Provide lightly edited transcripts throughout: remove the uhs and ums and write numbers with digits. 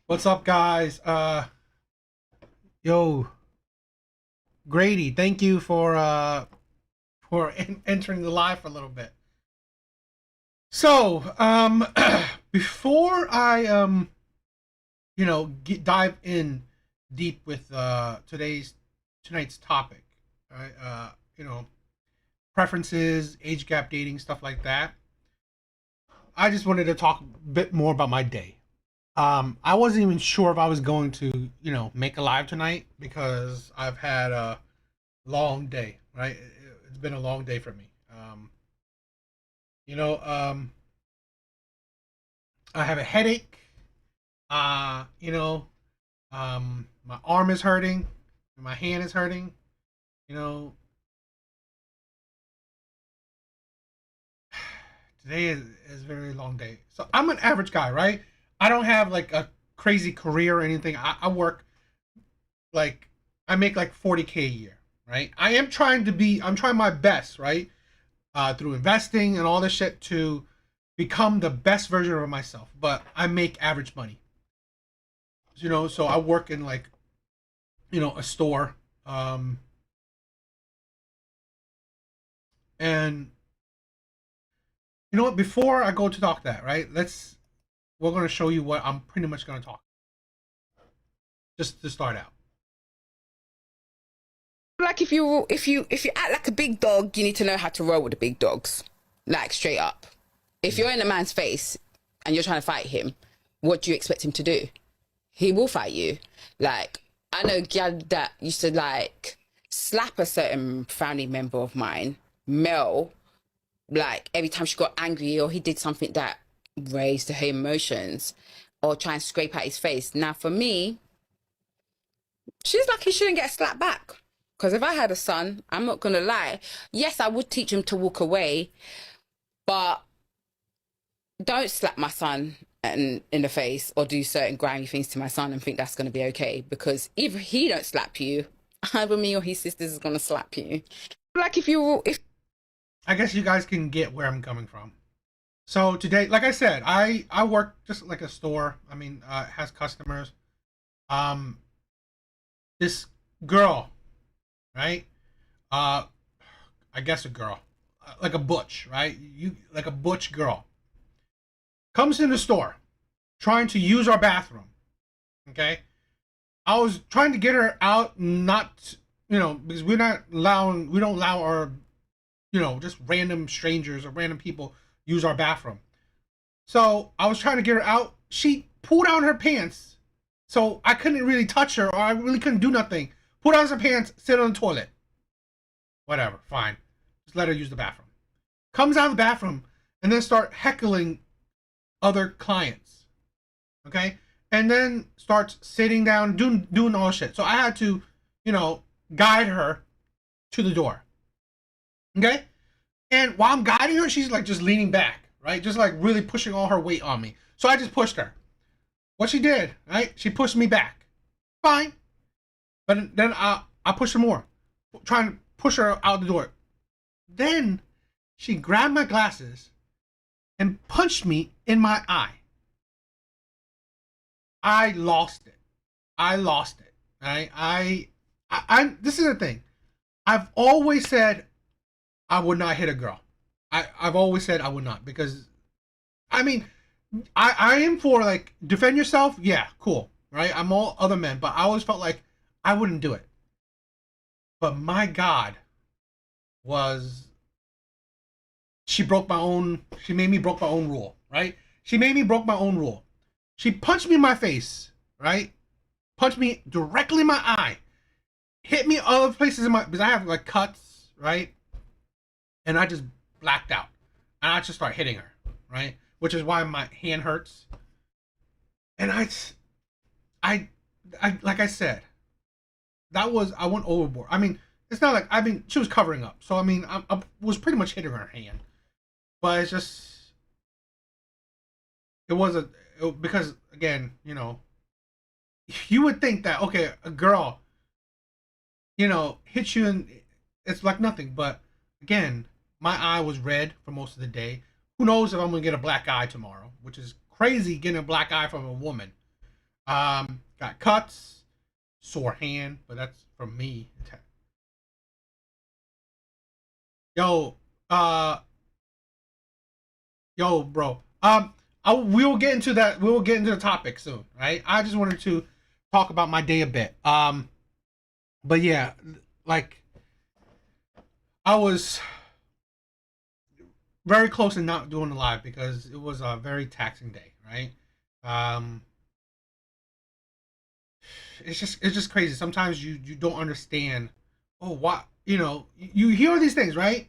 What's up, guys? Yo, Grady, thank you for entering the live for a little bit. So, before I dive in deep with tonight's topic, right? Preferences, age gap dating, stuff like that. I just wanted to talk a bit more about my day. I wasn't even sure if I was going to, make a live tonight because I've had a long day, right? It's been a long day for me. You know, um, I have a headache. Uh, you know, my arm is hurting, my hand is hurting. You know, today is a very long day. So I'm an average guy, right? I don't have like a crazy career or anything. I work like I make like 40K a year, right? I'm trying my best, right? Through investing and all this shit to become the best version of myself. But I make average money, so I work in like, a store. And you know what? Before I go to talk that, right? We're going to show you what I'm pretty much going to talk just to start out. Like if you act like a big dog, you need to know how to roll with the big dogs. Like straight up. If you're in a man's face and you're trying to fight him, what do you expect him to do? He will fight you. Like I know gal that used to like slap a certain family member of mine, Mel, like every time she got angry or he did something that raised her emotions or try and scrape at his face. Now for me, she's like he shouldn't get slapped back. Because if I had a son, I'm not going to lie. Yes, I would teach him to walk away, but don't slap my son in the face or do certain grimy things to my son and think that's going to be okay. Because if he don't slap you, either me or his sisters is going to slap you. Like if I guess you guys can get where I'm coming from. So today, like I said, I work just like a store. I mean, it has customers. Um, this girl, right? Uh, I guess a girl, like a butch, right? You like a butch girl comes in the store, trying to use our bathroom. Okay, I was trying to get her out, not because we don't allow our just random strangers or random people use our bathroom. So I was trying to get her out. She pulled down her pants, so I couldn't really touch her, or I really couldn't do nothing. Pull down her pants, sit on the toilet. Whatever, fine. Just let her use the bathroom. Comes out of the bathroom and then start heckling other clients. Okay, and then starts sitting down, doing all shit. So I had to, guide her to the door. Okay, and while I'm guiding her, she's like just leaning back, right? Just like really pushing all her weight on me. So I just pushed her. What she did, right? She pushed me back. Fine. But then I pushed her more, trying to push her out the door. Then she grabbed my glasses and punched me in my eye. I lost it. I lost it. Right? This is the thing. I've always said I would not hit a girl. I've always said I would not because, I mean, I am for like defend yourself. Yeah, cool, right? I'm all other men, but I always felt like I wouldn't do it. But my God, was she broke my own? She made me broke my own rule, right? She made me broke my own rule. She punched me in my face, right? Punched me directly in my eye. Hit me other places in my because I have like cuts, right? And I just blacked out, and I just start hitting her, right? Which is why my hand hurts. And I, like I said, I went overboard. I mean, it's not like she was covering up, so I mean, I was pretty much hitting her hand, but it's just it was because again, you would think that okay, a girl, hits you and it's like nothing, but again, my eye was red for most of the day. Who knows if I'm gonna get a black eye tomorrow, which is crazy getting a black eye from a woman. Got cuts, sore hand, but that's from me. Yo, uh, yo, bro. We will get into that. We will get into the topic soon, right? I just wanted to talk about my day a bit. But yeah, like I was very close to not doing the live because it was a very taxing day, right? Um, it's just crazy. Sometimes you don't understand. Oh, what you hear these things, right?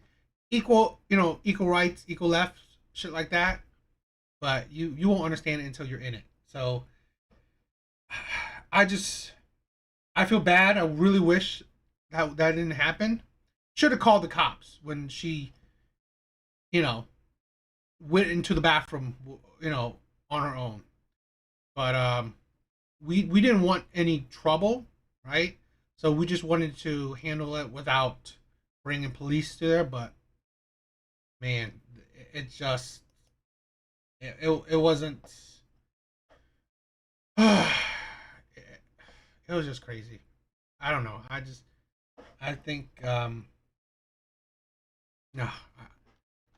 Equal, equal rights, equal left, shit like that. But you won't understand it until you're in it. So I just I feel bad. I really wish that didn't happen. Should have called the cops when she, you know, went into the bathroom, on her own. But we didn't want any trouble, right? So we just wanted to handle it without bringing police to there. But man, it just it wasn't. It was just crazy. I don't know. I think no.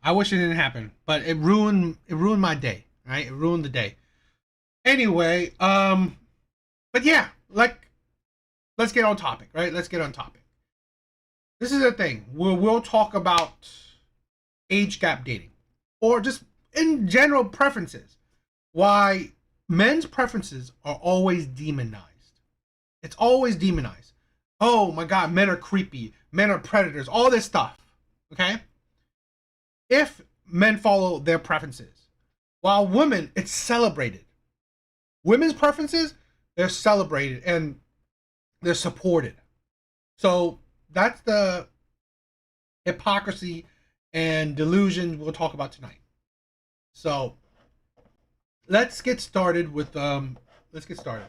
I wish it didn't happen, but it ruined my day, right? It ruined the day. Anyway, but yeah, like let's get on topic, right? Let's get on topic. This is the thing. We'll talk about age gap dating or just in general preferences. Why men's preferences are always demonized. It's always demonized. Oh my god, men are creepy, men are predators, all this stuff. Okay? If men follow their preferences, while women, it's celebrated. Women's preferences, they're celebrated and they're supported. So that's the hypocrisy and delusion we'll talk about tonight. So let's get started with let's get started.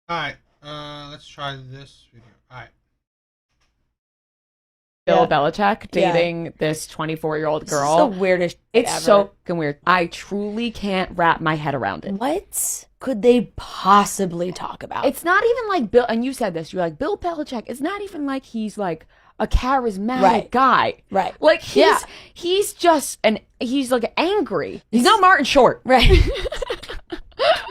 All right. Let's try this video. All right. Bill Yeah. Belichick dating this 24-year-old This is girl. the weirdest shit It's ever. so fucking weird. I truly can't wrap my head around it. What could they possibly talk about? It's not even like Bill, and you said this, you're like, Bill Belichick, it's not even like he's like a charismatic Right. guy. right. Like Yeah. he's just he's like angry. He's not Martin Short. Right.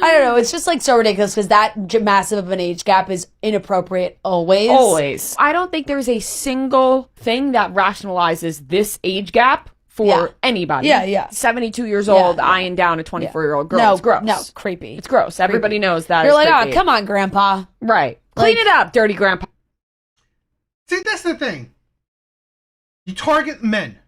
I don't know. It's just like so ridiculous because that massive of an age gap is inappropriate always. Always. I don't think there's a single thing that rationalizes this age gap for Yeah. anybody. Yeah. 72 years Yeah, old, yeah. eyeing down a 24-year-old girl. No, It's gross. No, creepy. It's gross. Everybody knows that. You're it's like, oh, creepy. come on, Grandpa. Right. Like- Clean it up, dirty grandpa. See, that's the thing. You target men.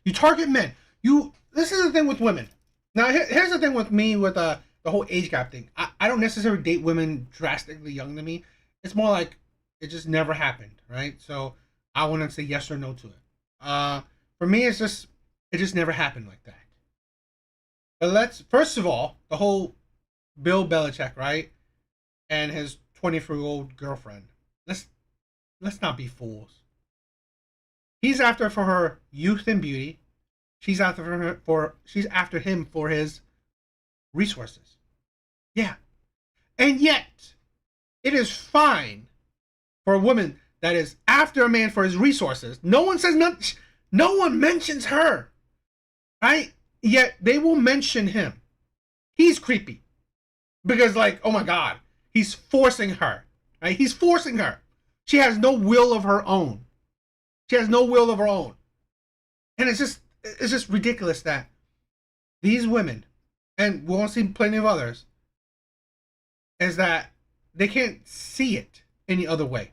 This is the thing with women. Now, here's the thing with me with the whole age gap thing. I don't necessarily date women drastically younger than me. It's more like it just never happened, right? So I wouldn't say yes or no to it. For me, it just never happened like that. But first of all, the whole Bill Belichick, right, and his 24-year-old girlfriend. Let's not be fools. He's after for her youth and beauty. She's after him for his resources. Yeah. And yet, it is fine for a woman that is after a man for his resources. No one says nothing. No one mentions her. Right? Yet they will mention him. He's creepy. Because like, oh my God, he's forcing her. Right? He's forcing her. She has no will of her own. And it's just ridiculous that these women, and we'll see plenty of others, is that they can't see it any other way.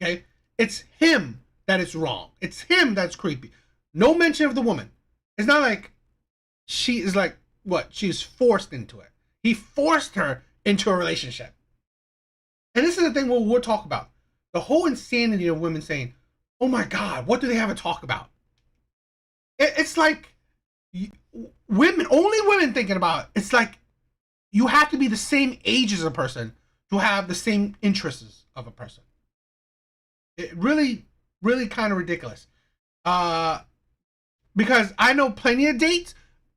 Okay? It's him that is wrong. It's him that's creepy. No mention of the woman. It's not like she is like, what? She's forced into it. He forced her into a relationship. And this is the thing we'll talk about. the whole insanity of women saying, "Oh my God, what do they have to talk about?" It's like women, only women thinking about it. It's like you have to be the same age as a person to have the same interests of a person. It really, really kind of ridiculous. Because I know plenty of dates.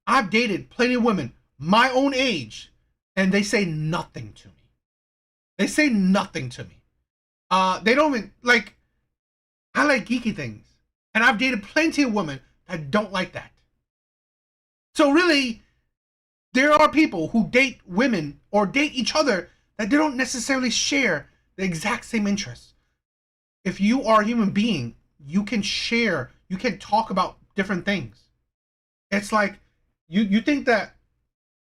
I've dated plenty of women my own age, and they say nothing to me. They say nothing to me. They don't even like. I like geeky things, and I've dated plenty of women that don't like that. So really, there are people who date women or date each other that they don't necessarily share the exact same interests. If you are a human being, you can share, you can talk about different things. It's like you think that,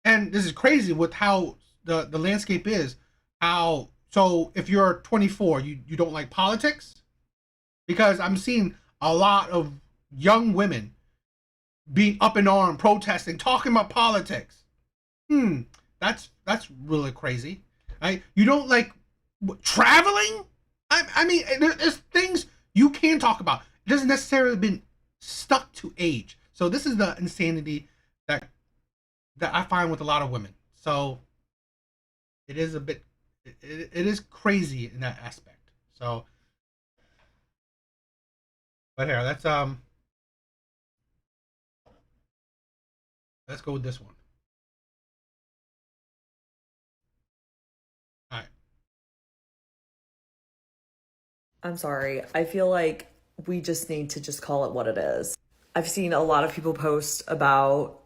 and this is crazy with how the landscape is. How so? If you're 24, you don't like politics, because I'm seeing a lot of young women being up in arms, protesting, talking about politics. That's really crazy. You don't like traveling? I mean, there's things you can talk about. It doesn't necessarily been stuck to age. So this is the insanity that I find with a lot of women. So it is a bit, it is crazy in that aspect. So, but here, let's go with this one. All right. I'm sorry. I feel like we just need to just call it what it is. I've seen a lot of people post about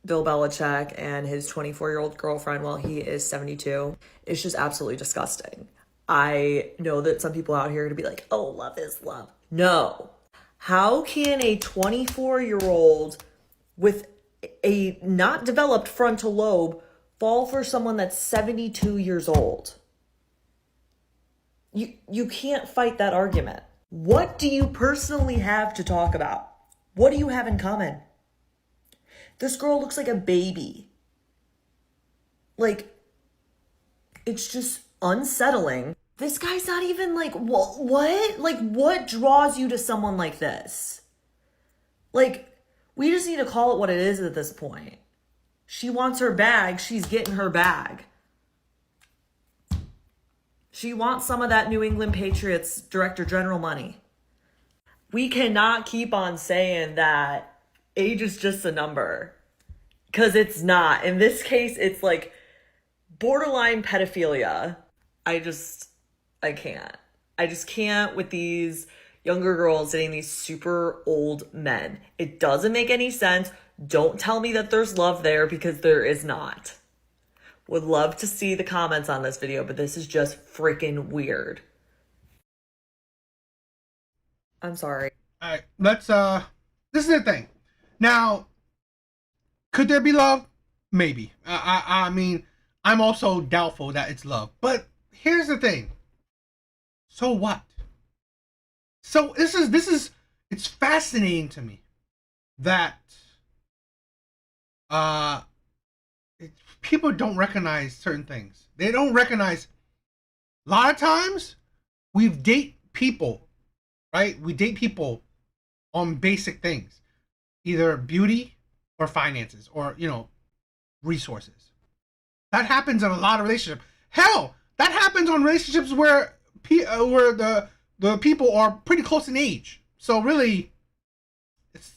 Bill Belichick and his 24-year-old girlfriend while he is 72. It's just absolutely disgusting. I know that some people out here are going to be like, oh, love is love. No. How can a 24-year-old with a not developed frontal lobe fall for someone that's 72 years old? You can't fight that argument. What do you personally have to talk about? What do you have in common? This girl looks like a baby. Like, it's just unsettling. This guy's not even like, what? Like, what draws you to someone like this? Like, we just need to call it what it is at this point. She wants her bag. She's getting her bag. She wants some of that New England Patriots Director General money. We cannot keep on saying that age is just a number, because it's not. In this case, it's like borderline pedophilia. I can't. I just can't with these younger girls dating these super old men. It doesn't make any sense. Don't tell me that there's love there, because there is not. Would love to see the comments on this video, but this is just freaking weird. I'm sorry. All right, let's this is the thing. Now, could there be love? Maybe. I mean, I'm also doubtful that it's love. But here's the thing. So what? So this is it's fascinating to me that people don't recognize certain things. They don't recognize, a lot of times we date people, right? We date people on basic things, either beauty or finances or, resources. That happens in a lot of relationships. Hell, that happens on relationships where the people are pretty close in age. So really, it's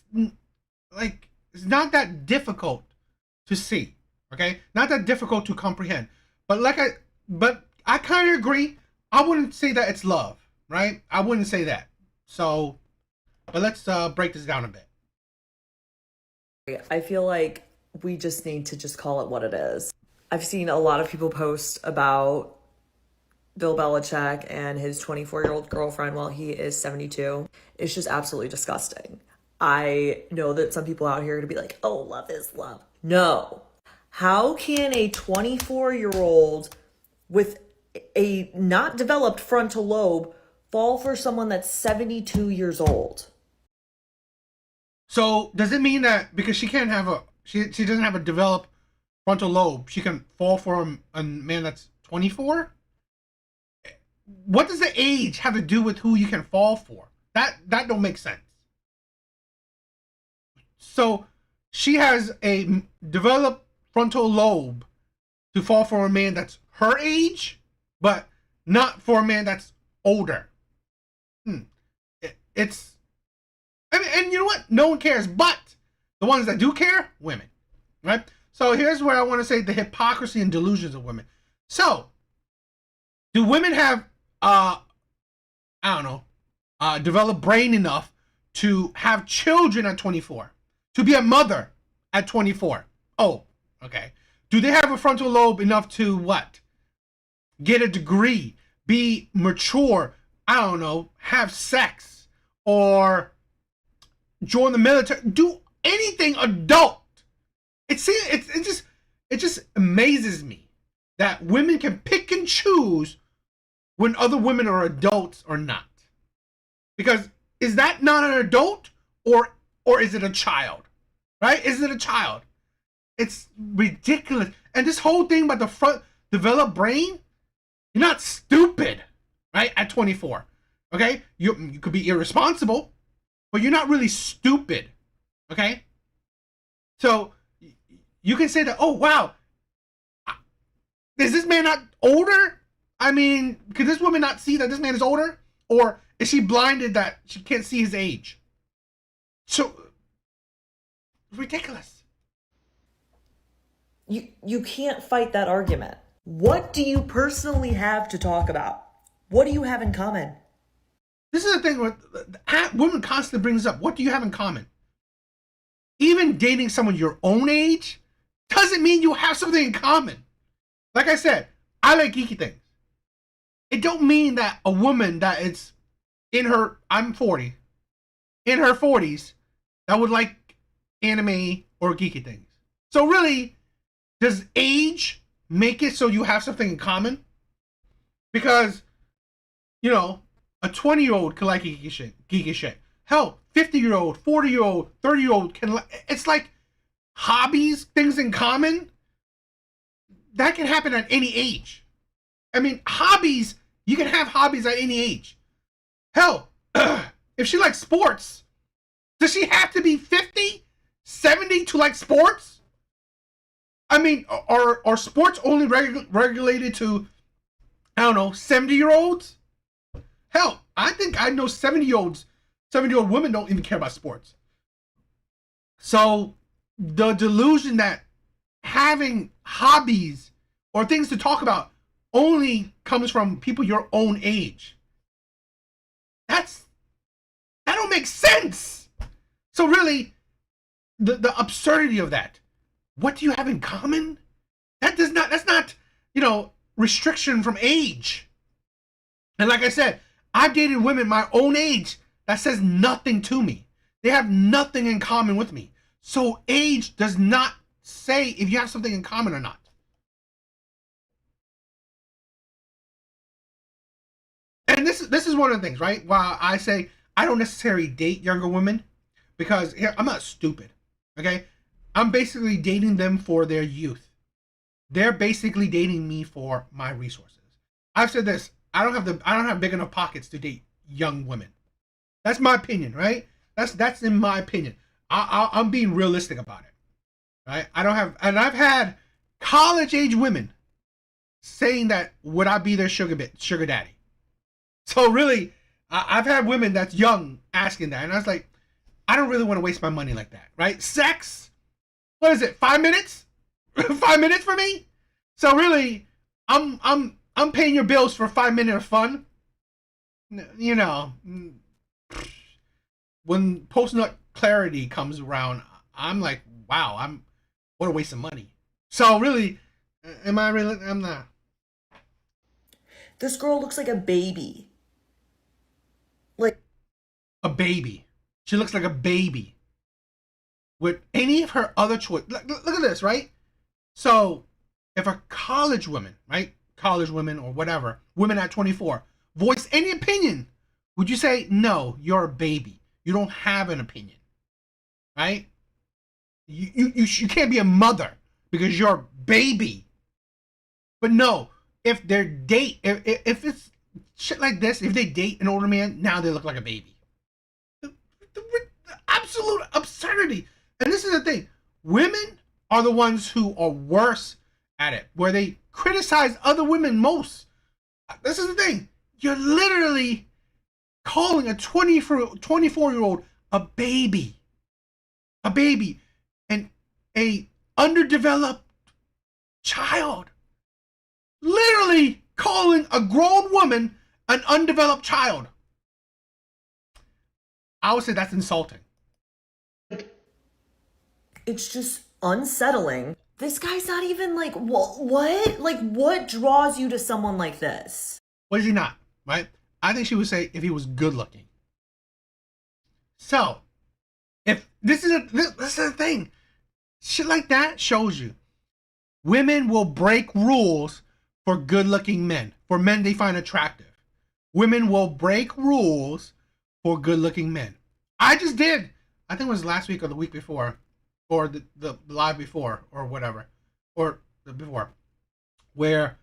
not that difficult to see. Okay, not that difficult to comprehend. But I kind of agree. I wouldn't say that it's love, right? I wouldn't say that. So, but let's break this down a bit. I feel like we just need to just call it what it is. I've seen a lot of people post about Bill Belichick and his 24-year-old girlfriend while he is 72. It's just absolutely disgusting. I know that some people out here are going to be like, oh, love is love. No. How can a 24-year-old with a not developed frontal lobe fall for someone that's 72 years old? So does it mean that because she can't have she doesn't have a developed frontal lobe, she can fall for a man that's 24? what does the age have to do with who you can fall for? That don't make sense. So she has a developed frontal lobe to fall for a man that's her age, but not for a man that's older. It's, I mean, and you know what? No one cares, but the ones that do care, women, right? So here's where I want to say the hypocrisy and delusions of women. So, do women have, I don't know, develop brain enough to have children at 24? To be a mother at 24? Oh, okay. Do they have a frontal lobe enough to what? Get a degree, be mature, I don't know, have sex, or join the military, do anything adult? It just amazes me that women can pick and choose when other women are adults or not. Because is that not an adult, or is it a child? Right? Is it a child? It's ridiculous. And this whole thing about the front developed brain, you're not stupid, right? At 24. Okay? You could be irresponsible, but you're not really stupid. Okay? So you can say that, oh wow, is this man not older? I mean, could this woman not see that this man is older? Or is she blinded that she can't see his age? So, ridiculous. You can't fight that argument. What do you personally have to talk about? What do you have in common? This is the thing with women constantly brings up. What do you have in common? Even dating someone your own age doesn't mean you have something in common. Like I said, I like geeky things. It don't mean that a woman that is in her, I'm 40, in her 40s, that would like anime or geeky things. So really, does age make it so you have something in common? Because, you know, a 20-year-old can like geeky shit. Hell, 50-year-old, 40-year-old, 30-year-old can like, it's like hobbies, things in common. That can happen at any age. I mean, hobbies, you can have hobbies at any age. Hell, if she likes sports, does she have to be 50, 70 to like sports? I mean, are sports only regulated to, I don't know, 70-year-olds? Hell, I think I know 70-year-old women don't even care about sports. So the delusion that having hobbies or things to talk about only comes from people your own age. That don't make sense. So really, the absurdity of that. What do you have in common? That's not, you know, restriction from age. And like I said, I've dated women my own age that says nothing to me. They have nothing in common with me. So age does not say if you have something in common or not. And this is one of the things, right? While I say I don't necessarily date younger women, because here, I'm not stupid, okay? I'm basically dating them for their youth. They're basically dating me for my resources. I've said this. I don't have big enough pockets to date young women. That's my opinion, right? That's in my opinion. I'm being realistic about it, right? I don't have, and I've had college age women saying that would I be their sugar daddy? So really, I've had women that's young asking that, and I was like, I don't really want to waste my money like that, right? Sex, what is it? 5 minutes? 5 minutes for me? So really, I'm paying your bills for 5 minutes of fun. You know, when post-nut clarity comes around, I'm like, wow, what a waste of money. So really, am I really? I'm not. This girl looks like a baby. Like A baby. She looks like a baby. With any of her other choice, look at this, right? So, if a college woman, right, college women or whatever, women at 24, voice any opinion, would you say, no, you're a baby? You don't have an opinion, right? You can't be a mother because you're a baby. But no, if their date, if it's shit like this, if they date an older man, now they look like a baby. The absolute absurdity. And this is the thing. Women are the ones who are worse at it, where they criticize other women most. This is the thing. You're literally calling a 24-year-old a baby. A baby. And a underdeveloped child. Literally calling a grown woman an undeveloped child. I would say that's insulting. It's just unsettling. This guy's not even like, what? Like, what draws you to someone like this? What is he not? Right? I think she would say if he was good looking. So, if this is the thing, shit like that shows you women will break rules for good looking men, for men they find attractive. Women will break rules for good looking men. I just did. I think it was last week or the week before, or the live before, or whatever, or the before, where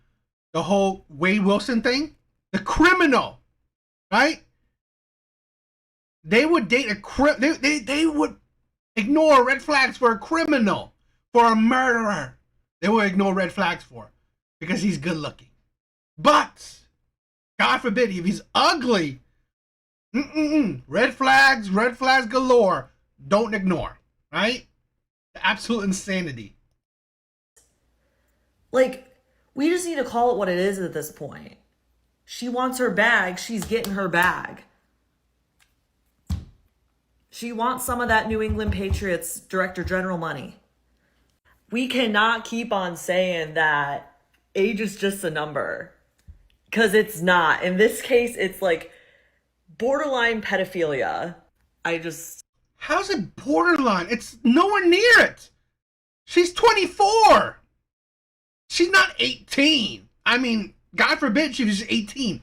the whole Wade Wilson thing, the criminal, right? They would date they would ignore red flags for a criminal, for a murderer. They would ignore red flags for, because he's good looking. But God forbid if he's ugly, red flags galore. Don't ignore, right? Absolute insanity. Like, we just need to call it what it is at this point. She wants her bag. She's getting her bag. She wants some of that New England Patriots Director General money. We cannot keep on saying that age is just a number, because it's not. In this case, it's like borderline pedophilia. How's it borderline? It's nowhere near it. She's 24. She's not 18. I mean, God forbid she was 18.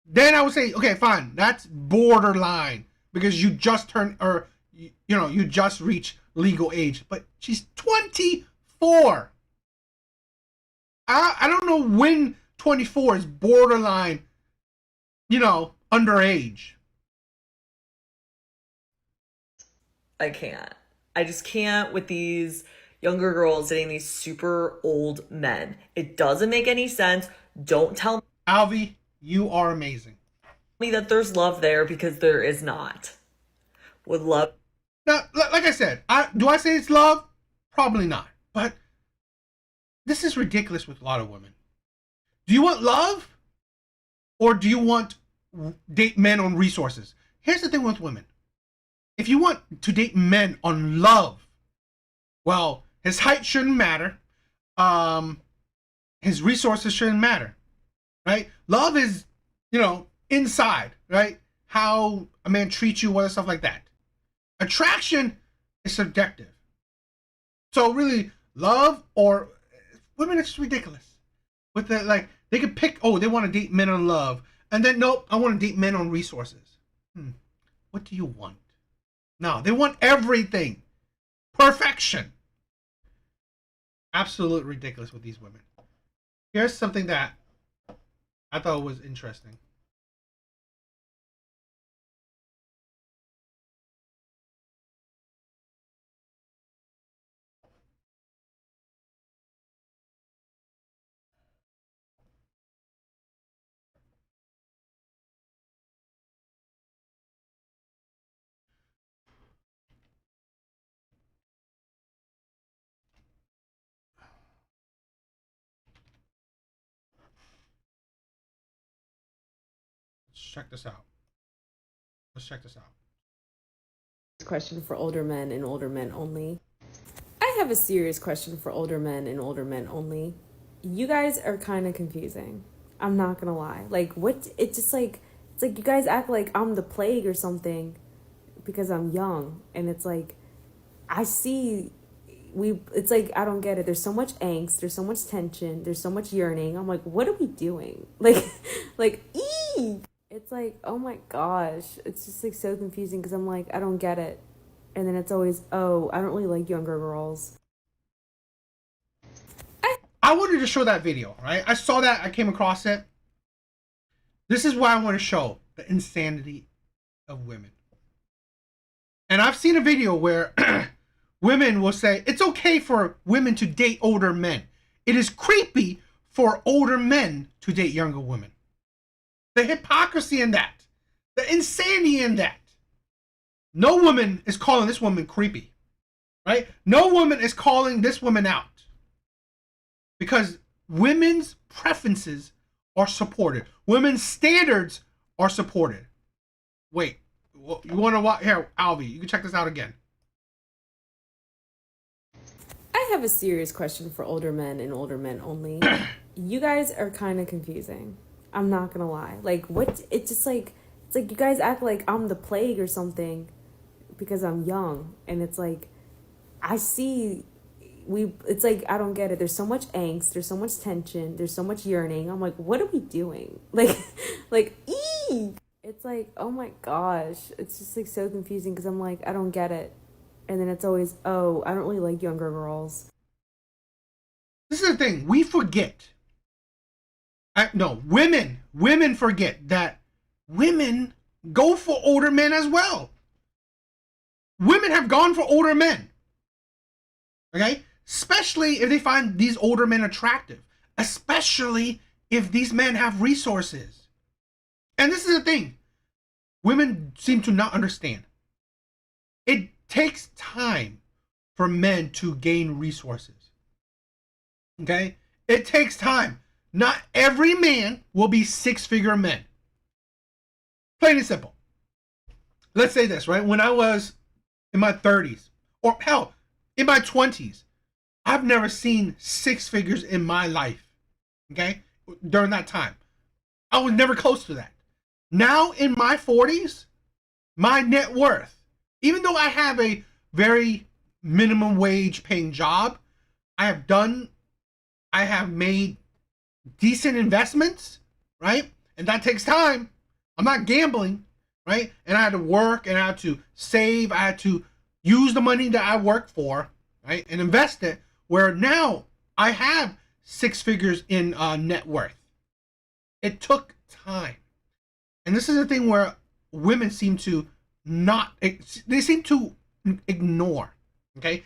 Then I would say, okay, fine. That's borderline, because you just turned, or, you just reached legal age. But she's 24. I don't know when 24 is borderline, underage. I can't. I just can't with these younger girls dating these super old men. It doesn't make any sense. Don't tell Alvi, you are amazing. me that there's love there, because there is not. Would love. Now, like I said, do I say it's love? Probably not. But this is ridiculous with a lot of women. Do you want love? Or do you want date men on resources? Here's the thing with women. If you want to date men on love, well, his height shouldn't matter. His resources shouldn't matter, right? Love is, inside, right? How a man treats you, stuff like that. Attraction is subjective. So really, love or women, it's just ridiculous. With the they could pick. Oh, they want to date men on love, and then nope, I want to date men on resources. What do you want? No, they want everything. Perfection. Absolute ridiculous with these women. Here's something that I thought was interesting. Let's check this out. Question for older men and older men only. I have a serious question for older men and older men only. You guys are kind of confusing. I'm not gonna lie. Like, what? It's just like, it's like you guys act like I'm the plague or something because I'm young, and it's like, I see. It's like, I don't get it. There's so much angst. There's so much tension. There's so much yearning. I'm like, what are we doing? Like, it's like, oh my gosh. It's just like so confusing because I'm like, I don't get it. And then it's always, oh, I don't really like younger girls. I wanted to show that video, right? I saw that. I came across it. This is why I want to show the insanity of women. And I've seen a video where women will say, it's okay for women to date older men. It is creepy for older men to date younger women. The hypocrisy in that. The insanity in that. No woman is calling this woman creepy. Right? No woman is calling this woman out. Because women's preferences are supported. Women's standards are supported. Wait, you want to watch? Here, Alvi, you can check this out again. I have a serious question for older men and older men only. You guys are kind of confusing. I'm not gonna lie. Like, what? It's just like, it's like you guys act like I'm the plague or something because I'm young, and it's like, I see. It's like, I don't get it. There's so much angst. There's so much tension. There's so much yearning. I'm like, what are we doing? Like, it's like, oh my gosh. It's just like so confusing because I'm like, I don't get it. And then it's always, oh, I don't really like younger girls. This is the thing. We forget. Women forget that women go for older men as well. Women have gone for older men. Okay? Especially if they find these older men attractive. Especially if these men have resources. And this is the thing. Women seem to not understand. It takes time for men to gain resources. Okay? It takes time. Not every man will be six-figure men. Plain and simple. Let's say this, right? When I was in my 30s, or hell, in my 20s, I've never seen six figures in my life. Okay? During that time. I was never close to that. Now in my 40s, my net worth, even though I have a very minimum wage paying job, I have made decent investments, right? And that takes time. I'm not gambling, right? And I had to work and I had to save. I had to use the money that I worked for, right? And invest it, where now I have six figures in net worth. It took time. And this is the thing where women seem to they seem to ignore, okay?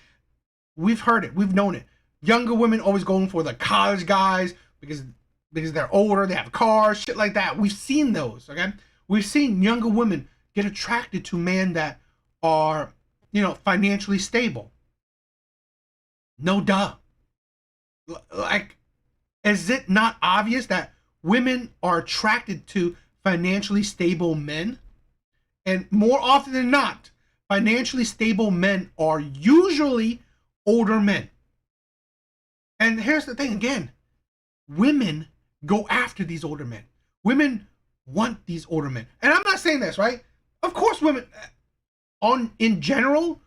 We've heard it. We've known it. Younger women always going for the college guys because they're older, they have cars, shit like that. We've seen those, okay? We've seen younger women get attracted to men that are, financially stable. No duh. Like, is it not obvious that women are attracted to financially stable men? And more often than not, financially stable men are usually older men. And here's the thing again. Women go after these older men. Women want these older men. And I'm not saying this, right? Of course women, in general,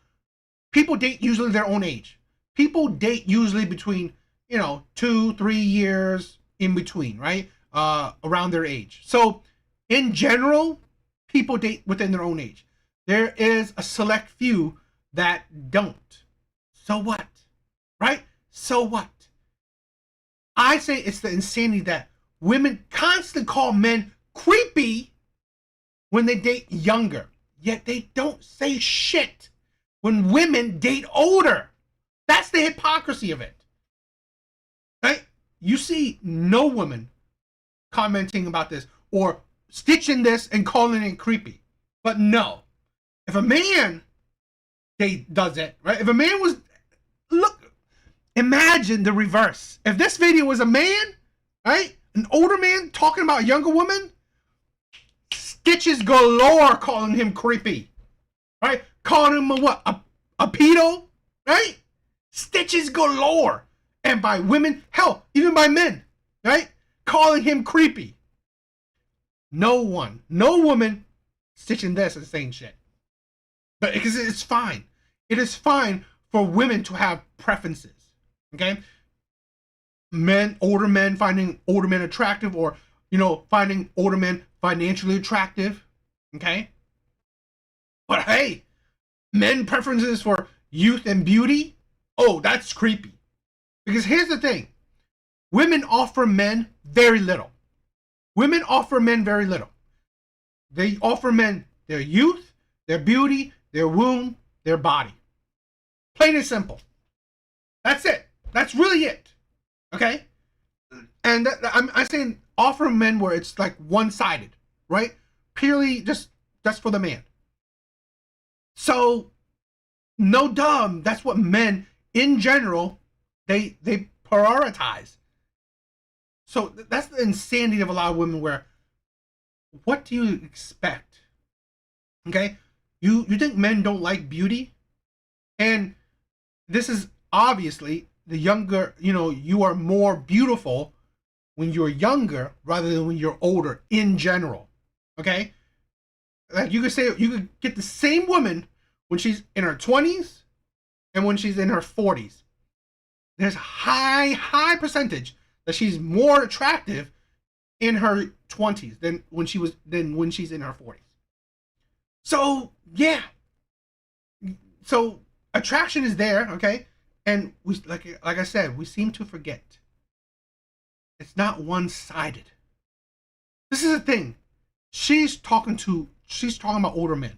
people date usually their own age. People date usually between, 2-3 years in between, right? Around their age. So in general, people date within their own age. There is a select few that don't. So what? Right? So what? I say it's the insanity that women constantly call men creepy when they date younger, yet they don't say shit when women date older. That's the hypocrisy of it. Right? You see no woman commenting about this or stitching this and calling it creepy. But no, if a man does it, right? If a man was, look, imagine the reverse. If this video was a man, right? An older man talking about a younger woman, stitches galore calling him creepy, right? Calling him a pedo, right? Stitches galore. And by women, hell, even by men, right? Calling him creepy. No woman stitching this and saying shit. But because it's fine. It is fine for women to have preferences. Okay? Older men finding older men attractive, or, finding older men financially attractive. Okay? But hey, men preferences for youth and beauty, oh, that's creepy. Because here's the thing. Women offer men very little. Women offer men very little. They offer men their youth, their beauty, their womb, their body. Plain and simple. That's it. That's really it. Okay? And I'm saying offer men where it's like one-sided, right? Purely just for the man. So, no dumb. That's what men in general they prioritize. So that's the insanity of a lot of women. Where, what do you expect? Okay, you think men don't like beauty, and this is obviously the younger. You are more beautiful when you're younger rather than when you're older in general. Okay, like you could get the same woman when she's in her 20s and when she's in her 40s. There's a high percentage that she's more attractive in her 20s than when she's in her 40s. So yeah, so attraction is there, okay, and we like I said, we seem to forget it's not one-sided. This is the thing. She's talking about older men.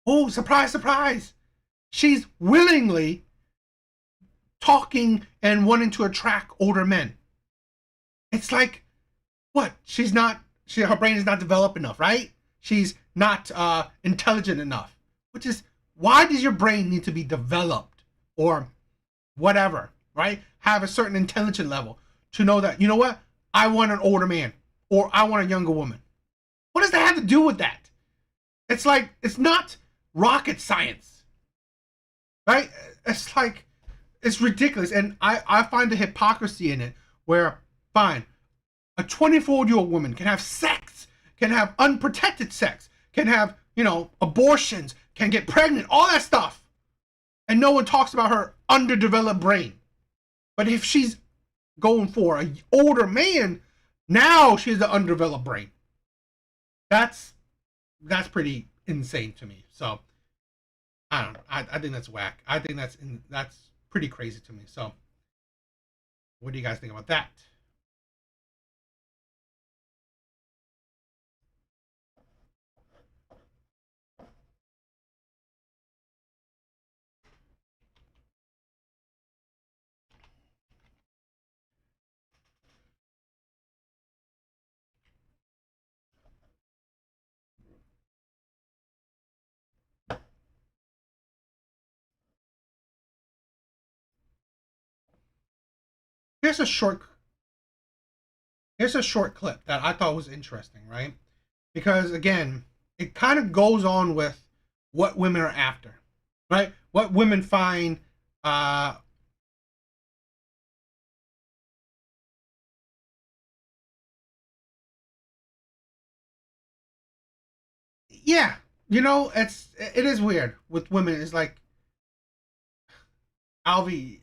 Oh, surprise, surprise! She's willingly talking and wanting to attract older men. It's like, what? Her brain is not developed enough, right? She's not intelligent enough. Which is, why does your brain need to be developed or whatever, right? Have a certain intelligence level to know that, you know what? I want an older man or I want a younger woman. What does that have to do with that? It's like, it's not rocket science, right? It's like, it's ridiculous. And I find the hypocrisy in it where, fine, a 24-year-old woman can have sex, can have unprotected sex, can have, abortions, can get pregnant, all that stuff. And no one talks about her underdeveloped brain. But if she's going for an older man, now she has an underdeveloped brain. That's pretty insane to me. So I don't know. I think that's whack. I think that's pretty crazy to me. So what do you guys think about that? Here's a short clip that I thought was interesting, right? Because again, it kind of goes on with what women are after, right? What women find yeah, it is weird with women. It's like, Alvi,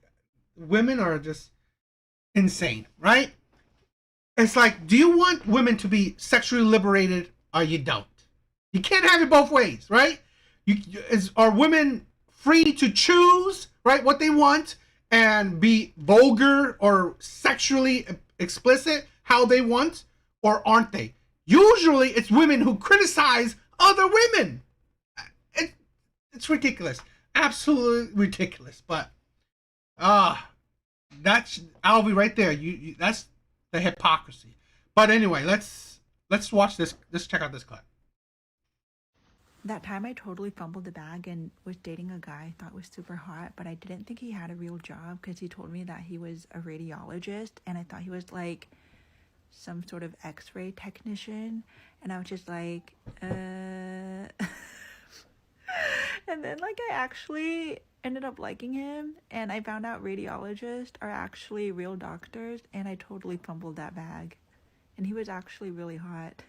women are just insane, right? It's like, do you want women to be sexually liberated or you don't? You can't have it both ways, right? Are women free to choose, right, what they want and be vulgar or sexually explicit how they want, or aren't they? Usually it's women who criticize other women. It's ridiculous. Absolutely ridiculous. But that's Alvi right there. You that's the hypocrisy. But anyway, let's watch this. Let's check out this clip. That time I totally fumbled the bag and was dating a guy I thought was super hot, but I didn't think he had a real job because he told me that he was a radiologist, and I thought he was like some sort of x-ray technician, and I was just like, And then like I actually ended up liking him, and I found out radiologists are actually real doctors, and I totally fumbled that bag. And he was actually really hot.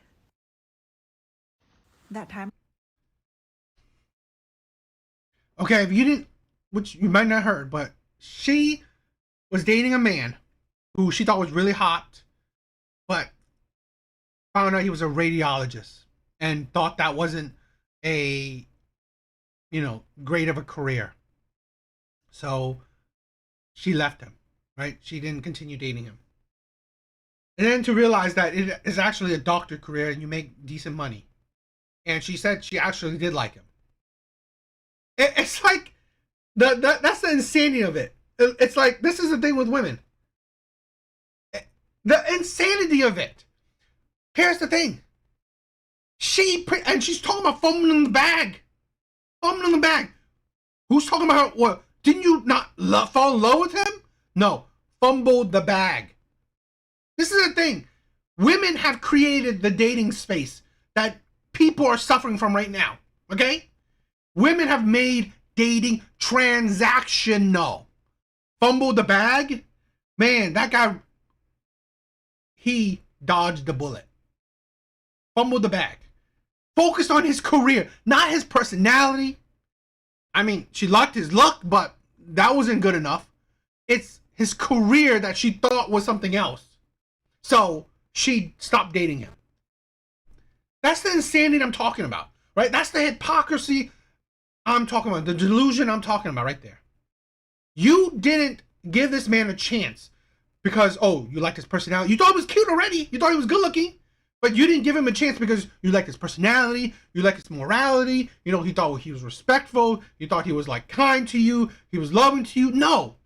That time. Okay, if you didn't, which you might not have heard, but she was dating a man who she thought was really hot, but found out he was a radiologist and thought that wasn't a, great of a career. So she left him, right? She didn't continue dating him. and then to realize that it is actually a doctor career and you make decent money. And she said she actually did like him. It's like that's the insanity of it. It's like, this is the thing with women. The insanity of it. Here's the thing. And she's talking about fumbling in the bag. Fumbling in the bag. Who's talking about what? Didn't you not fall in love with him? No. Fumbled the bag. This is the thing. Women have created the dating space that people are suffering from right now. Okay? Women have made dating transactional. Fumbled the bag? Man, that guy, he dodged the bullet. Fumbled the bag. Focused on his career, not his personality. I mean, she liked his luck, but that wasn't good enough. It's his career that she thought was something else. So she stopped dating him. That's the insanity I'm talking about, right? That's the hypocrisy I'm talking about, the delusion I'm talking about right there. You didn't give this man a chance because, oh, you liked his personality. You thought he was cute already. You thought he was good looking. But you didn't give him a chance because you liked his personality, you liked his morality, you know, he thought he was respectful, you thought he was like kind to you, he was loving to you. No.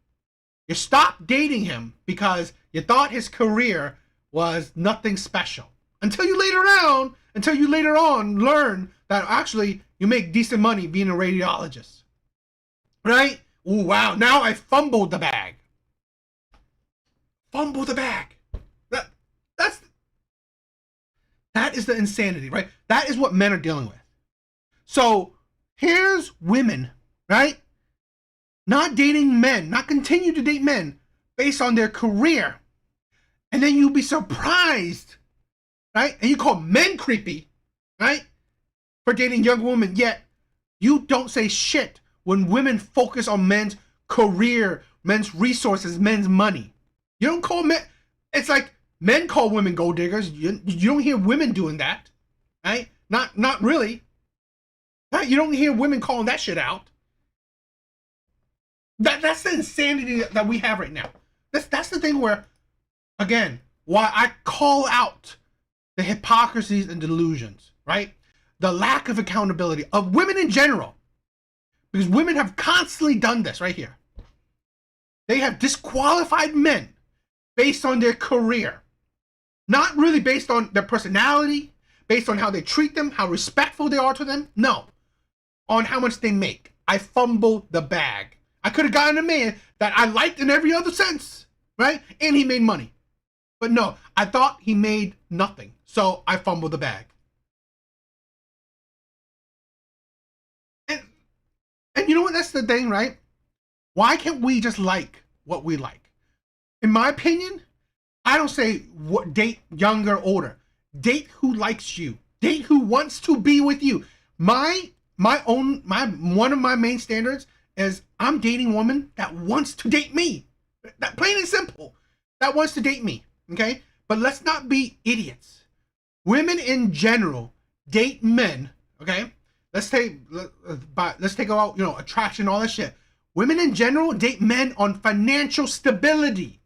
You stopped dating him because you thought his career was nothing special. Until you later on learn that actually you make decent money being a radiologist. Right? Oh wow, now I fumbled the bag. Fumbled the bag. That is the insanity, right? That is what men are dealing with. So here's women, right? Not dating men, not continue to date men based on their career. And then you'll be surprised, right? And you call men creepy, right? For dating young women, yet you don't say shit when women focus on men's career, men's resources, men's money. You don't call men, it's like, men call women gold diggers. You don't hear women doing that, right? Not really. Right? You don't hear women calling that shit out. That's the insanity that we have right now. That's the thing where, again, why I call out the hypocrisies and delusions, right? The lack of accountability of women in general. Because women have constantly done this right here. They have disqualified men based on their career. Not really based on their personality, based on how they treat them, how respectful they are to them. No. On how much they make. I fumbled the bag. I could have gotten a man that I liked in every other sense, right? And he made money. But no, I thought he made nothing. So I fumbled the bag. And you know what? That's the thing, right? Why can't we just like what we like? In my opinion, I don't say what date younger, older. Date who likes you. Date who wants to be with you. One of my main standards is I'm dating a woman that wants to date me. That plain and simple. That wants to date me. Okay? But let's not be idiots. Women in general date men. Okay? Let's take out, attraction, all that shit. Women in general date men on financial stability.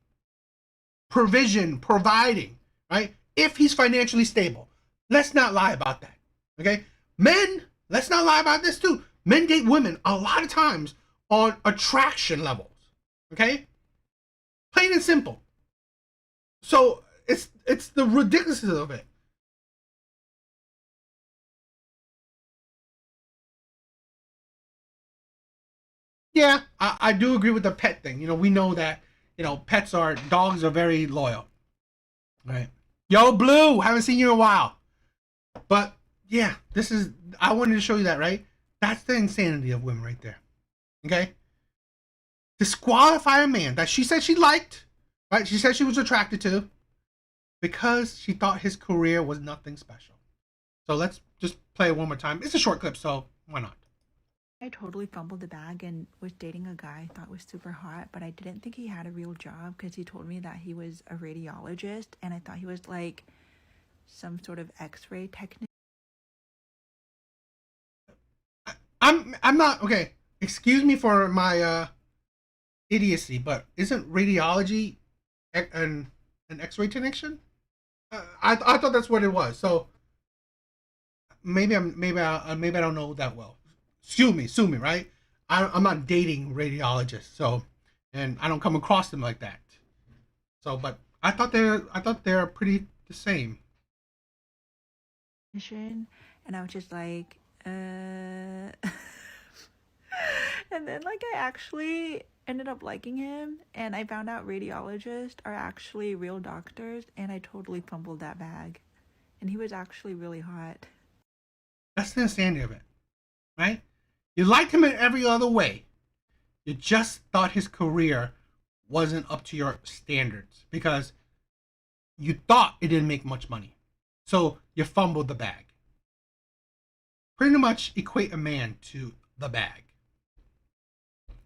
Provision, providing, right? If he's financially stable. Let's not lie about that. Okay? Men, let's not lie about this too. Men date women a lot of times on attraction levels. Okay? Plain and simple. So it's the ridiculousness of it. Yeah, I do agree with the pet thing. We know that dogs are very loyal. Right. Yo, Blue, haven't seen you in a while. But yeah, I wanted to show you that, right? That's the insanity of women right there. Okay? Disqualify a man that she said she liked, right? She said she was attracted to because she thought his career was nothing special. So let's just play it one more time. It's a short clip, so why not? I totally fumbled the bag and was dating a guy I thought was super hot, but I didn't think he had a real job because he told me that he was a radiologist, and I thought he was like some sort of X-ray technician. I'm not okay. Excuse me for my idiocy, but isn't radiology an X-ray technician? I thought that's what it was. So maybe I don't know that well. Sue me, right? I'm not dating radiologists, so and I don't come across them like that. So, but I thought they're pretty the same. mission, and I was just like, and then like I actually ended up liking him, and I found out radiologists are actually real doctors, and I totally fumbled that bag, and he was actually really hot. That's the insanity of it, right? You liked him in every other way. You just thought his career wasn't up to your standards because you thought it didn't make much money. So you fumbled the bag. Pretty much equate a man to the bag.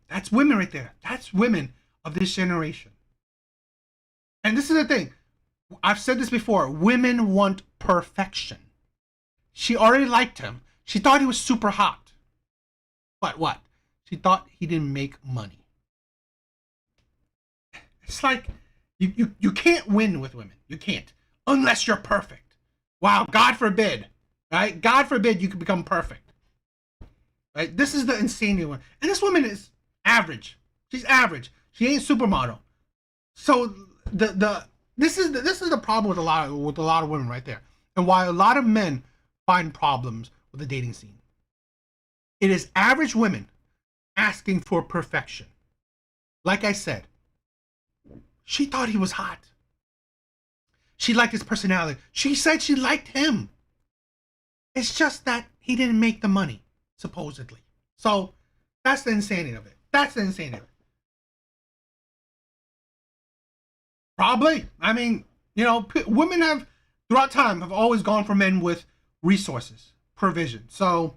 That's women right there. That's women of this generation. And this is the thing. I've said this before. Women want perfection. She already liked him. She thought he was super hot. But what? She thought he didn't make money. It's like you can't win with women. You can't. Unless you're perfect. Wow, God forbid. Right? God forbid you could become perfect. Right? This is the insanity one. And this woman is average. She's average. She ain't supermodel. So this is the problem with a lot of women right there. And why a lot of men find problems with the dating scene. It is average women asking for perfection. Like I said, she thought he was hot. She liked his personality. She said she liked him. It's just that he didn't make the money, supposedly. So that's the insanity of it. That's the insanity of it. Probably. I mean, you know, women have, throughout time, have always gone for men with resources, provision. So,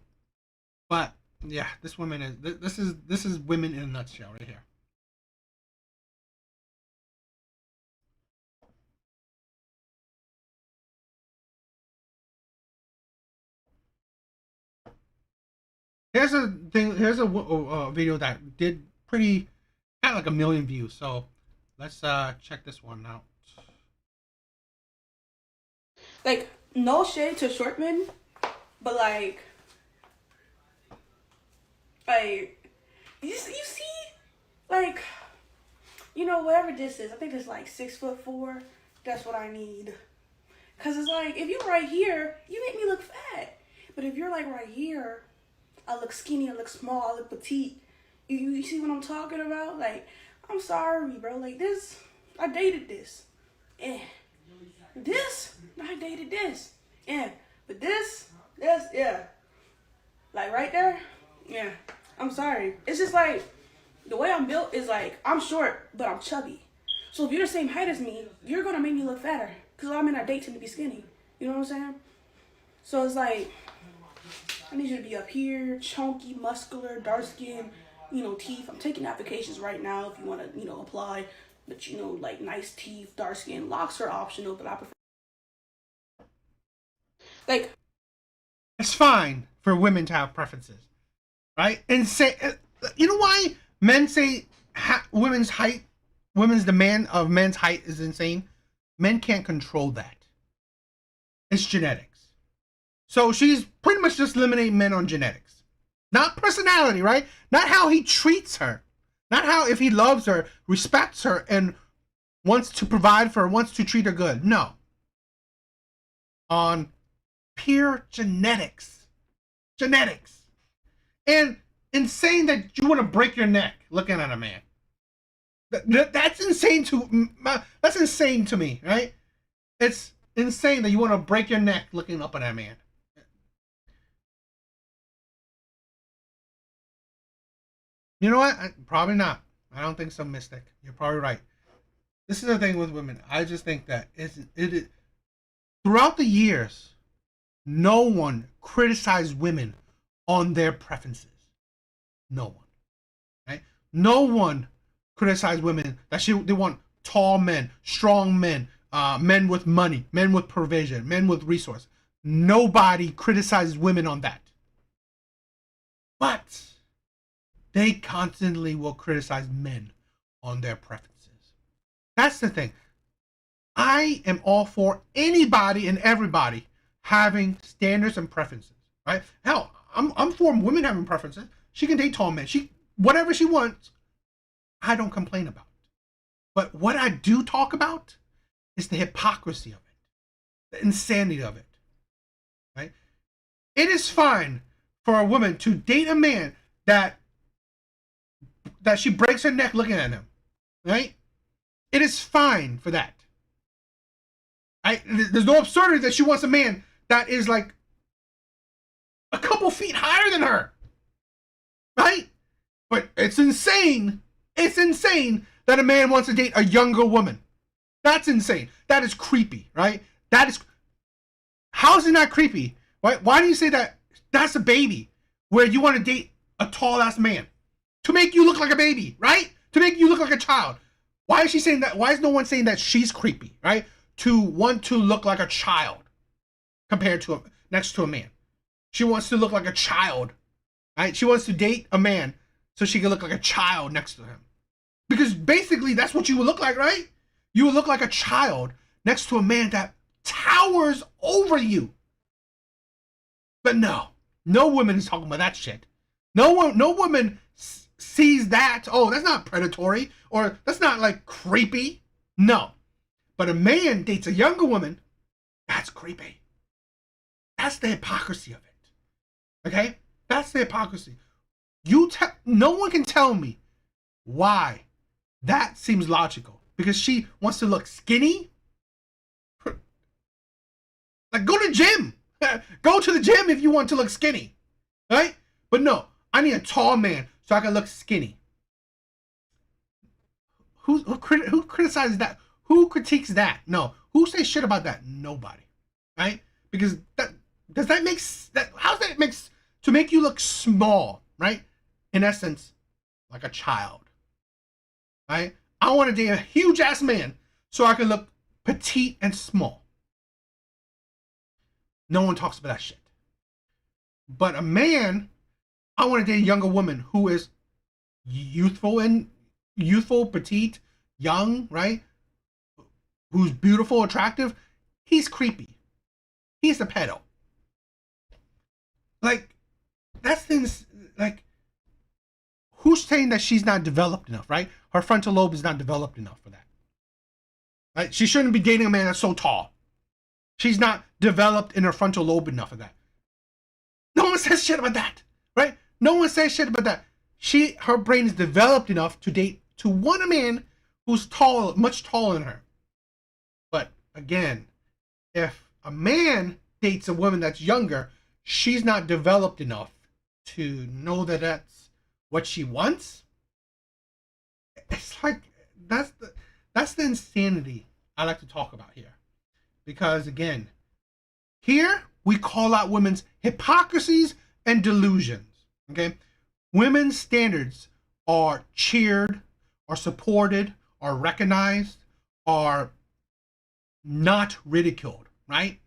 but yeah, this woman is this is women in a nutshell right here. Here's a thing. Here's a video that did pretty, had like 1 million views. So let's check this one out. Like, no shade to short men, but you see, like, you know, whatever this is, I think it's like 6'4". That's what I need. Cause it's like, if you're right here, you make me look fat. But if you're like right here, I look skinny, I look small, I look petite. You see what I'm talking about? Like, I'm sorry, bro. Like this, I dated this. Eh. This, I dated this. Yeah. But this, yeah. Like right there, yeah. I'm sorry. It's just like, the way I'm built is like, I'm short, but I'm chubby. So if you're the same height as me, you're gonna make me look fatter. Cause all men I date tend to be skinny. You know what I'm saying? So it's like, I need you to be up here, chunky, muscular, dark skin, you know, teeth. I'm taking applications right now if you wanna, you know, apply. But you know, like nice teeth, dark skin. Locks are optional, but I prefer. Like, It's fine for women to have preferences, right? And say, you know why men say women's demand of men's height is insane? Men can't control that. It's genetics. So she's pretty much just eliminating men on genetics. Not personality, right? Not how he treats her. Not how, if he loves her, respects her, and wants to provide for her, wants to treat her good. No. On pure genetics. Genetics. And insane that you want to break your neck looking at a man. That's insane that's insane to me, right? It's insane that you want to break your neck looking up at that man. You know what? Probably not. I don't think so, Mystic. You're probably right. This is the thing with women. I just think that it throughout the years, no one criticized women on their preferences. No one, right? No one criticized women that they want tall men, strong men, men with money, men with provision, men with resource. Nobody criticizes women on that. But they constantly will criticize men on their preferences. That's the thing. I am all for anybody and everybody having standards and preferences, right? Hell, I'm for women having preferences. She can date tall men. Whatever she wants, I don't complain about. But what I do talk about is the hypocrisy of it, the insanity of it, right? It is fine for a woman to date a man that she breaks her neck looking at him, right? It is fine for that. There's no absurdity that she wants a man that is like a couple feet higher than her, right? But it's insane. It's insane that a man wants to date a younger woman. That's insane. That is creepy, right? How is it not creepy? Why do you say that that's a baby where you want to date a tall ass man to make you look like a baby, right? To make you look like a child. Why is she saying that? Why is no one saying that she's creepy, right? To want to look like a child compared to next to a man. She wants to look like a child, right? She wants to date a man so she can look like a child next to him. Because basically that's what you would look like, right? You would look like a child next to a man that towers over you. But no woman is talking about that shit. No woman sees that. Oh, that's not predatory or that's not like creepy. No. But a man dates a younger woman, that's creepy. That's the hypocrisy of it. Okay? That's the hypocrisy. No one can tell me why that seems logical. Because she wants to look skinny? Like, go to the gym. Go to the gym if you want to look skinny. Right? But no, I need a tall man so I can look skinny. Who criticizes that? Who critiques that? No. Who says shit about that? Nobody. Right? Because how's that makes to make you look small, right? In essence, like a child. Right? I want to date a huge ass man so I can look petite and small. No one talks about that shit. But a man, I want to date a younger woman who is youthful, petite, young, right? Who's beautiful, attractive. He's creepy. He's a pedo. Like, that's things like, who's saying that she's not developed enough, right? Her frontal lobe is not developed enough for that. Right? She shouldn't be dating a man that's so tall. She's not developed in her frontal lobe enough for that. No one says shit about that, right? No one says shit about that. Her brain is developed enough to want a man who's tall, much taller than her. But again, if a man dates a woman that's younger, she's not developed enough to know that that's what she wants. It's like that's the insanity I like to talk about here. Because again, here we call out women's hypocrisies and delusions. Okay? Women's standards are cheered, are supported, are recognized, are not ridiculed, right?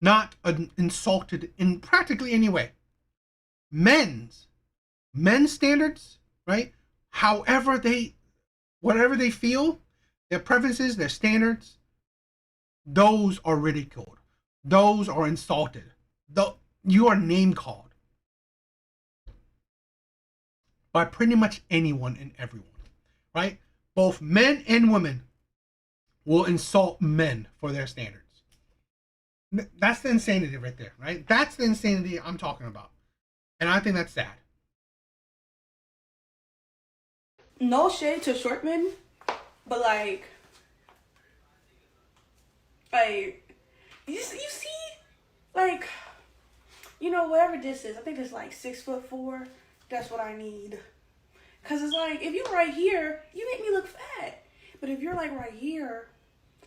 Not insulted in practically any way. Men's standards, right? Whatever they feel, their preferences, their standards, those are ridiculed. Those are insulted. You are name called by pretty much anyone and everyone, right? Both men and women will insult men for their standards. That's the insanity right there, right? That's the insanity I'm talking about. And I think that's sad. No shade to short men, but like you see, like, you know, whatever this is, I think it's like 6'4". That's what I need. Cause it's like, if you're right here, you make me look fat. But if you're like right here,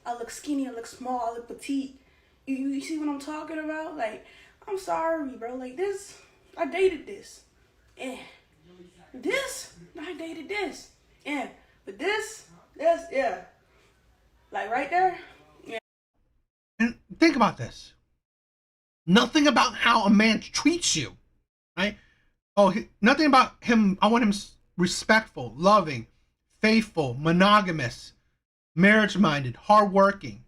I look skinny, I look small, I look petite. You see what I'm talking about? Like, I'm sorry, bro. Like this, I dated this. Yeah. This, I dated this. Yeah. But this, yeah. Like right there. Yeah. And think about this. Nothing about how a man treats you, right? Nothing about him. I want him respectful, loving, faithful, monogamous, marriage-minded, hardworking.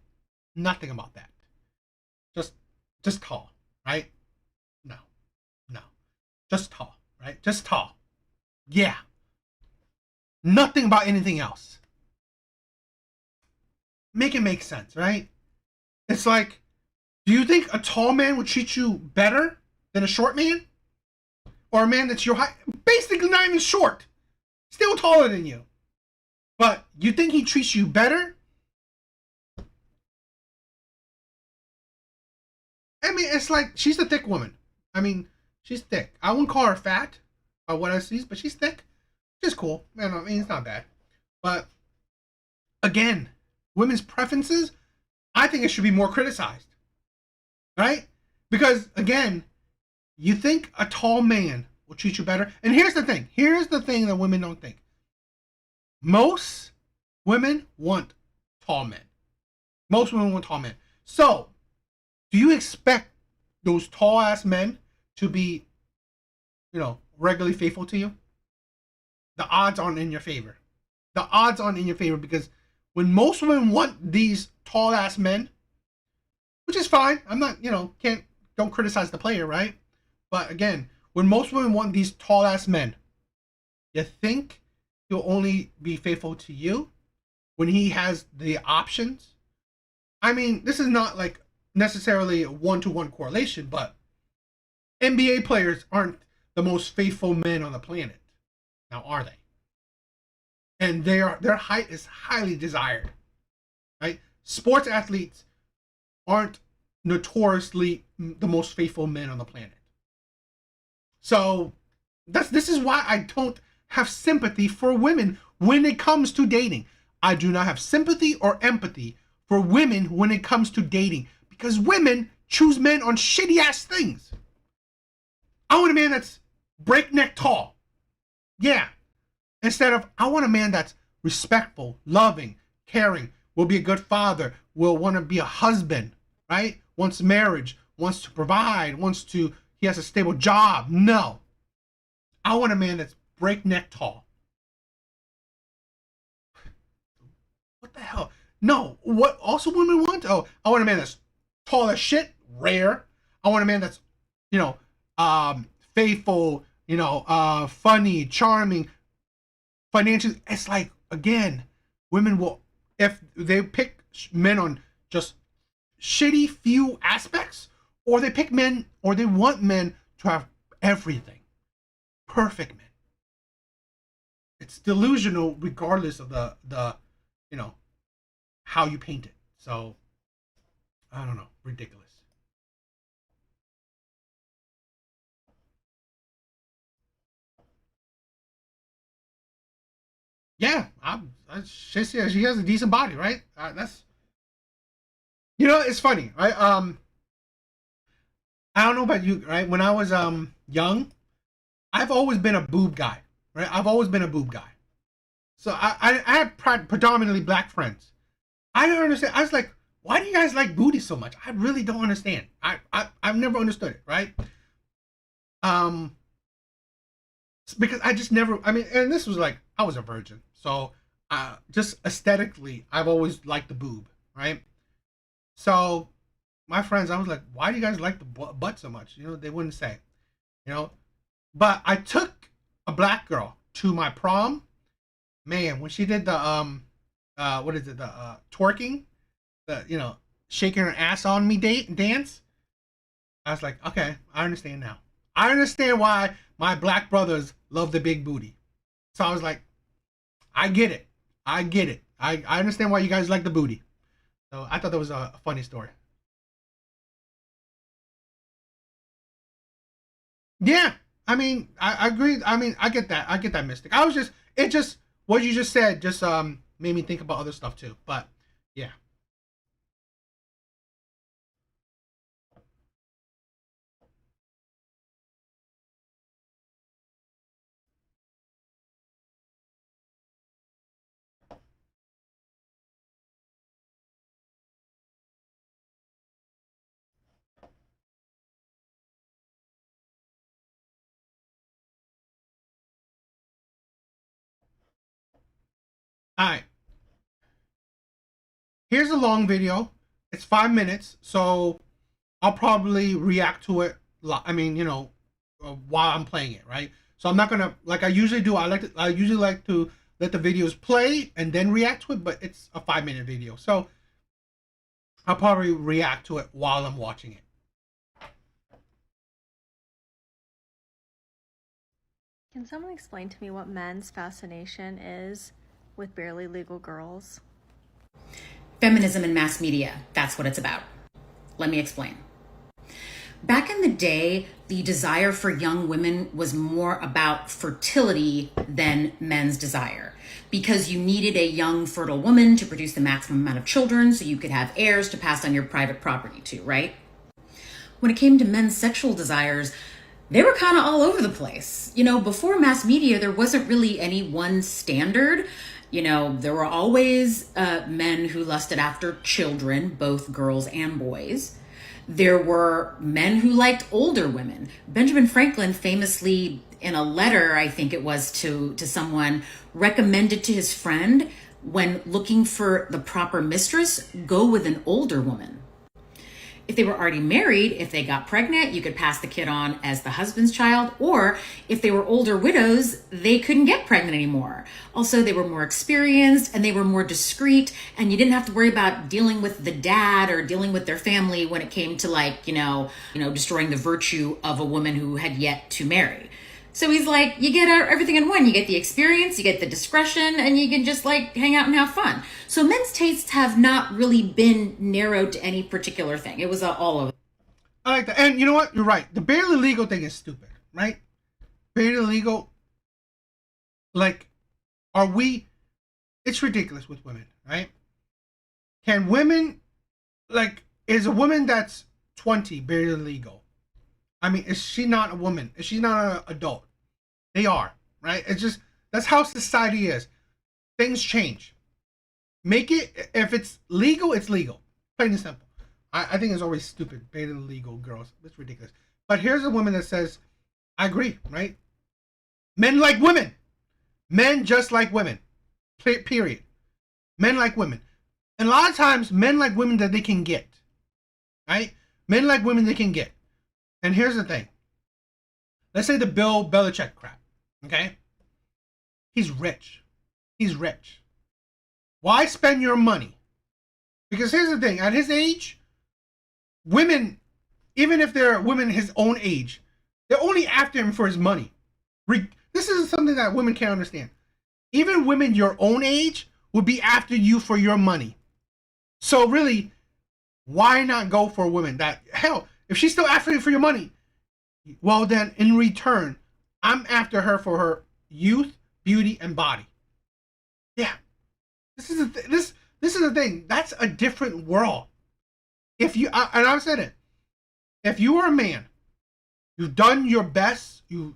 Nothing about that. Just, just tall, right? No, no, just tall, right? Just tall. Yeah. Nothing about anything else. Make it make sense, right? It's like, do you think a tall man would treat you better than a short man? Or a man that's your height? Basically not even short. Still taller than you. But you think he treats you better? I mean, it's like, she's a thick woman. I mean, she's thick. I wouldn't call her fat by what I see, but she's thick. Which is cool. Man, I mean, it's not bad. But again, women's preferences, I think it should be more criticized. Right? Because again, you think a tall man will treat you better. And here's the thing. Here's the thing that women don't think. Most women want tall men. Most women want tall men. So, do you expect those tall ass men to be, regularly faithful to you? The odds aren't in your favor. The odds aren't in your favor because when most women want these tall ass men, which is fine. I'm not, don't criticize the player, right? But again, when most women want these tall ass men, you think he'll only be faithful to you when he has the options? I mean, this is not like necessarily a one-to-one correlation, but NBA players aren't the most faithful men on the planet. Now, are they? And their height is highly desired, right? Sports athletes aren't notoriously the most faithful men on the planet. So this is why I don't have sympathy for women when it comes to dating. I do not have sympathy or empathy for women when it comes to dating because women choose men on shitty ass things. I want a man that's breakneck tall. Yeah. Instead of, I want a man that's respectful, loving, caring, will be a good father, will want to be a husband, right? Wants marriage, wants to provide, he has a stable job. No. I want a man that's breakneck tall. What the hell? No. What also women want? Oh, I want a man that's tall as shit. Rare. I want a man that's, faithful, funny, charming, financially. It's like, again, women will, if they pick men on just shitty few aspects, or they pick men, or they want men to have everything. Perfect men. It's delusional regardless of the how you paint it. So, I don't know. Ridiculous. Yeah, she has a decent body, right? That's, it's funny, right? I don't know about you, right? When I was young, I've always been a boob guy, right? I've always been a boob guy. So I had predominantly black friends. I don't understand. I was like, why do you guys like booty so much? I really don't understand. I've never understood it, right? Because I just never. I mean, and this was like I was a virgin, so just aesthetically, I've always liked the boob, right? So my friends, I was like, why do you guys like the butt so much? They wouldn't say, you know. But I took a black girl to my prom. Man, when she did the what is it, the twerking, the shaking her ass on me dance, I was like, okay, I understand now. I understand why my black brothers love the big booty. So I was like, I get it. I get it. I understand why you guys like the booty. So I thought that was a funny story. Yeah, I mean, I agree. I mean, I get that. I get that, Mystic. It just what you just said just made me think about other stuff too. But yeah. All right. here's a long video. It's 5 minutes, so I'll probably react to it. I mean, while I'm playing it, right? So I'm not gonna, like I usually do. I usually like to let the videos play and then react to it. But it's a 5-minute video, so I'll probably react to it while I'm watching it. Can someone explain to me what men's fascination is with barely legal girls? Feminism in mass media, that's what it's about. Let me explain. Back in the day, the desire for young women was more about fertility than men's desire, because you needed a young, fertile woman to produce the maximum amount of children so you could have heirs to pass on your private property to, right? When it came to men's sexual desires, they were kind of all over the place. Before mass media, there wasn't really any one standard. There were always men who lusted after children, both girls and boys. There were men who liked older women. Benjamin Franklin famously, in a letter, I think it was to someone, recommended to his friend, when looking for the proper mistress, go with an older woman. If they were already married, if they got pregnant, you could pass the kid on as the husband's child, or if they were older widows, they couldn't get pregnant anymore. Also, they were more experienced and they were more discreet, and you didn't have to worry about dealing with the dad or dealing with their family when it came to destroying the virtue of a woman who had yet to marry. So he's like, you get everything in one. You get the experience, you get the discretion, and you can just hang out and have fun. So men's tastes have not really been narrowed to any particular thing. It was all of it. I like that. And you know what? You're right. The barely legal thing is stupid, right? Barely legal. It's ridiculous with women, right? Can women, is a woman that's 20 barely legal? I mean, is she not a woman? Is she not an adult? They are, right? It's just, that's how society is. Things change. Make it, if it's legal, it's legal. Plain and simple. I think it's always stupid. Barely legal girls. It's ridiculous. But here's a woman that says, I agree, right? Men like women. Men just like women. Period. Men like women. And a lot of times, men like women that they can get. Right? Men like women they can get. And here's the thing. Let's say the Bill Belichick crap. Okay? He's rich. He's rich. Why spend your money? Because here's the thing. At his age, women, even if they're women his own age, they're only after him for his money. This is something that women can't understand. Even women your own age would be after you for your money. So really, why not go for a woman that, hell, if she's still after you for your money, well then, in return, I'm after her for her youth, beauty, and body. Yeah, this is the thing. That's a different world. If you and I've said it, if you are a man, you've done your best, you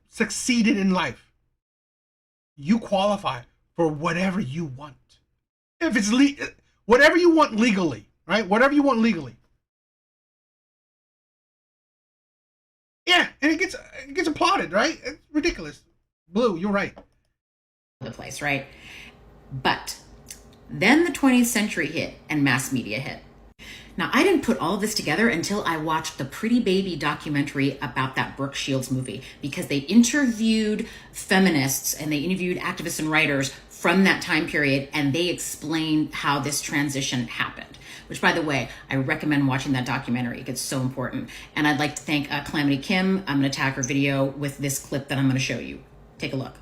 succeeded in life, you qualify for whatever you want. If it's whatever you want legally, right? Whatever you want legally. Yeah, and it gets applauded, right? It's ridiculous. Blue, you're right. The place, right? But then the 20th century hit and mass media hit. Now, I didn't put all of this together until I watched the Pretty Baby documentary about that Brooke Shields movie, because they interviewed feminists and they interviewed activists and writers from that time period, and they explained how this transition happened. Which, by the way, I recommend watching that documentary. It's so important. And I'd like to thank Calamity Kim. I'm going to tag her video with this clip that I'm going to show you. Take a look.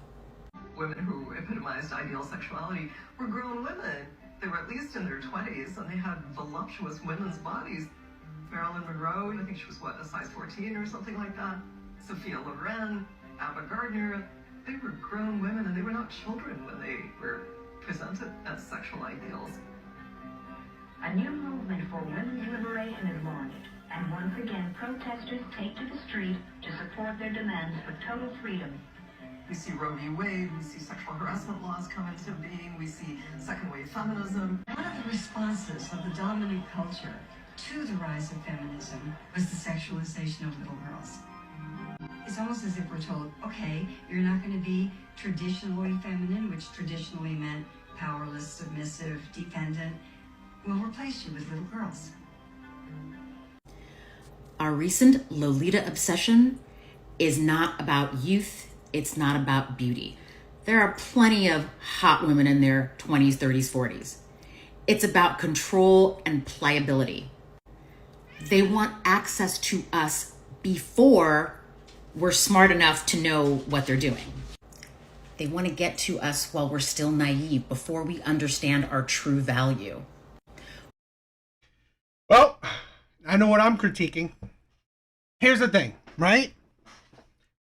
Women who epitomized ideal sexuality were grown women. They were at least in their 20s, and they had voluptuous women's bodies. Marilyn Monroe, I think she was, a size 14 or something like that. Sophia Loren, Ava Gardner, they were grown women, and they were not children when they were presented as sexual ideals. A new movement for women's liberation is launched, and once again protesters take to the street to support their demands for total freedom. We see Roe v. Wade, we see sexual harassment laws come into being, we see second-wave feminism. One of the responses of the dominant culture to the rise of feminism was the sexualization of little girls. It's almost as if we're told, okay, you're not going to be traditionally feminine, which traditionally meant powerless, submissive, dependent. We'll replace you with little girls. Our recent Lolita obsession is not about youth. It's not about beauty. There are plenty of hot women in their 20s, 30s, 40s. It's about control and pliability. They want access to us before we're smart enough to know what they're doing. They want to get to us while we're still naive, before we understand our true value. Well, I know what I'm critiquing. Here's the thing, right?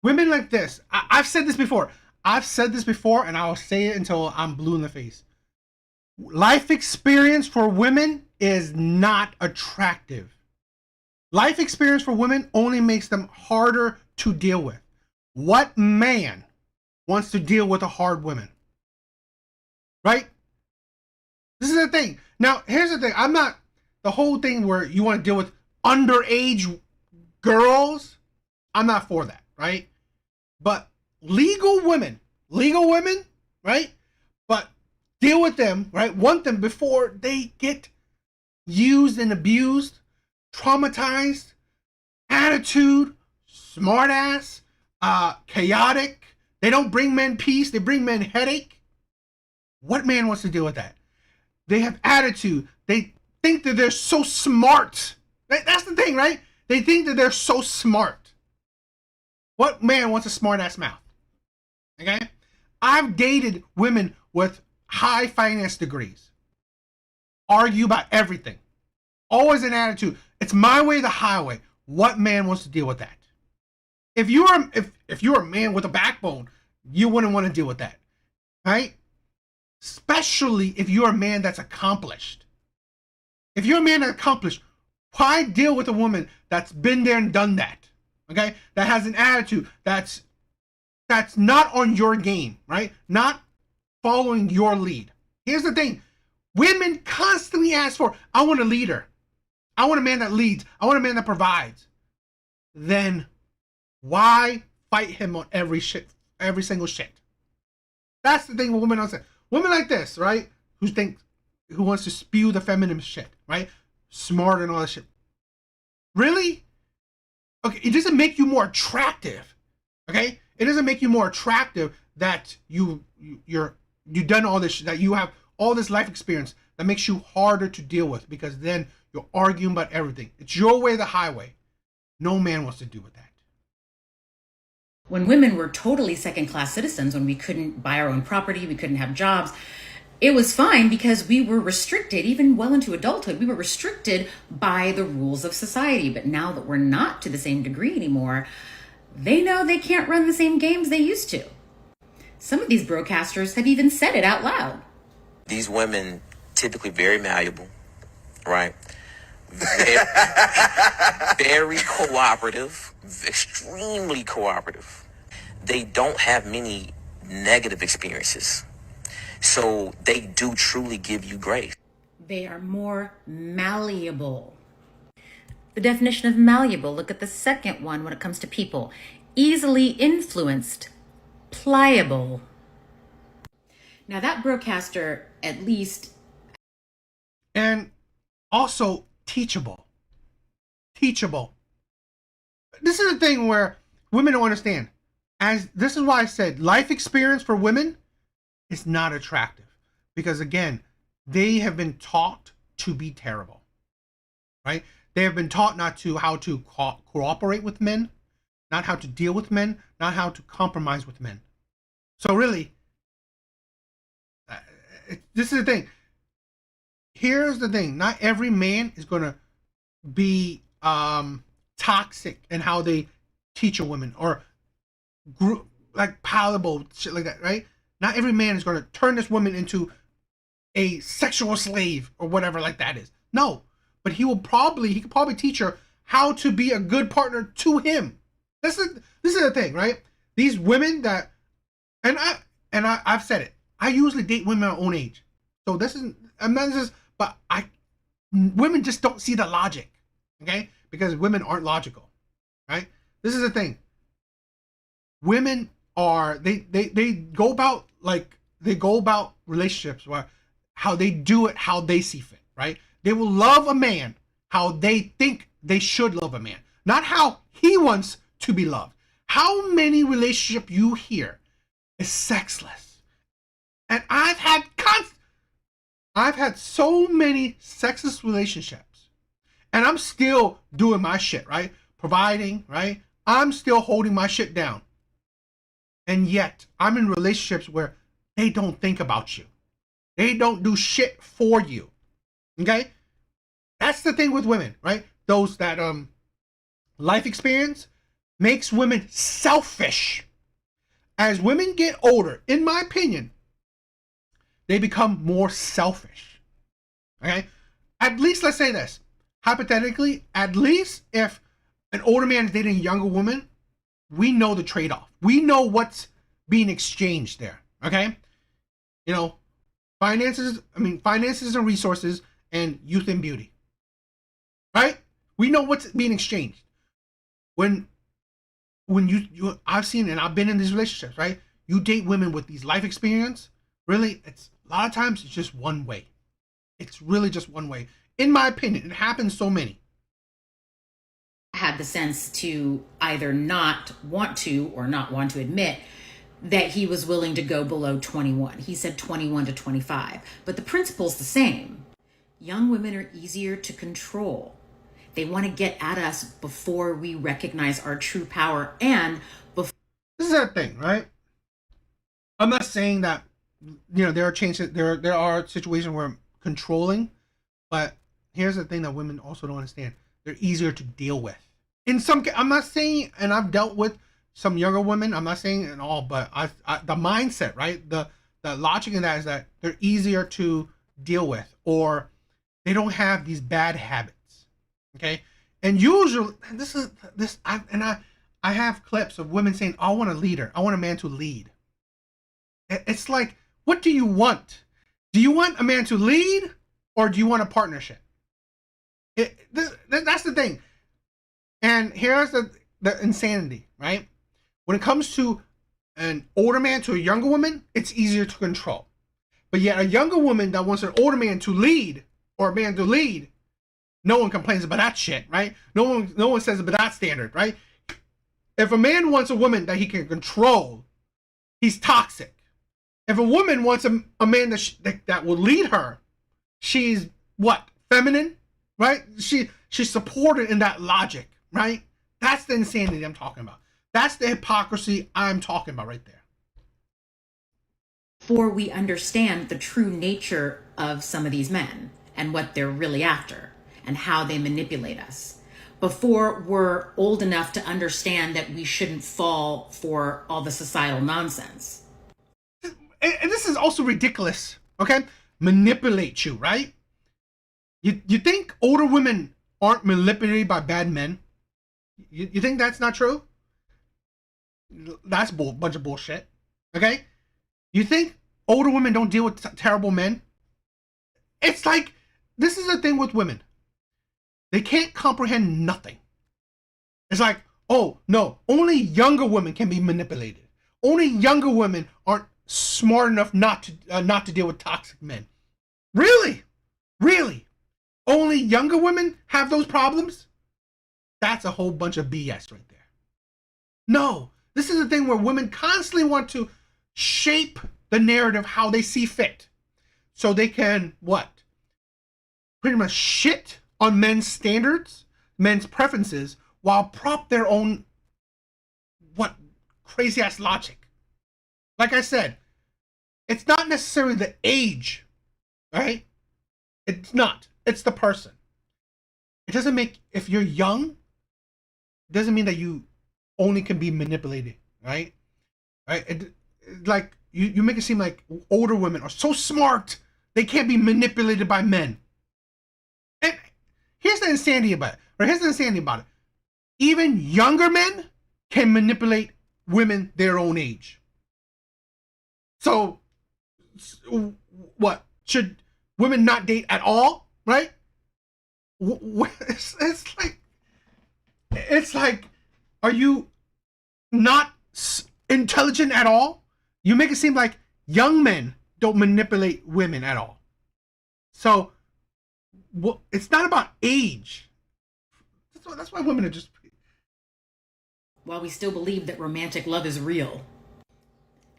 Women like this, I've said this before. And I'll say it until I'm blue in the face. Life experience for women is not attractive. Life experience for women only makes them harder to deal with. What man wants to deal with a hard woman? Right? This is the thing. Now, here's the thing. I'm not the whole thing where you want to deal with underage girls. I'm not for that, right? But legal women, right? But deal with them, right? Want them before they get used and abused, traumatized, attitude, smartass, chaotic. They don't bring men peace. They bring men headache. What man wants to deal with that? They have attitude. They think that they're so smart. Right? That's the thing, right? They think that they're so smart. What man wants a smart ass mouth? Okay? I've dated women with high finance degrees. Argue about everything. Always an attitude. It's my way or the highway. What man wants to deal with that? If you're a man with a backbone, you wouldn't want to deal with that. Right? Especially if you're a man that's accomplished. If you're a man that's accomplished, why deal with a woman that's been there and done that? Okay? That has an attitude that's not on your game, right? Not following your lead. Here's the thing. Women constantly ask for, I want a leader. I want a man that leads. I want a man that provides. Then why fight him on every single shit? That's the thing with women. Women like this, right? Who wants to spew the feminine shit, right? Smart and all that shit. Really? Okay, it doesn't make you more attractive. Okay? It doesn't make you more attractive that you've done all this, that you have all this life experience that makes you harder to deal with, because then you're arguing about everything. It's your way or the highway. No man wants to deal with that. When women were totally second-class citizens, when we couldn't buy our own property, we couldn't have jobs, it was fine because we were restricted, even well into adulthood, we were restricted by the rules of society. But now that we're not to the same degree anymore, they know they can't run the same games they used to. Some of these broadcasters have even said it out loud. These women, typically very malleable, right? Very, very cooperative, extremely cooperative. They don't have many negative experiences. So they do truly give you grace. They are more malleable. The definition of malleable, look at the second one when it comes to people. Easily influenced, pliable. Now that broadcaster, at least. And also teachable. Teachable. This is the thing where women don't understand. This is why I said life experience for women is not attractive, because again, they have been taught to be terrible, right? They have been taught how to cooperate with men, not how to deal with men, not how to compromise with men. So really, this is the thing. Here's the thing. Not every man is going to be toxic in how they teach a woman, or like palatable shit like that, right? Not every man is going to turn this woman into a sexual slave or whatever like that is. No, but he could probably teach her how to be a good partner to him. This is the thing, right? These women that, I've said it. I usually date women my own age, so women just don't see the logic, okay? Because women aren't logical, right? This is the thing. Women are they go about relationships where how they do it how they see fit, right? They will love a man how they think they should love a man, not how he wants to be loved. How many relationships you hear is sexless? And I've had so many sexless relationships, and I'm still doing my shit, right? Providing, right? I'm still holding my shit down. And yet, I'm in relationships where they don't think about you. They don't do shit for you. Okay? That's the thing with women, right? Those that life experience makes women selfish. As women get older, in my opinion, they become more selfish. Okay? At least, let's say this. Hypothetically, at least if an older man is dating a younger woman, we know the trade-off. We know what's being exchanged there. Okay? You know, finances and resources, and youth and beauty. Right? We know what's being exchanged. When you I've seen, and I've been in these relationships, right? You date women with these life experience, really, it's a lot of times it's just one way. It's really just one way. In my opinion, it happens so many. Had the sense to either not want to or not want to admit that he was willing to go below 21. He said 21 to 25, but the principle's the same. Young women are easier to control. They want to get at us before we recognize our true power and before. This is that thing, right? I'm not saying that, you know, there are changes, there are situations where I'm controlling, but here's the thing that women also don't understand. They're easier to deal with. In some, I'm not saying, and I've dealt with some younger women, I'm not saying it all, but the mindset, right? The logic in that is that they're easier to deal with, or they don't have these bad habits. Okay, and usually I have clips of women saying, "I want a leader. I want a man to lead." It's like, what do you want? Do you want a man to lead, or do you want a partnership? That's the thing. And here's the insanity, right? When it comes to an older man to a younger woman, it's easier to control. But yet, a younger woman that wants an older man to lead, or a man to lead, no one complains about that shit, right? No one says about that standard, right? If a man wants a woman that he can control, he's toxic. If a woman wants a man that will lead her, she's what? Feminine, right? She's supported in that logic, right? That's the insanity I'm talking about. That's the hypocrisy I'm talking about right there. Before we understand the true nature of some of these men and what they're really after, and how they manipulate us, before we're old enough to understand that we shouldn't fall for all the societal nonsense. And this is also ridiculous, okay? Manipulate you, right? You think older women aren't manipulated by bad men? You think that's not true? That's bunch of bullshit, okay? You think older women don't deal with terrible men? It's like, this is the thing with women. They can't comprehend nothing. It's like, oh, no, only younger women can be manipulated. Only younger women aren't smart enough not to deal with toxic men. Really? Really? Only younger women have those problems? That's a whole bunch of BS right there. No, this is the thing where women constantly want to shape the narrative how they see fit. So they can, what? Pretty much shit on men's standards, men's preferences, while prop their own, what, crazy ass logic. Like I said, it's not necessarily the age, right? It's not. It's the person. It doesn't make, if you're young, it doesn't mean that you only can be manipulated, right? Right? Like, you make it seem like older women are so smart, they can't be manipulated by men. And here's the insanity about it. Right? Here's the insanity about it. Even younger men can manipulate women their own age. So, what? Should women not date at all? Right? It's like, are you not intelligent at all? You make it seem like young men don't manipulate women at all. So, well, it's not about age. That's why women are just. While we still believe that romantic love is real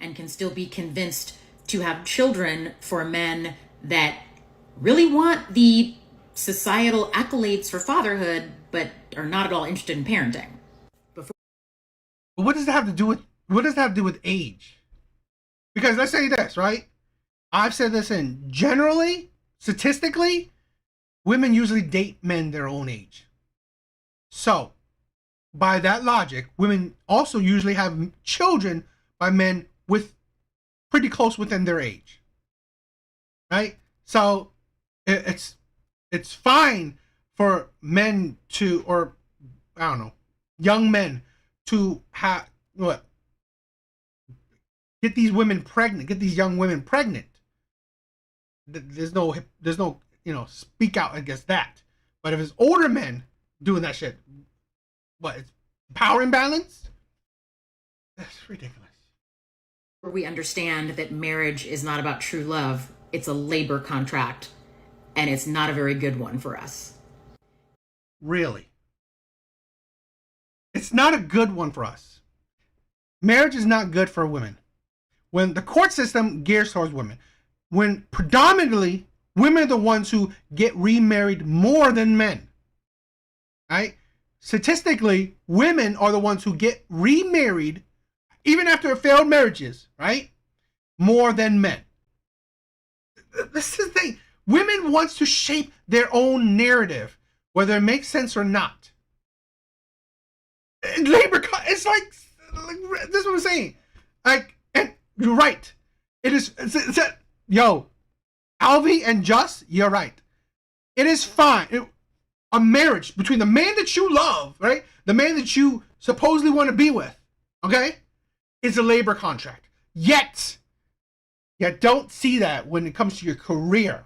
and can still be convinced to have children for men that really want the societal accolades for fatherhood, but are not at all interested in parenting. What does that have to do with age? Because let's say this, right? I've said this in generally, statistically, women usually date men their own age. So, by that logic, women also usually have children by men with pretty close within their age. Right? So, it's fine for men to, or I don't know, young men to have what, get these women pregnant, get these young women pregnant. There's no speak out against that. But if it's older men doing that shit, what, it's power imbalance? That's ridiculous. We understand that marriage is not about true love. It's a labor contract, and it's not a very good one for us. Really? It's not a good one for us. Marriage is not good for women. When the court system gears towards women, when predominantly women are the ones who get remarried more than men, right? Statistically, women are the ones who get remarried even after failed marriages, right? More than men. This is the thing. Women wants to shape their own narrative, whether it makes sense or not. Labor, it's like this is what I'm saying. Like, and you're right. It's yo, Alvy and Just, you're right. It is fine. A marriage between the man that you love, right? The man that you supposedly want to be with, okay? Is a labor contract. Yet, you don't see that when it comes to your career,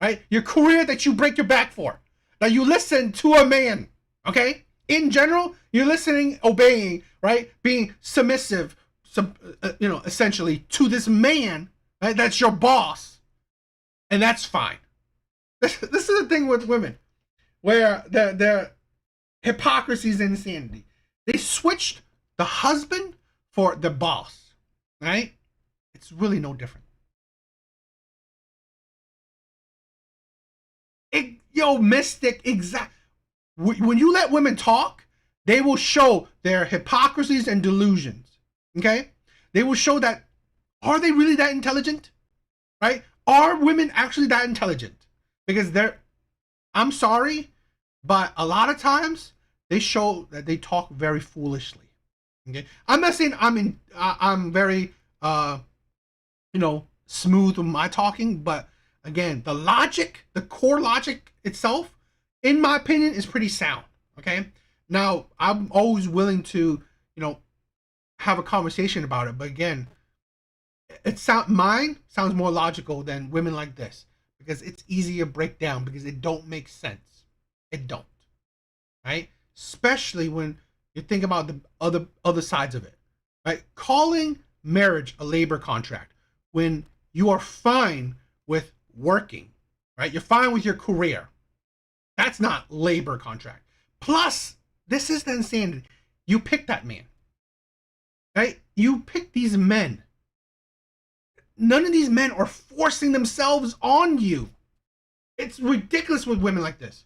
right? Your career that you break your back for. That you listen to a man, okay? In general, you're listening, obeying, right? Being submissive, essentially to this man, right? That's your boss. And that's fine. This is the thing with women, where their hypocrisy is insanity. They switched the husband for the boss, right? It's really no different. Mystic, exact. When you let women talk, they will show their hypocrisies and delusions. Okay? They will show that, are they really that intelligent? Right? Are women actually that intelligent? Because I'm sorry, but a lot of times they show that they talk very foolishly. Okay? I'm not saying I'm very smooth with my talking, but again, the logic, the core logic itself, in my opinion, is pretty sound. Okay. Now, I'm always willing to, have a conversation about it. But again, mine sounds more logical than women like this, because it's easier to break down, because it don't make sense. It don't. Right? Especially when you think about the other sides of it. Right? Calling marriage a labor contract when you are fine with working, right? You're fine with your career. That's not labor contract. Plus, this is the insanity. You pick that man, right? You pick these men. None of these men are forcing themselves on you. It's ridiculous with women like this.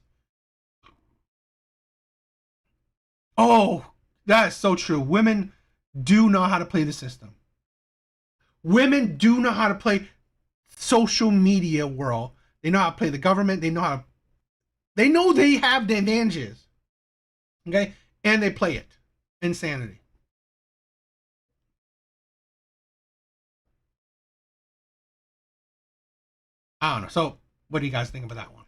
Oh, that is so true. Women do know how to play the system. Women do know how to play social media world. They know how to play the government. They know they have the advantages. Okay? And they play it. Insanity. I don't know. So, what do you guys think about that one?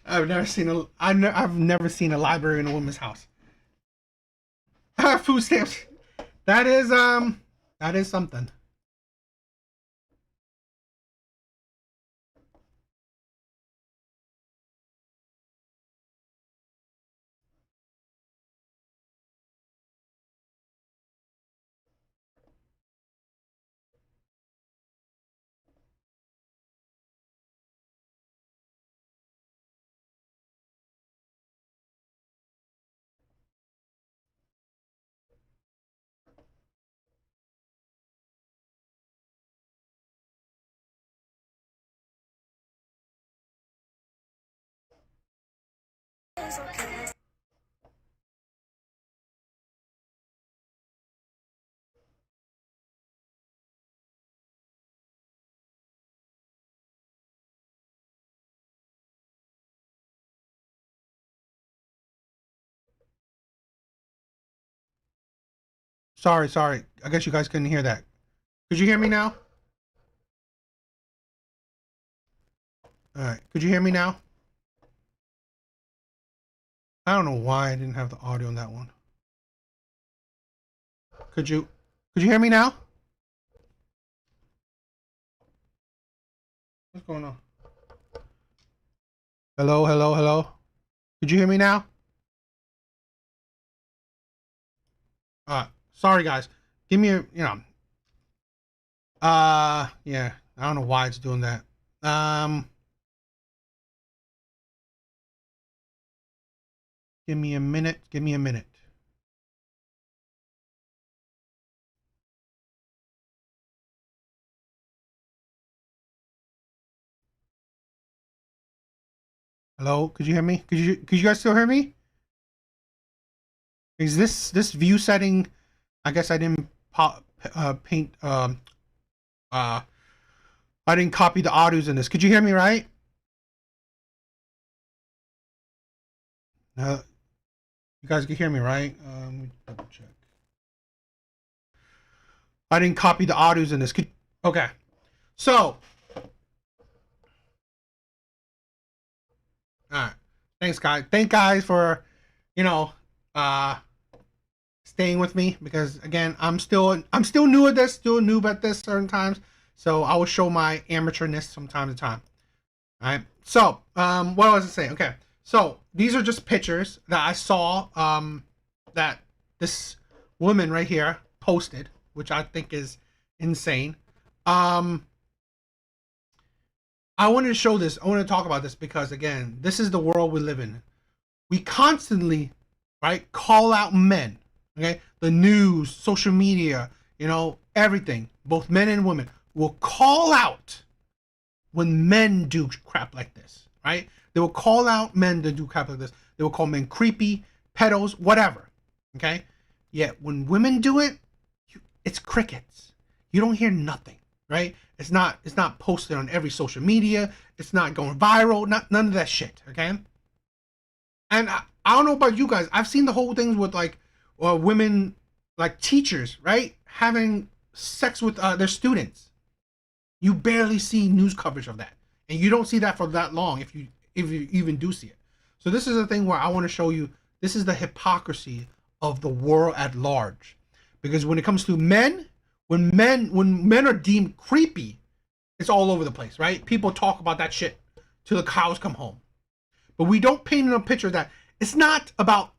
I've never seen I've never seen a library in a woman's house. Food stamps. That is something. Sorry. I guess you guys couldn't hear that. Could you hear me now? All right. Could you hear me now? I don't know why I didn't have the audio on that one. Could you hear me now? What's going on? Hello. Could you hear me now? Sorry guys. Give me a, yeah, I don't know why it's doing that. Give me a minute. Hello, could you hear me? Could you guys still hear me? Is this view setting? I guess I didn't paint. I didn't copy the audios in this. Could you hear me right? You guys can hear me right? Let me double check. I didn't copy the audios in this. Okay. So, alright. Thanks guys. Thank guys for, staying with me, because again, I'm still new at this, still noob at this certain times. So I will show my amateurness from time to time. Alright. So, what was I saying? Okay. So these are just pictures that I saw that this woman right here posted, which I think is insane. I wanted to show this. I want to talk about this because, again, this is the world we live in. We constantly, right, call out men, okay? The news, social media, everything, both men and women will call out when men do crap like this, right? They will call out men that do crap like this. They will call men creepy, pedos, whatever, okay? Yet when women do it, it's crickets. You don't hear nothing, right? It's not posted on every social media. It's not going viral. None of that shit, okay? And I don't know about you guys. I've seen the whole things with like women, like teachers, right, having sex with their students. You barely see news coverage of that, and you don't see that for that long if you even do see it. So this is the thing where I want to show you. This is the hypocrisy of the world at large, because when it comes to men, when men are deemed creepy, it's all over the place, right? People talk about that shit till the cows come home. But we don't paint a picture that it's not about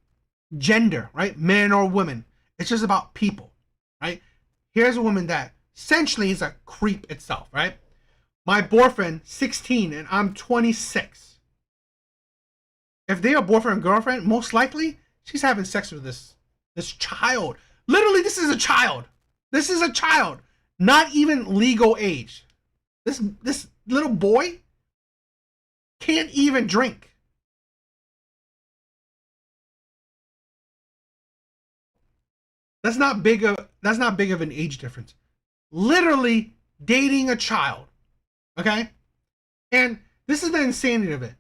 gender, right? Men or women. It's just about people, right? Here's a woman that essentially is a creep itself, right? My boyfriend, 16, and I'm 26. If they're a boyfriend and girlfriend, most likely she's having sex with this child. Literally, this is a child. This is a child, not even legal age. This little boy can't even drink. That's not big of an age difference. Literally dating a child. Okay? And this is the insanity of it.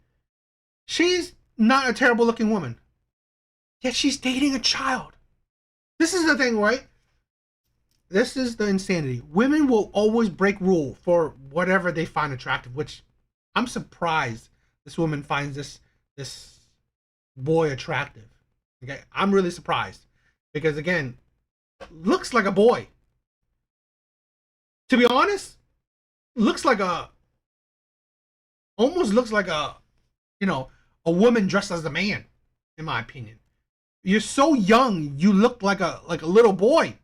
She's not a terrible looking woman, yet she's dating a child. This is the thing, right? This is the insanity. Women will always break rule for whatever they find attractive, which I'm surprised this woman finds this boy attractive. Okay, I'm really surprised because, again, looks like a boy. To be honest, almost looks like a woman dressed as a man, in my opinion. You're so young, you look like a little boy,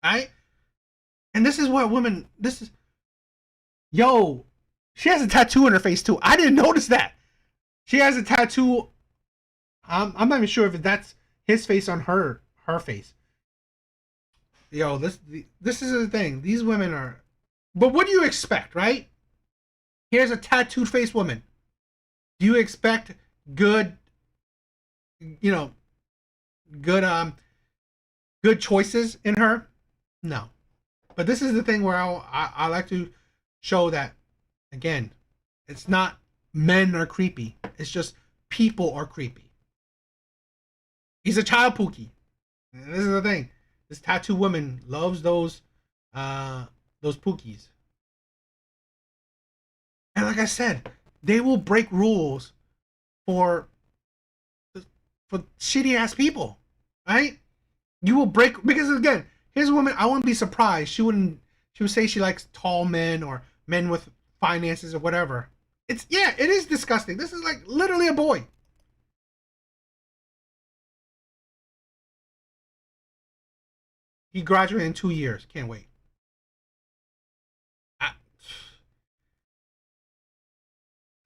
right? And this is what women. She has a tattoo on her face too. I didn't notice that. She has a tattoo. I'm not even sure if that's his face on her face. This is the thing. These women are. But what do you expect, right? Here's a tattooed face woman. Do you expect good you know, good good choices in her. No. But this is the thing where I like to show that, again, it's not men are creepy. It's just people are creepy. He's a child pookie. This is the thing. This tattoo woman loves those pookies. And like I said, they will break rules for shitty ass people, right? You will break, because again, here's a woman. I wouldn't be surprised. She would say she likes tall men or men with finances or whatever. It is disgusting. This is like literally a boy. He graduated in 2 years. Can't wait.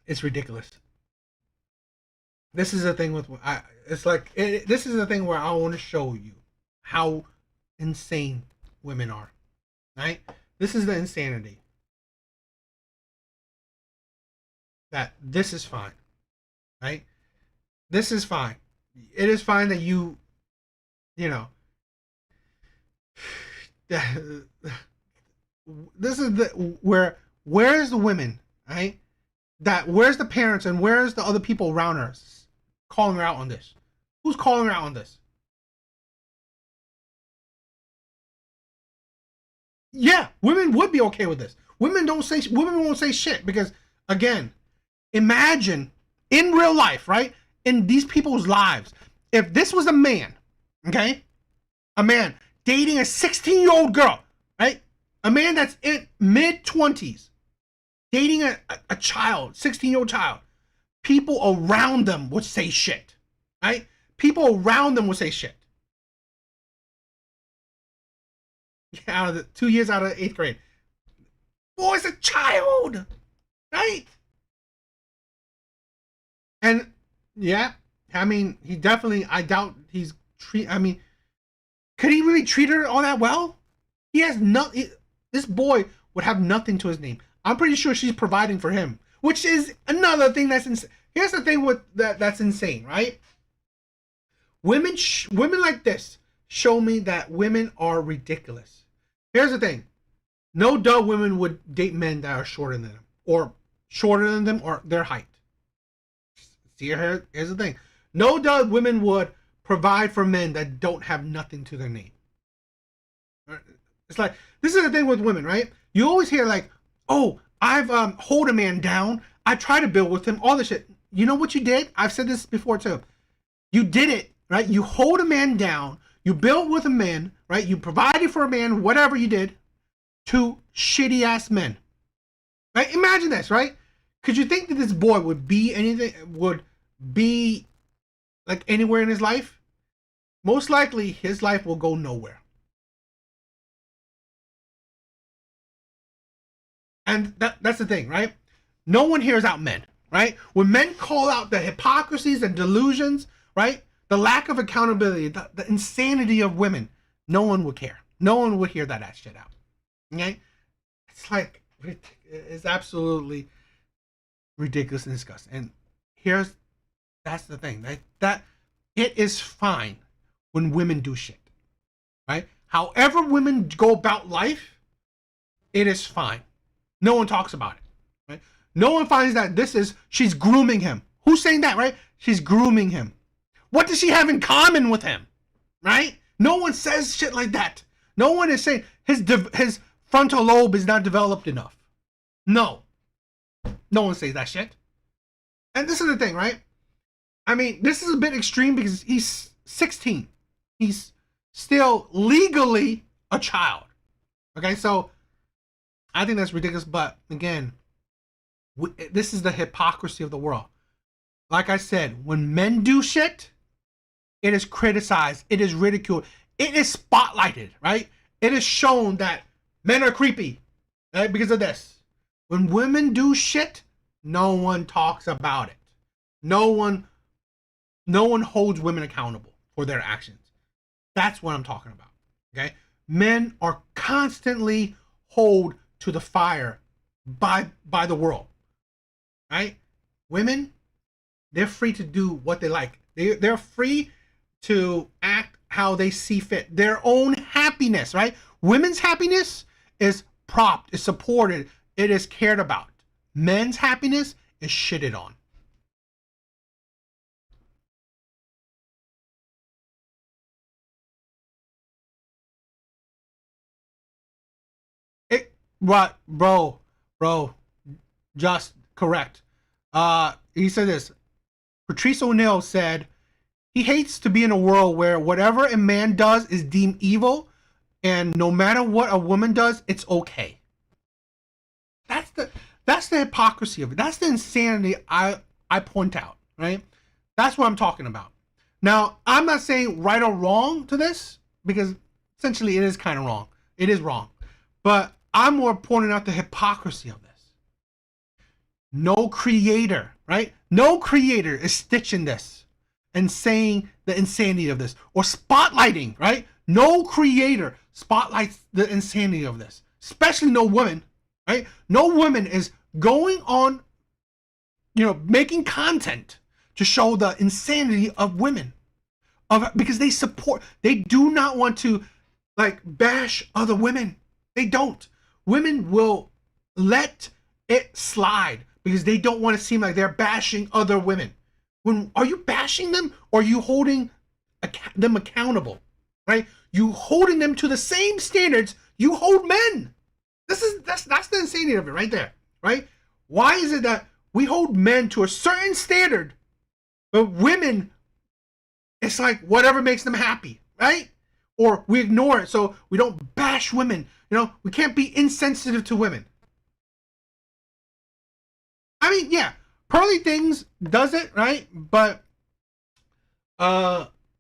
It's ridiculous. This is the thing with this is the thing where I want to show you how insane women are, right? This is the insanity. That this is fine, right? This is fine. It is fine that you know, this is the where's the women, right? That where's the parents and where's the other people around her calling her out on this? Who's calling her out on this? Yeah, women would be okay with this. Women won't say shit because, again, imagine in real life, right? In these people's lives, if this was a man, okay? A man dating a 16-year-old girl, right? A man that's in mid-20s, dating a child, 16-year-old child, people around them would say shit, right? People around them would say shit. Out of the 2 years out of 8th grade. Boy's a child, right? And yeah, I mean, he definitely, I doubt he's could he really treat her all that well? He has this boy would have nothing to his name. I'm pretty sure she's providing for him, which is another thing that's insane. Here's the thing with that's insane, right? Women like this show me that women are ridiculous. Here's the thing. No duh women would date men that are shorter than them or their height. See, here's the thing. No duh women would provide for men that don't have nothing to their name. It's like, this is the thing with women, right? You always hear like, oh, I've hold a man down. I try to build with him, all this shit. You know what you did? I've said this before too. You did it, right? You hold a man down. You built with a man, right? You provided for a man, whatever you did, to shitty ass men. Right? Imagine this, right? Could you think that this boy would be like anywhere in his life? Most likely his life will go nowhere. And that's the thing, right? No one hears out men, right? When men call out the hypocrisies and delusions, right? The lack of accountability, the insanity of women, no one would care. No one would hear that shit out. Okay? It's like, it's absolutely ridiculous and disgusting. And that's the thing. That it is fine when women do shit. Right? However women go about life, it is fine. No one talks about it. Right? No one finds that she's grooming him. Who's saying that, right? She's grooming him. What does she have in common with him? Right? No one says shit like that. No one is saying his frontal lobe is not developed enough. No. No one says that shit. And this is the thing, right? I mean, this is a bit extreme because he's 16. He's still legally a child. Okay, so I think that's ridiculous. But again, this is the hypocrisy of the world. Like I said, when men do shit, it is criticized. It is ridiculed. It is spotlighted, right? It is shown that men are creepy, right? Because of this. When women do shit, no one talks about it. No one holds women accountable for their actions. That's what I'm talking about. Okay? Men are constantly held to the fire by the world. Right? Women, they're free to do what they like. They're free to act how they see fit. Their own happiness, right? Women's happiness is propped, is supported, it is cared about. Men's happiness is shitted on. What, bro, just correct. He said this. Patrice O'Neill said he hates to be in a world where whatever a man does is deemed evil, and no matter what a woman does, it's okay. That's the hypocrisy of it. That's the insanity I point out, right? That's what I'm talking about. Now, I'm not saying right or wrong to this, because essentially it is kind of wrong. It is wrong. But I'm more pointing out the hypocrisy of this. No creator, right? No creator is stitching this and saying the insanity of this or spotlighting, right? No creator spotlights the insanity of this, especially no woman, right? No woman is going on, making content to show the insanity of women, because they do not want to bash other women. They don't. Women will let it slide because they don't want to seem like they're bashing other women. Are you bashing them, or are you holding them accountable, right? You holding them to the same standards you hold men. That's the insanity of it right there, right? Why is it that we hold men to a certain standard, but women, it's like whatever makes them happy, right? Or we ignore it so we don't bash women. We can't be insensitive to women. I mean, yeah, Pearly Things does it, right? But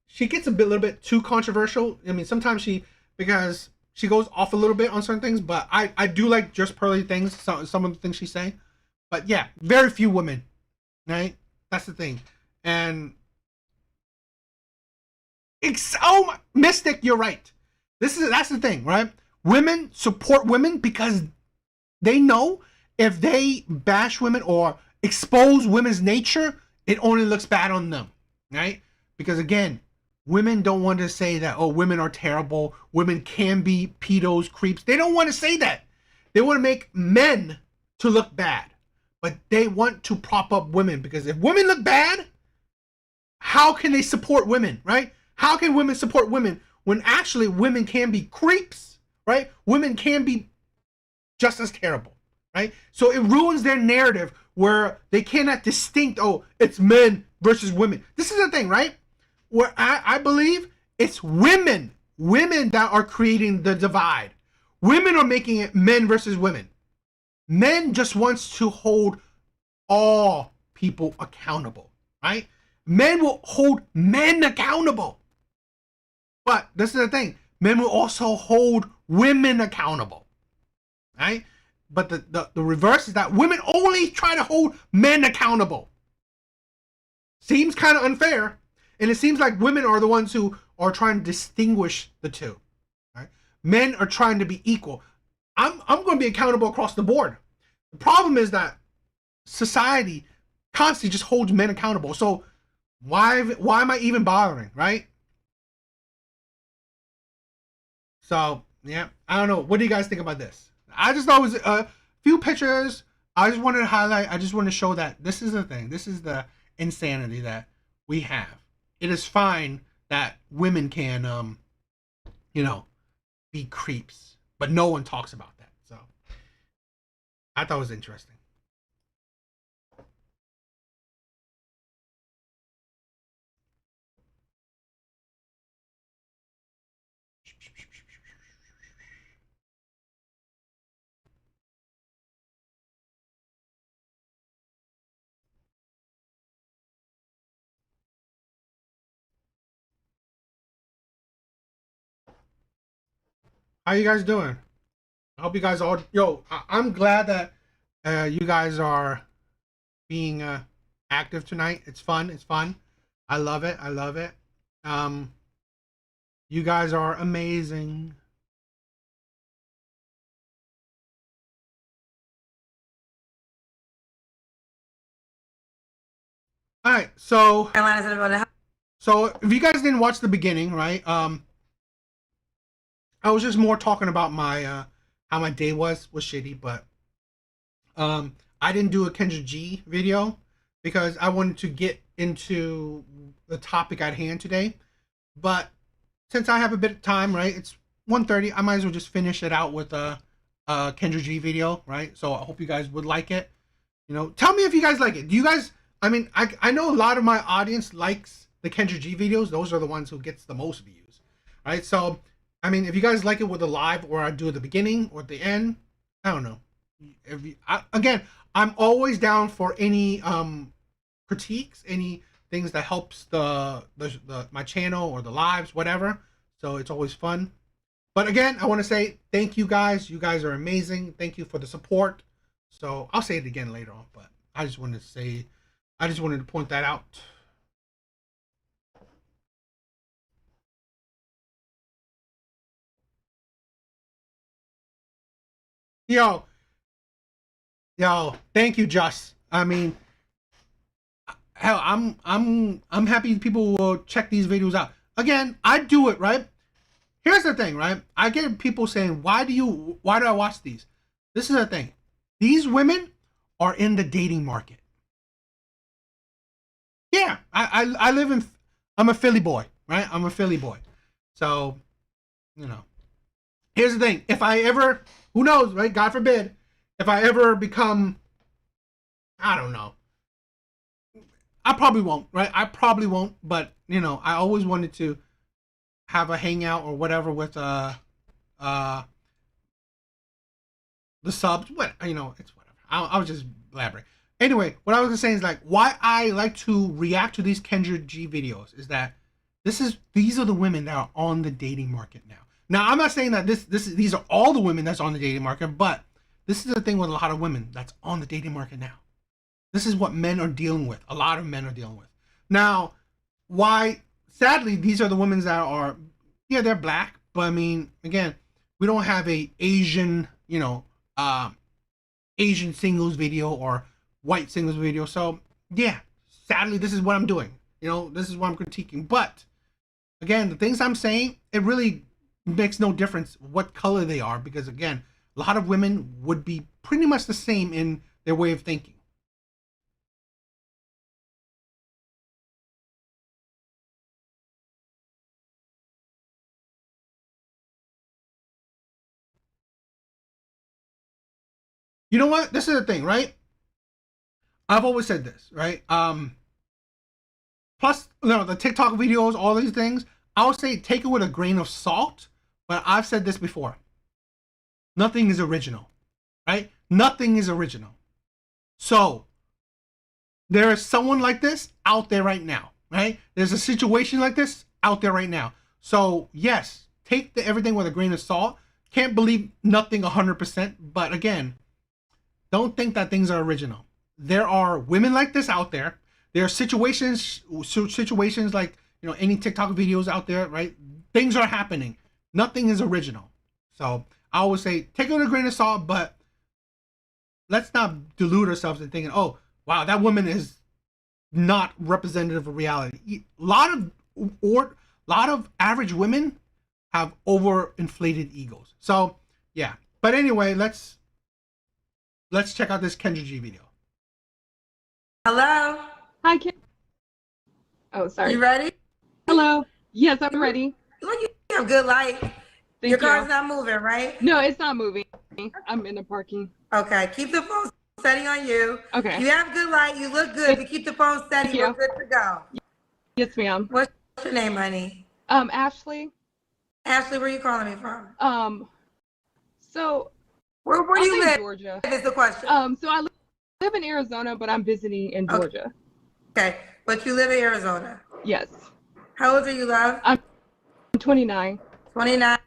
she gets little bit too controversial. I mean, sometimes because she goes off a little bit on certain things, but I do like just Pearly Things, some of the things she's saying. But yeah, very few women, right? That's the thing. And Mystic, you're right. That's the thing, right? Women support women because they know if they bash women or expose women's nature, it only looks bad on them, right? Because again, women don't want to say that, oh, women are terrible, women can be pedos, creeps. They don't want to say that. They want to make men to look bad, but they want to prop up women, because if women look bad, how can they support women, right? How can women support women when actually women can be creeps, right? Women can be just as terrible, right? So it ruins their narrative where they cannot distinct, oh, it's men versus women. This is the thing, right? Where I believe it's women that are creating the divide. Women are making it men versus women. Men just wants to hold all people accountable, right? Men will hold men accountable. But this is the thing. Men will also hold women accountable, right? But the reverse is that women only try to hold men accountable. Seems kind of unfair. And it seems like women are the ones who are trying to distinguish the two, right? Men are trying to be equal. I'm going to be accountable across the board. The problem is that society constantly just holds men accountable. So why am I even bothering, right? So, yeah, I don't know. What do you guys think about this? I just thought it was a few pictures. I just wanted to highlight. I just want to show that this is the thing. This is the insanity that we have. It is fine that women can, be creeps, but no one talks about that. So I thought it was interesting. How you guys doing? I hope you guys all. I'm glad that you guys are being active tonight. It's fun. It's fun. I love it. I love it. You guys are amazing. All right, so So if you guys didn't watch the beginning, right? I was just more talking about my how my day was shitty, but I didn't do a Kendra G video because I wanted to get into the topic at hand today. But since I have a bit of time, right? It's 1:30. I might as well just finish it out with a Kendra G video, right? So I hope you guys would like it. You know, tell me if you guys like it. Do you guys? I mean, I know a lot of my audience likes the Kendra G videos. Those are the ones who gets the most views, right? So, I mean, if you guys like it with the live, or I do at the beginning or at the end, I don't know. Again, I'm always down for any critiques, any things that helps the my channel or the lives, whatever. So it's always fun. But again, I want to say thank you guys. You guys are amazing. Thank you for the support. So I'll say it again later on, but I just wanted to point that out. Yo, thank you, Just. I mean, hell, I'm happy people will check these videos out. Again, I do it, right? Here's the thing, right? I get people saying, why do I watch these? This is the thing. These women are in the dating market. Yeah, I live in, I'm a Philly boy, right? I'm a Philly boy. So, you know, here's the thing. If I ever, who knows, right? God forbid, if I ever become, I don't know. I probably won't, right? I probably won't, but, you know, I always wanted to have a hangout or whatever with the subs. What, you know, it's whatever. I was just blabbering. Anyway, what I was gonna say is like why I like to react to these Kendra G videos is that these are the women that are on the dating market now. Now I'm not saying that these are all the women that's on the dating market, but this is the thing with a lot of women that's on the dating market now. This is what men are dealing with. A lot of men are dealing with. Now, why? Sadly, these are the women that are, yeah, they're black, but I mean, again, we don't have a Asian, you know, Asian singles video or white singles video. So yeah, sadly, this is what I'm doing. You know, this is what I'm critiquing. But again, the things I'm saying, it really makes no difference what color they are, because again, a lot of women would be pretty much the same in their way of thinking. You know what? This is the thing, right? I've always said this, right? Plus, you know, the TikTok videos, all these things, I would say take it with a grain of salt, but I've said this before. Nothing is original, right? Nothing is original. So, there is someone like this out there right now, right? There's a situation like this out there right now. So, yes, take everything with a grain of salt. Can't believe nothing 100%, but again, don't think that things are original. There are women like this out there. There are situations like, you know, any TikTok videos out there, right? Things are happening. Nothing is original. So I always say, take it with a grain of salt, but let's not delude ourselves in thinking, oh, wow, that woman is not representative of reality. A lot of average women have overinflated egos. So yeah. But anyway, let's check out this Kendra G video. Hello. Hi, Kim. Oh, sorry. You ready? Hello. Yes, I'm ready. Look, you have good light. Your car's not moving, right? No, it's not moving. I'm in the parking. Okay. Keep the phone steady on you. Okay. You have good light. You look good. You keep the phone steady. We're good to go. Yes, ma'am. What's your name, honey? Ashley. Ashley, where are you calling me from? So where do you live? Georgia. Is the question. So I live in Arizona, but I'm visiting in Georgia. Okay, but you live in Arizona. Yes. How old are you, love? I'm 29. 29.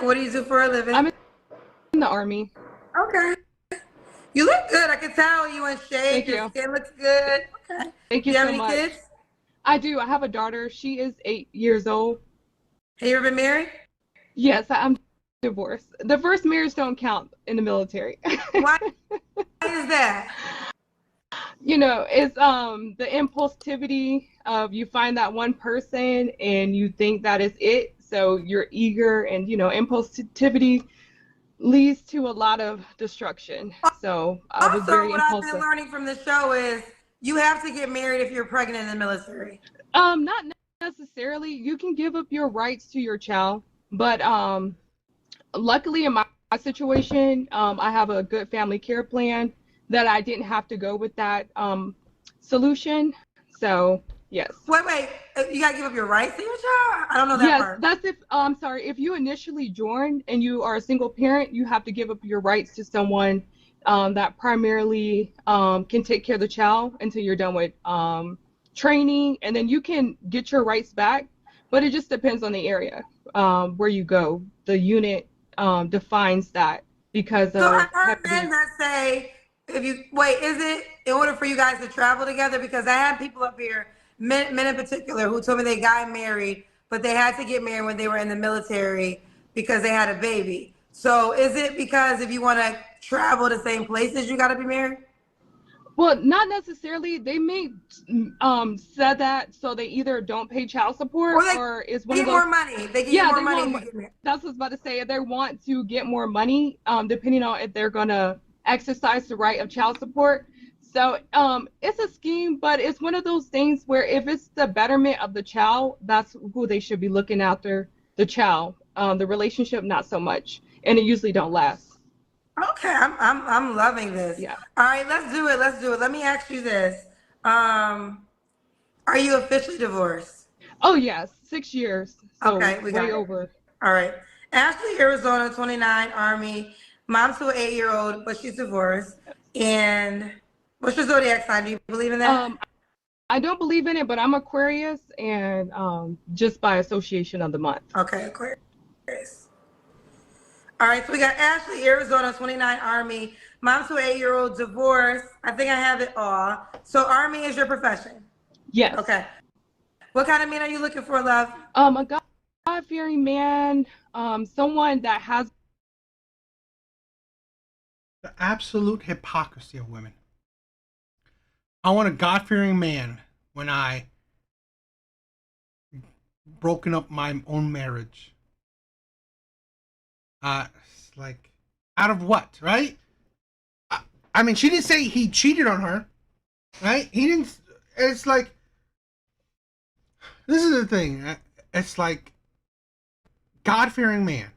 What do you do for a living? I'm in the Army. Okay. You look good. I can tell you in shape. Thank Your you. skin looks good. Okay. Thank you Do you have so any much. kids? I do. I have a daughter. She is 8 years old. Have you ever been married? Yes, I'm divorced. The first marriage don't count in the military. Why is that? it's the impulsivity of you find that one person and you think that is it, so you're eager, and impulsivity leads to a lot of destruction. So I was Also, very what I've been impulsive. learning from this show is you have to get married if you're pregnant in the military. Not necessarily. You can give up your rights to your child, but luckily in my situation, I have a good family care plan that I didn't have to go with that solution. So yes. Wait, you gotta give up your rights to your child? I don't know that Yes, part. that's if you initially join and you are a single parent, you have to give up your rights to someone that primarily can take care of the child until you're done with training, and then you can get your rights back, but it just depends on the area where you go. The unit defines that because So of I've heard men that say, is it in order for you guys to travel together? Because I had people up here, men in particular, who told me they got married, but they had to get married when they were in the military because they had a baby. So is it because if you want to travel the same places, you got to be married? Well, not necessarily. They may said that so they either don't pay child support or is one of those. More money. They give you more money if you get married. That's what I was about to say. They want to get more money, depending on if they're gonna exercise the right of child support. So it's a scheme, but it's one of those things where if it's the betterment of the child, that's who they should be looking after, the child. The relationship, not so much, and it usually don't last. Okay, I'm loving this. Yeah. All right, let's do it. Let me ask you this. Are you officially divorced? Oh yes, 6 years. So okay, we got way it. over. All right. Ashley, Arizona, 29, Army, mom to an 8-year-old, but she's divorced. And what's your zodiac sign? Do you believe in that? I don't believe in it, but I'm Aquarius, and just by association of the month. Okay, Aquarius. All right, so we got Ashley, Arizona, 29, Army, mom to an 8-year-old, divorced. I think I have it all. So Army is your profession? Yes. Okay. What kind of man are you looking for, love? A God-fearing man, someone that has the absolute hypocrisy of women. I want a God-fearing man when I broken up my own marriage. Like, out of what, right? I mean, she didn't say he cheated on her, right? He didn't. It's like, this is the thing. It's like, God-fearing man.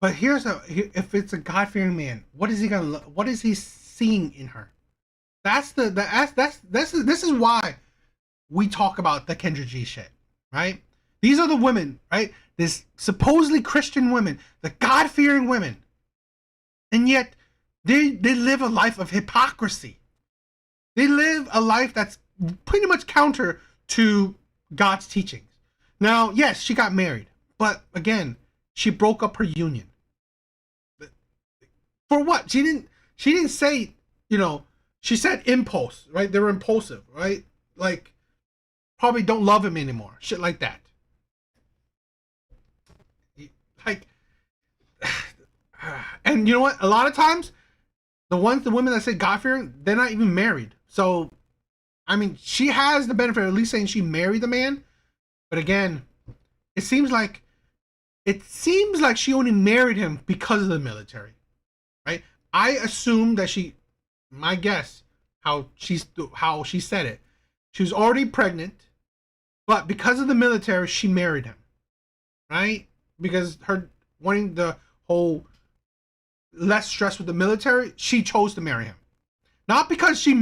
But if it's a God-fearing man, what is he gonna? What is he seeing in her? This is why we talk about the Kendra G shit, right? These are the women, right? This supposedly Christian women, the God-fearing women, and yet they live a life of hypocrisy. They live a life that's pretty much counter to God's teachings. Now, yes, she got married, but again, she broke up her union. For what? She didn't say, she said impulse, right? They were impulsive, right? Like, probably don't love him anymore. Shit like that. Like, and you know what? A lot of times, the women that say God-fearing, they're not even married. So, I mean, she has the benefit of at least saying she married the man. But again, it seems like she only married him because of the military, right? I assume that my guess, how she said it, she was already pregnant, but because of the military, she married him, right? Because her wanting the whole less stress with the military, she chose to marry him. Not because she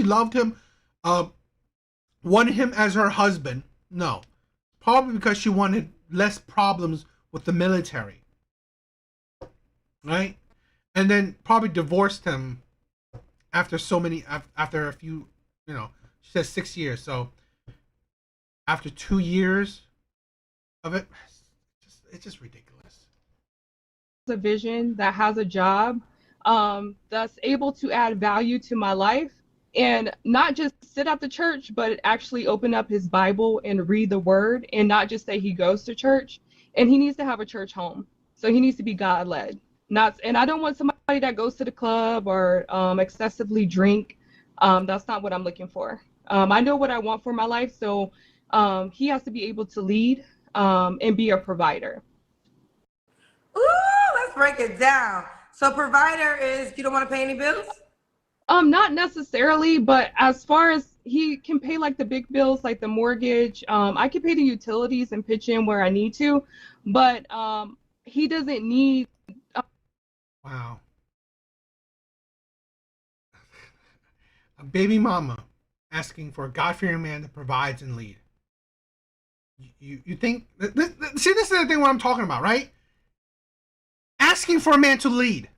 loved him, wanted him as her husband. No, probably because she wanted less problems with the military, right? And then probably divorced him after a few, she says 6 years. So after 2 years of it, it's just ridiculous. A vision, that has a job, that's able to add value to my life, and not just sit at the church, but actually open up his Bible and read the word, and not just say he goes to church. And he needs to have a church home, so he needs to be God-led. And I don't want somebody that goes to the club or excessively drink. That's not what I'm looking for. I know what I want for my life, so he has to be able to lead and be a provider. Ooh, let's break it down. So provider is you don't want to pay any bills? Not necessarily, but as far as he can pay like the big bills, like the mortgage, I can pay the utilities and pitch in where I need to, but he doesn't need. Wow. A baby mama asking for a God-fearing man that provides and lead. You think see, this is the thing what I'm talking about, right? Asking for a man to lead.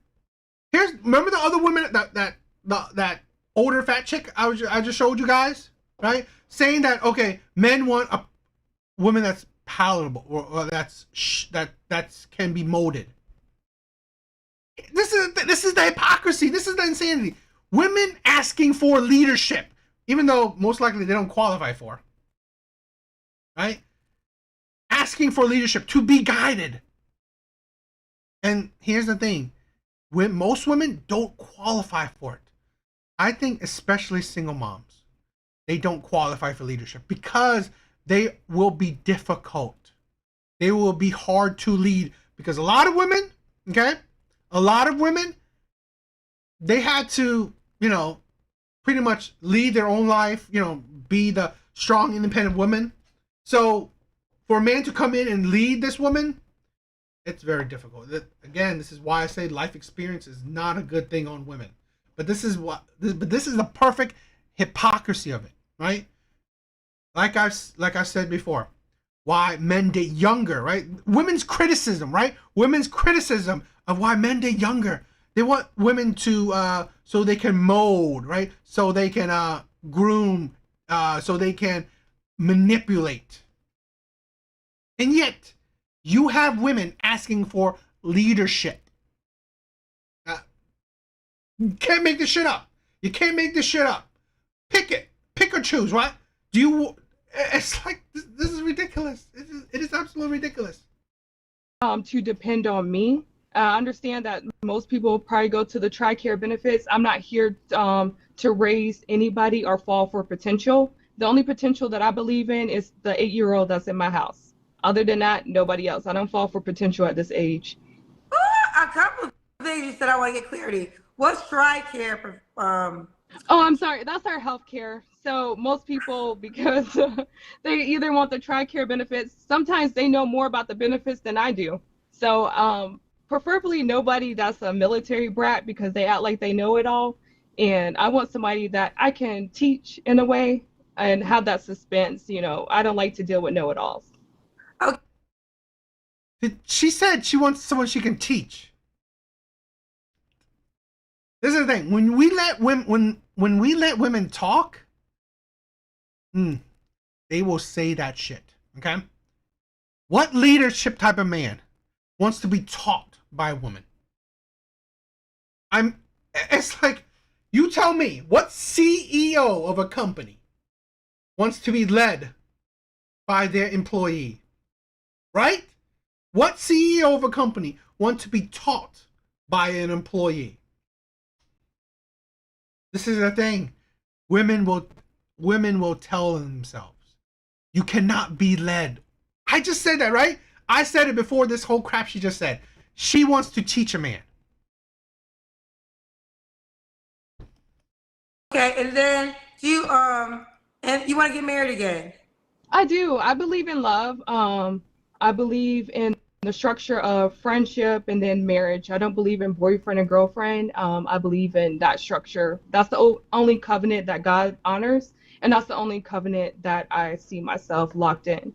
Remember the other women that older fat chick I just showed you guys, right? Saying that okay, men want a woman that's palatable or that can be molded. This is the hypocrisy. This is the insanity. Women asking for leadership, even though most likely they don't qualify for. Right? Asking for leadership to be guided. And here's the thing. Most women don't qualify for it. I think especially single moms. They don't qualify for leadership because they will be difficult. They will be hard to lead because a lot of women, okay? A lot of women, they had to, pretty much lead their own life, be the strong, independent woman. So for a man to come in and lead this woman, it's very difficult. Again, this is why I say life experience is not a good thing on women. But this is the perfect hypocrisy of it, right? Like I said before, why men date younger, right? Women's criticism, right? Women's criticism of why men date younger. They want women to so they can mold, right? So they can groom, so they can manipulate. And yet, you have women asking for leadership. You can't make this shit up. You can't make this shit up. Pick it. Pick or choose, right? It's like, this is ridiculous. It is absolutely ridiculous. To depend on me. I understand that most people probably go to the TRICARE benefits. I'm not here to raise anybody or fall for potential. The only potential that I believe in is the 8-year-old that's in my house. Other than that, nobody else. I don't fall for potential at this age. A couple of things you said I want to get clarity. What's TRICARE? Oh, I'm sorry. That's our health care. So most people, because they either want the TRICARE benefits, sometimes they know more about the benefits than I do. So preferably nobody that's a military brat because they act like they know it all. And I want somebody that I can teach in a way and have that suspense. I don't like to deal with know-it-alls. She said she wants someone she can teach. This is the thing. When we let women talk, they will say that shit. Okay? What leadership type of man wants to be taught by a woman? It's like, you tell me, what CEO of a company wants to be led by their employee? Right? What CEO of a company wants to be taught by an employee? This is the thing. Women will tell themselves, you cannot be led. I just said that, right? I said it before this whole crap she just said. She wants to teach a man. Okay, and then do you and you want to get married again? I do. I believe in love. I believe in the structure of friendship and then marriage. I don't believe in boyfriend and girlfriend. I believe in that structure. That's the only covenant that God honors, and that's the only covenant that I see myself locked in.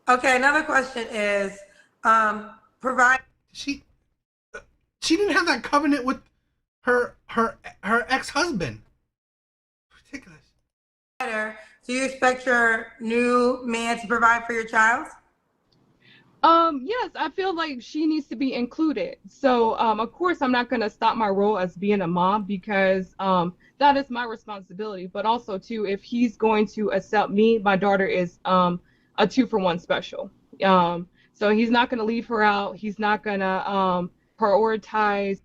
Okay, another question is, provide. She didn't have that covenant with her ex-husband. Ridiculous. Do you expect your new man to provide for your child? Yes, I feel like she needs to be included. So, of course, I'm not going to stop my role as being a mom because that is my responsibility. But also, too, if he's going to accept me, my daughter is a 2-for-1 special. So he's not going to leave her out. He's not going to prioritize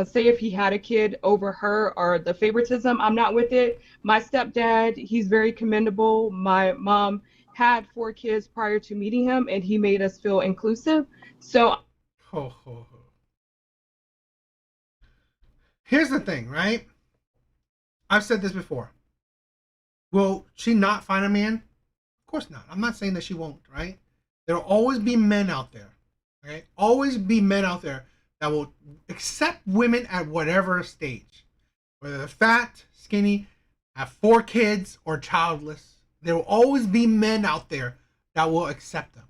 say if he had a kid over her or the favoritism, I'm not with it. My stepdad, he's very commendable. My mom had 4 kids prior to meeting him, and he made us feel inclusive. So Ho, ho, ho. Here's the thing, right? I've said this before. Will she not find a man? Of course not. I'm not saying that she won't, right? There'll always be men out there, right? Always be men out there that will accept women at whatever stage. Whether they're fat, skinny, have 4 kids, or childless. There will always be men out there that will accept them.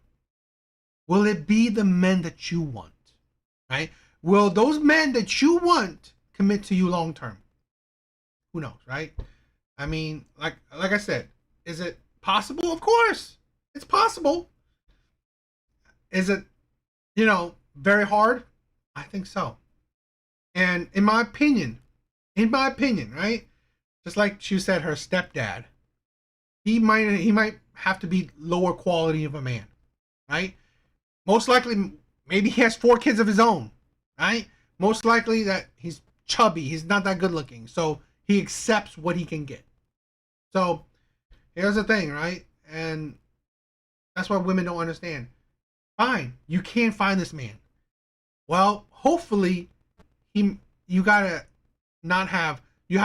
Will it be the men that you want, right? Will those men that you want commit to you long term? Who knows, right? I mean, like I said, is it possible? Of course, it's possible. Is it, very hard? I think so. And in my opinion, right? Just like she said, her stepdad, he might have to be lower quality of a man, right? Most likely, maybe he has 4 kids of his own, right? Most likely that he's chubby, he's not that good looking, so he accepts what he can get. So here's the thing, right? And that's why women don't understand. Fine, you can't find this man. Well, hopefully, you have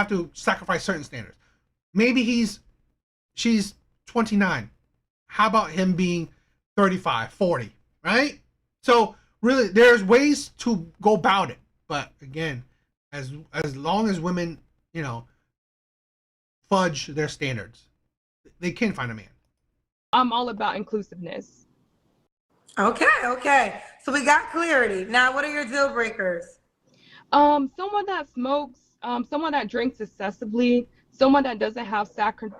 to sacrifice certain standards. Maybe she's 29. How about him being 35, 40, right? So really, there's ways to go about it. But again, as long as women, fudge their standards, they can find a man. I'm all about inclusiveness. Okay. So we got clarity. Now, what are your deal breakers? Someone that smokes, someone that drinks excessively, someone that doesn't have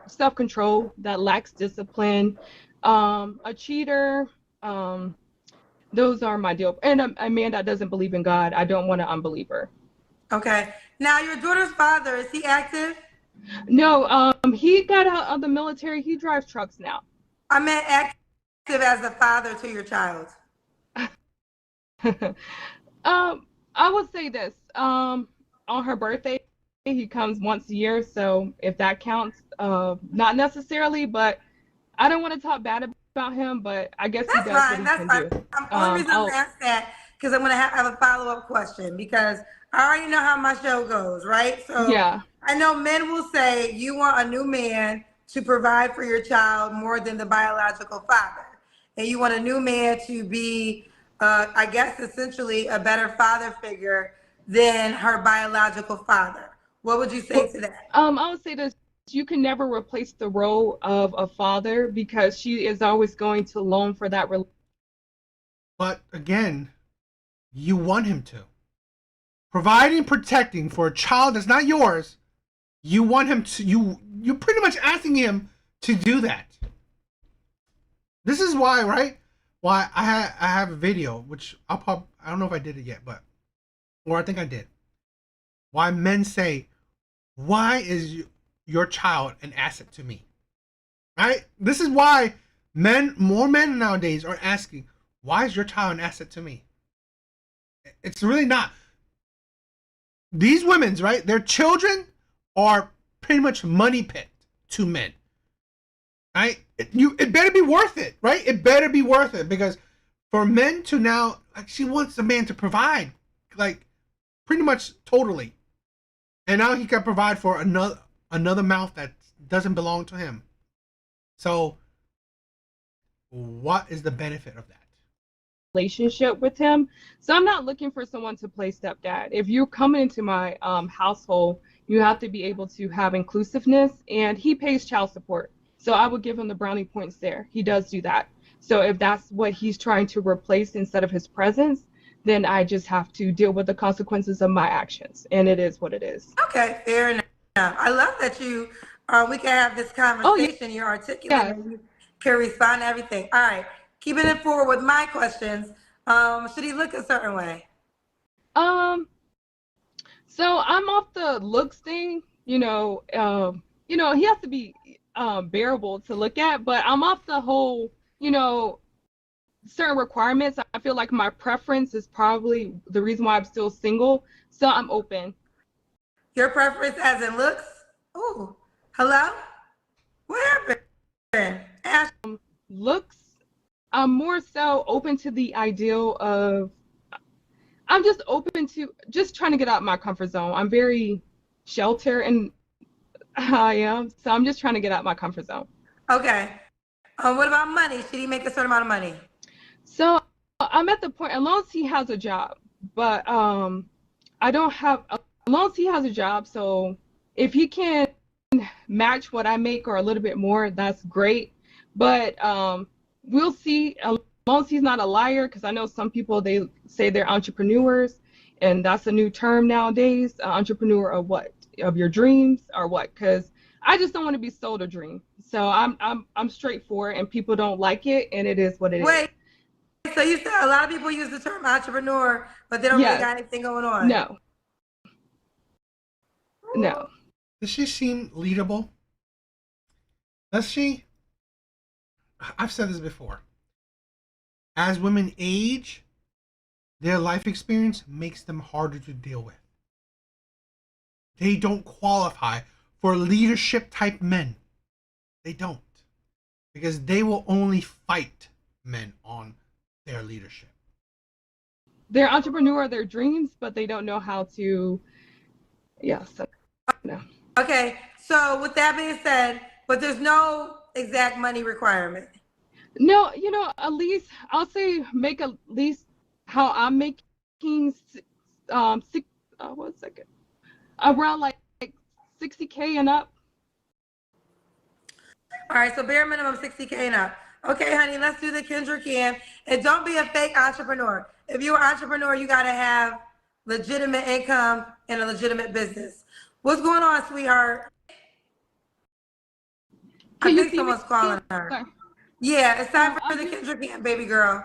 self-control, that lacks discipline, a cheater. Those are my deal. And a man that doesn't believe in God. I don't want an unbeliever. Okay. Now, your daughter's father, is he active? No, he got out of the military. He drives trucks now. I meant active as a father to your child. I would say this. On her birthday, he comes once a year. So if that counts, not necessarily, but I don't want to talk bad about him, but I guess he does what he can do. The only reason I asked that, because I'm going to have a follow-up question, because I already know how my show goes, right? So yeah. I know men will say you want a new man to provide for your child more than the biological father. And you want a new man to be, I guess, essentially a better father figure than her biological father. What would you say to that? I would say this. You can never replace the role of a father because she is always going to long for that relationship. But again, you want him to. Providing, protecting for a child that's not yours, you want him to, you're pretty much asking him to do that. This is why, right? Why I have a video, which I don't know if I did it yet, or I think I did. Why men say, why is your child an asset to me? Right? This is why more men nowadays are asking, why is your child an asset to me? It's really not. These women's, right? Their children are pretty much money pit to men. Right? It better be worth it, right? It better be worth it, because for men to now, like, she wants a man to provide, like, pretty much totally. And now he can provide for another mouth that doesn't belong to him. So what is the benefit of that? Relationship with him. So I'm not looking for someone to play stepdad. If you're coming into my household, you have to be able to have inclusiveness, and he pays child support. So I would give him the brownie points there. He does do that. So if that's what he's trying to replace instead of his presence, then I just have to deal with the consequences of my actions. And it is what it is. Okay, fair enough. I love that we can have this conversation. You're articulate and you can respond to everything. All right, keeping it forward with my questions. Should he look a certain way? So I'm off the looks thing. He has to be bearable to look at, but I'm off the whole, certain requirements. I feel like my preference is probably the reason why I'm still single. So I'm open. Your preference as in looks? Ooh, hello? What happened? Ash- Looks, I'm more so open to the ideal of, I'm just open to just trying to get out of my comfort zone. I'm very sheltered and I am. So I'm just trying to get out of my comfort zone. Okay. What about money? Should he make a certain amount of money? So I'm at the point, as long as he has a job, but I don't have, as long as he has a job. So if he can match what I make or a little bit more, that's great. But we'll see. As long as he's not a liar, because I know some people, they say they're entrepreneurs, and that's a new term nowadays. Entrepreneur of what? Of your dreams or what? Because I just don't want to be sold a dream. So I'm straightforward, and people don't like it, and it is what it is. Wait, so you said a lot of people use the term entrepreneur, but they don't really got anything going on. No. No. Does she seem leadable? Does she? I've said this before. As women age, their life experience makes them harder to deal with. They don't qualify for leadership type men. They don't. Because they will only fight men on their leadership. They're entrepreneur of their dreams, but they don't know how to, no. Okay, so with that being said, but there's no exact money requirement. No, at least I'll say make at least how I'm making, 1 second, around like 60K and up. All right, so bare minimum 60K and up. Okay, honey, let's do the Kendra Cam. And don't be a fake entrepreneur. If you're an entrepreneur, you gotta have legitimate income and a legitimate business. What's going on, sweetheart? I think someone's calling her. Sorry. Yeah, it's time for the Kendra Cam, baby girl.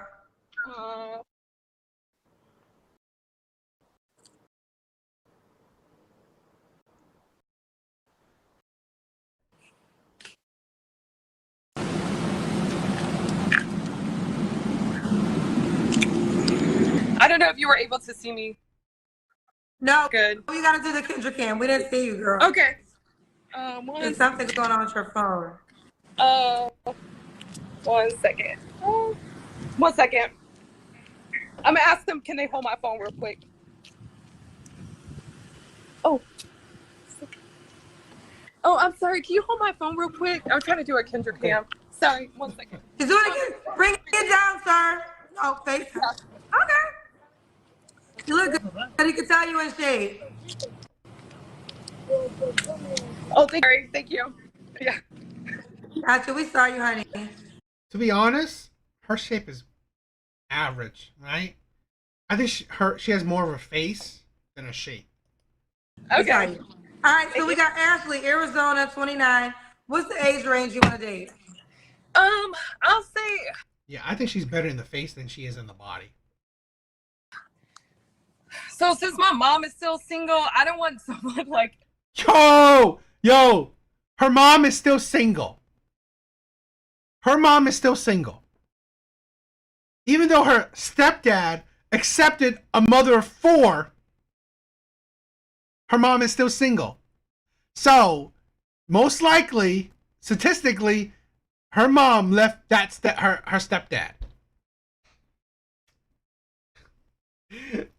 I don't know if you were able to see me. No, good. We gotta do the Kendra Cam. We didn't see you, girl. Okay. There's something going on with your phone. 1 second. 1 second. I'm gonna ask them, can they hold my phone real quick? Oh, I'm sorry. Can you hold my phone real quick? I'm trying to do a Kendra Cam. Sorry, 1 second. He's doing it again. Bring it down, sir. Oh, face. Okay. You look good. He can tell you in shade. Oh, thank you. Yeah. Gotcha. We saw you, honey. To be honest, her shape is average, right? I think she has more of a face than a shape. Okay. All right, so we got Ashley, Arizona, 29. What's the age range you want to date? I'll say. Yeah, I think she's better in the face than she is in the body. So since my mom is still single, I don't want someone like. Yo, her mom is still single. Her mom is still single. Even though her stepdad accepted a mother of 4, her mom is still single. So, most likely, statistically, her mom left her stepdad.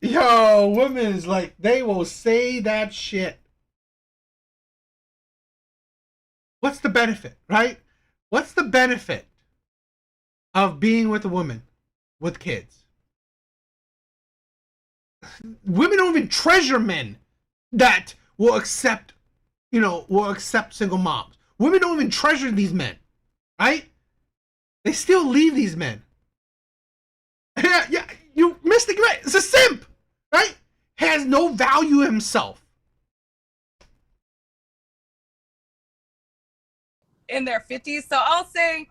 Yo, women's like, they will say that shit. What's the benefit, right? What's the benefit of being with a woman with kids? Women don't even treasure men that will accept single moms. Women don't even treasure these men, right? They still leave these men. Yeah, you missed it, right? It's a simp, right? Has no value himself. In their 50s, so I'll say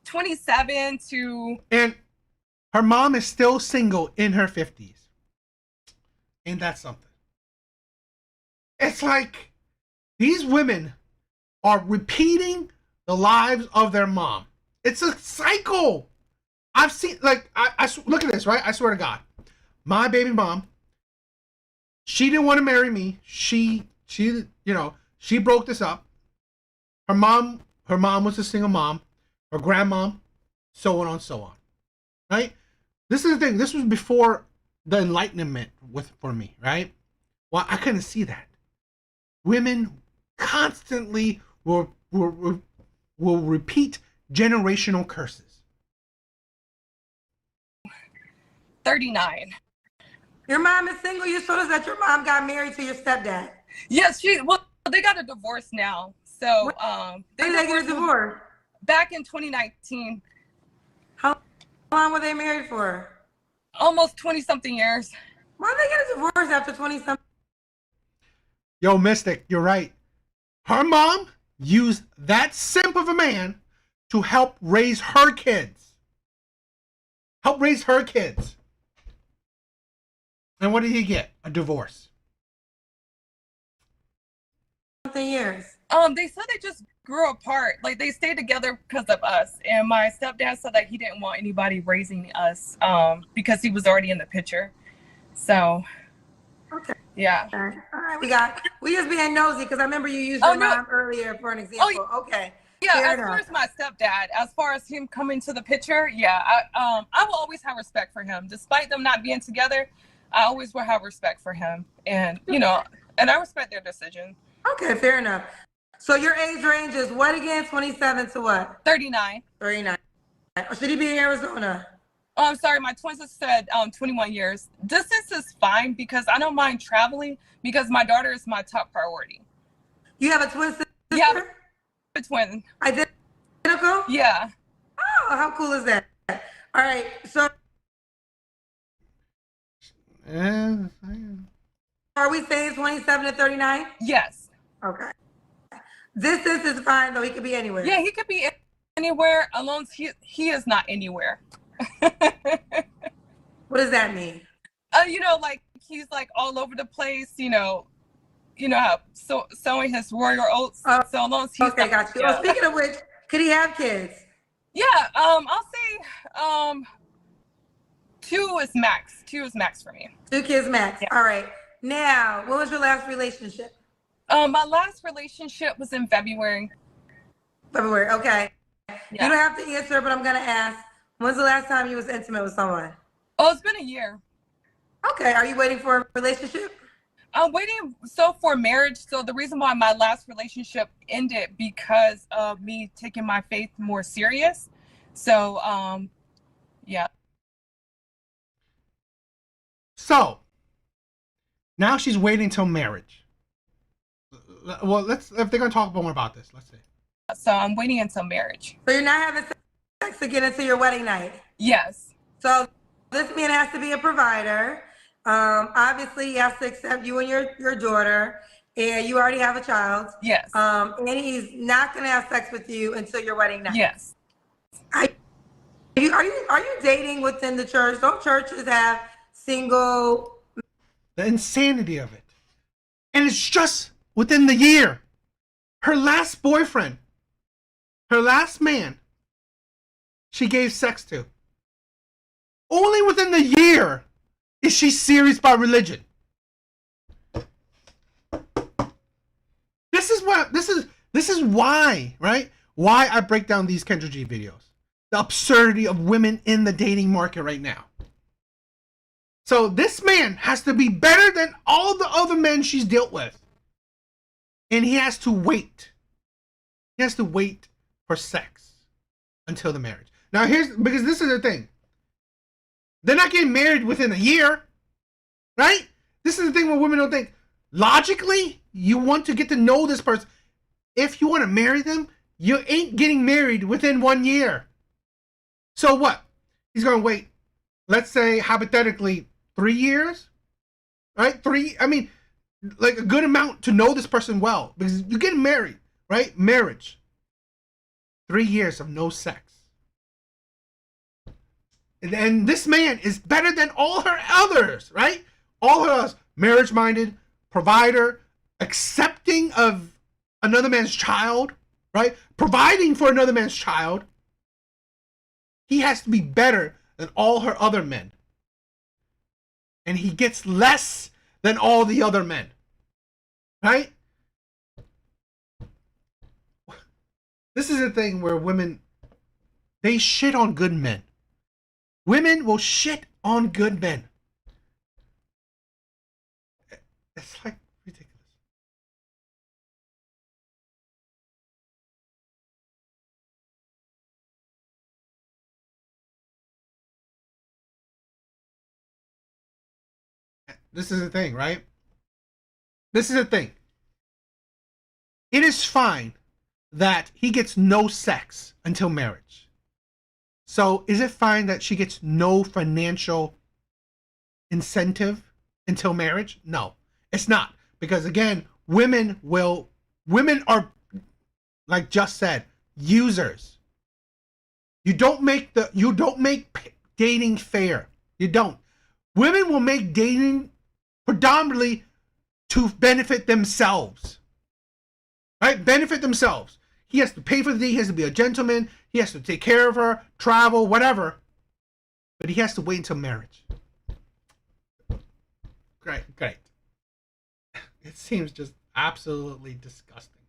27 to. And her mom is still single in her 50s. Ain't that something? It's like these women are repeating the lives of their mom. It's a cycle. I've seen, like, look at this, right? I swear to God. My baby mom, she didn't want to marry me. She broke this up. Her mom was a single mom. Her grandmom, so on and so on. Right? This is the thing. This was before the Enlightenment for me, right? Well, I couldn't see that. Women constantly will repeat generational curses. 39. Your mom is single. You showed us that your mom got married to your stepdad. Yes, they got a divorce now. So when did they get a divorce? Back in 2019. How long were they married for? Almost 20-something years. Why did they get a divorce after 20-something? Yo, Mystic, you're right. Her mom used that simp of a man to help raise her kids. And what did he get? A divorce. Something years. They said they just grew apart. Like, they stayed together because of us. And my stepdad said that he didn't want anybody raising us because he was already in the picture. So, okay. Yeah. All right. We just being nosy because I remember you used your mom earlier for an example. Okay. Yeah, as far as my stepdad, as far as him coming to the picture, yeah, I will always have respect for him. Despite them not being together, I always will have respect for him. And, and I respect their decision. Okay, fair enough. So your age range is what again? 27 to what? 39. 39. Should he be in Arizona? Oh, I'm sorry. My twin sister said 21 years. Distance is fine because I don't mind traveling because my daughter is my top priority. You have a twin sister? Yeah, a twin. Identical? Yeah. Oh, how cool is that? All right. So are we saying 27 to 39? Yes. Okay. Distance is fine, though. He could be anywhere. Yeah, he could be anywhere, as long as he is not anywhere. What does that mean? Like he's like all over the place. How sowing his royal oats. So long as he's okay, got you. Yeah. Well, speaking of which, could he have kids? Yeah. I'll say 2 is max. 2 is max for me. 2 kids max. Yeah. All right. Now, what was your last relationship? My last relationship was in February. February, okay. Yeah. You don't have to answer, but I'm gonna ask. When's the last time you was intimate with someone? Oh, it's been a year. Okay. Are you waiting for a relationship? I'm waiting for marriage. So the reason why my last relationship ended because of me taking my faith more serious. So yeah. So now she's waiting till marriage. Well, if they're gonna talk more about this, let's see. So I'm waiting until marriage. So you're not having sex to get into your wedding night? Yes. So this man has to be a provider. Obviously he has to accept you and your daughter, and you already have a child. Yes. And he's not gonna have sex with you until your wedding night. Yes. Are you dating within the church? Don't churches have single? The insanity of it. And it's just within the year. Her last boyfriend, her last man, she gave sex to. Only within the year is she serious about religion. This is why, right? Why I break down these Kendra G videos. The absurdity of women in the dating market right now. So this man has to be better than all the other men she's dealt with. And he has to wait. He has to wait for sex until the marriage. Now because this is the thing. They're not getting married within a year, right? This is the thing where women don't think. Logically, you want to get to know this person. If you want to marry them, you ain't getting married within 1 year. So what? He's going to wait, let's say, hypothetically, 3 years, right? Like a good amount to know this person well, because you're getting married, right? Marriage. 3 years of no sex. And this man is better than all her others, right? All her others, marriage-minded, provider, accepting of another man's child, right? Providing for another man's child. he has to be better than all her other men. And he gets less than all the other men. Right? This is a thing where women, they shit on good men. Women will shit on good men. It's like ridiculous. This is the thing, right? This is the thing. It is fine that he gets no sex until marriage. So is it fine that she gets no financial incentive until marriage? No, it's not. Because again, women are, like just said, users. You don't make dating fair. You don't. Women will make dating predominantly to benefit themselves. Right? Benefit themselves. He has to pay for the date. He has to be a gentleman. He has to take care of her, travel, whatever. But he has to wait until marriage. Great. It seems just absolutely disgusting.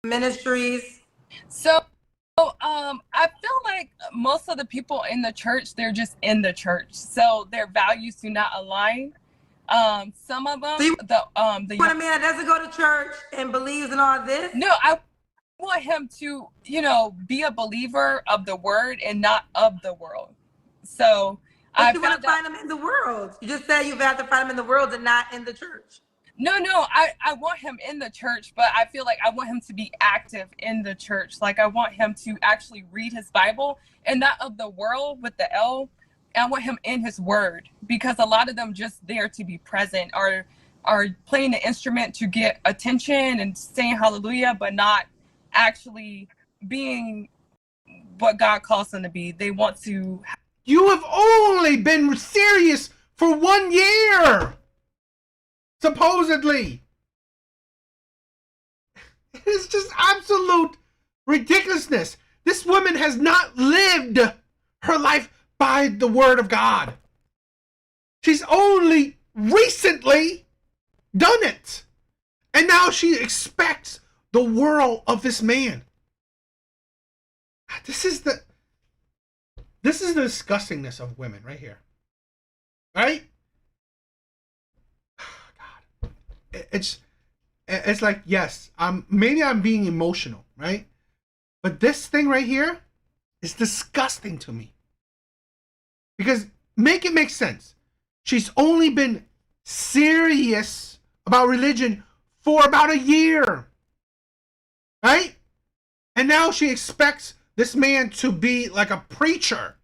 Ministries. So, I feel like most of the people in the church, they're just in the church, so their values do not align. Some of them, So you want a man that doesn't go to church and believes in all this? No, I want him to, be a believer of the word and not of the world. So But you want to find him in the world. You just said you've had to find him in the world and not in the church. No, I want him in the church, but I feel like I want him to be active in the church. Like I want him to actually read his Bible and not of the world with the L. I want him in his word, because a lot of them just there to be present, or are playing the instrument to get attention and saying hallelujah, but not actually being what God calls them to be. They want to. You have only been serious for 1 year. Supposedly. It's just absolute ridiculousness. This woman has not lived her life by the word of God. She's only recently done it. And now she expects the world of this man. This is the disgustingness of women right here. Right? God. It's like, yes, maybe I'm being emotional, right? But this thing right here is disgusting to me. Because make it make sense. She's only been serious about religion for about a year. Right? And now she expects this man to be like a preacher.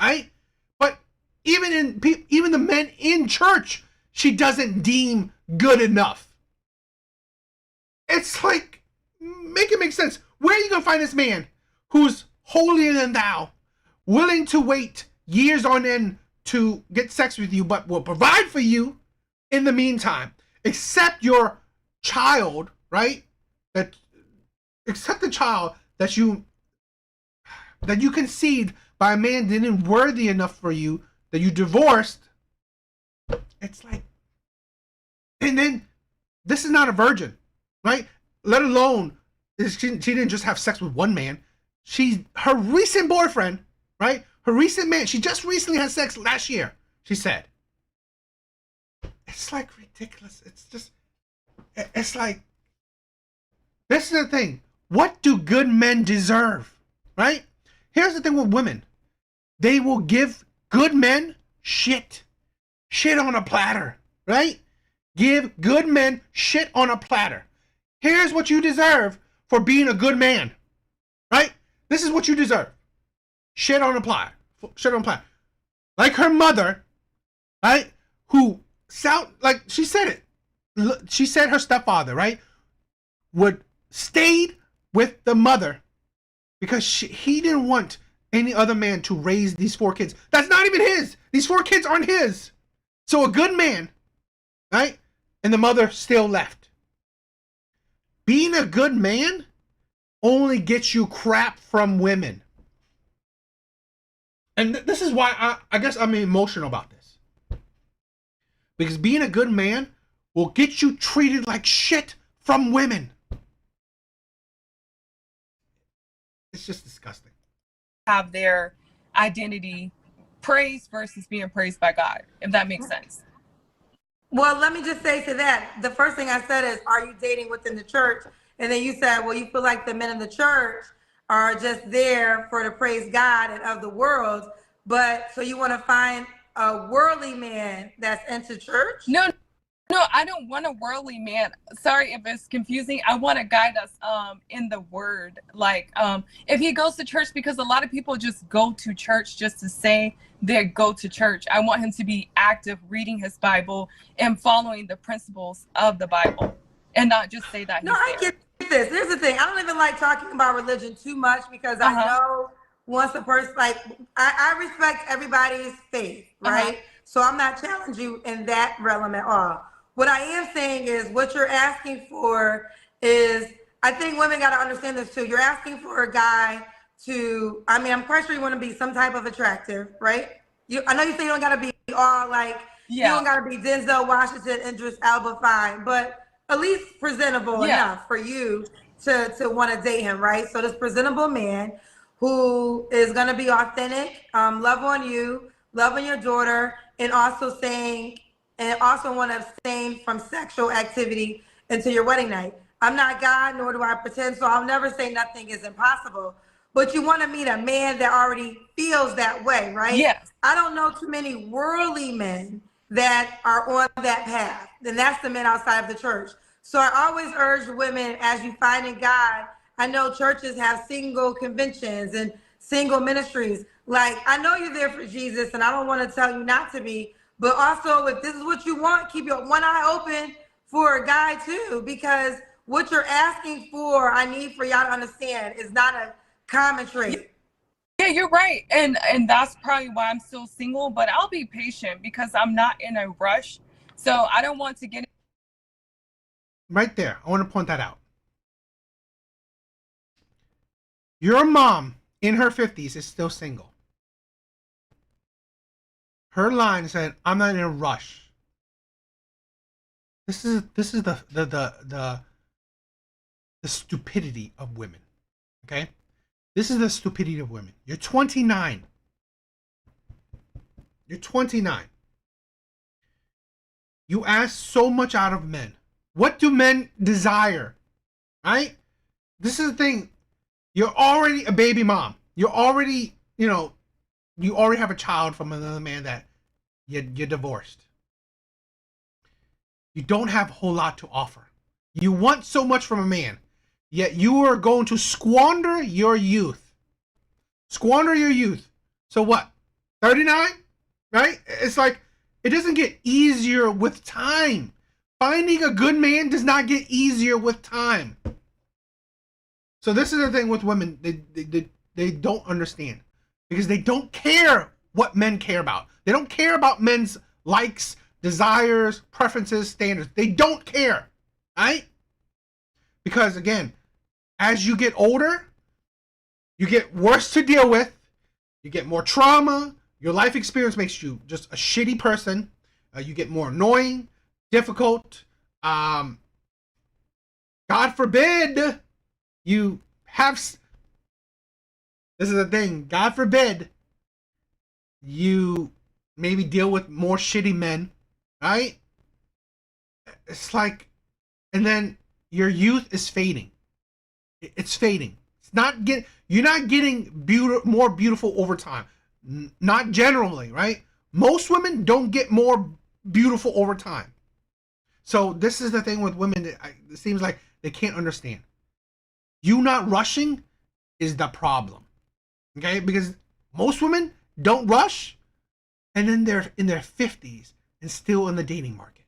Right? But even the men in church, she doesn't deem good enough. It's like, make it make sense. Where are you going to find this man who's holier than thou, willing to wait years on end to get sex with you, but will provide for you in the meantime, except your child, right? Except the child that you conceived by a man that isn't worthy enough for you, that you divorced. It's like, and then this is not a virgin, right? Let alone, she didn't just have sex with one man. Her recent boyfriend, right? Her recent man, she just recently had sex last year, she said. It's like ridiculous. It's like, this is the thing. What do good men deserve, right? Here's the thing with women. They will give good men shit. Shit on a platter, right? Give good men shit on a platter. Here's what you deserve for being a good man, right? This is what you deserve. Shit on a platter. Shit on a platter. Like her mother, right? Who like she said it. She said her stepfather, right? Stayed with the mother because he didn't want any other man to raise these 4 kids. That's not even his. These 4 kids aren't his. So a good man, right? And the mother still left. Being a good man only gets you crap from women. And this is why I guess I'm emotional about this. Because being a good man will get you treated like shit from women. It's just disgusting. Have their identity praised versus being praised by God, if that makes sense. Well, let me just say to that, the first thing I said is, are you dating within the church? And then you said, well, you feel like the men in the church are just there for to praise God and of the world. But so you want to find a worldly man that's into church? No, I don't want a worldly man. Sorry if it's confusing. I want a guy that's in the word. Like if he goes to church, because a lot of people just go to church just to say they go to church. I want him to be active, reading his Bible and following the principles of the Bible, and not just say that. No, I get this. Here's the thing. I don't even like talking about religion too much because I know once a person, like, I respect everybody's faith, right? So I'm not challenging you in that realm at all. What I am saying is what you're asking for is, I think women got to understand this too. You're asking for a guy to, I mean, I'm quite sure you want to be some type of attractive, right? I know you say you don't got to be all like, you don't got to be Denzel Washington, Idris Elba, fine, but at least presentable enough for you to want to date him, right? So this presentable man who is going to be authentic, love on you, love on your daughter, and also saying, and also want to abstain from sexual activity until your wedding night. I'm not God, nor do I pretend, so I'll never say nothing is impossible. But you want to meet a man that already feels that way, right? Yes. I don't know too many worldly men that are on that path. And that's the men outside of the church. So I always urge women, as you find in God, I know churches have single conventions and single ministries. Like, I know you're there for Jesus, and I don't want to tell you not to be, but also if this is what you want, keep your one eye open for a guy too, because what you're asking for, I need for y'all to understand, is not a common trait. Yeah, you're right. And that's probably why I'm still single, but I'll be patient because I'm not in a rush. So I don't want to get right there. I want to point that out. Your mom in her 50s is still single. Her line said, "I'm not in a rush." This is the stupidity of women. Okay? This is the stupidity of women. You're 29. You're 29. You ask so much out of men. What do men desire? Right? This is the thing. You're already a baby mom. You're already, you already have a child from another man that you're divorced. You don't have a whole lot to offer. You want so much from a man, yet you are going to squander your youth. Squander your youth. So what? 39? Right? It's like, it doesn't get easier with time. Finding a good man does not get easier with time. So this is the thing with women. They don't understand. Because they don't care what men care about. They don't care about men's likes, desires, preferences, standards. They don't care. Right? Because again, as you get older, you get worse to deal with. You get more trauma. Your life experience makes you just a shitty person. You get more annoying, difficult. God forbid you have. This is the thing. God forbid you maybe deal with more shitty men, right? It's like, and then your youth is fading. It's fading. It's not get. You're not getting more beautiful over time. Not generally, right? Most women don't get more beautiful over time. So this is the thing with women that it seems like they can't understand. You not rushing is the problem. Okay? Because most women don't rush, and then they're in their 50s and still in the dating market.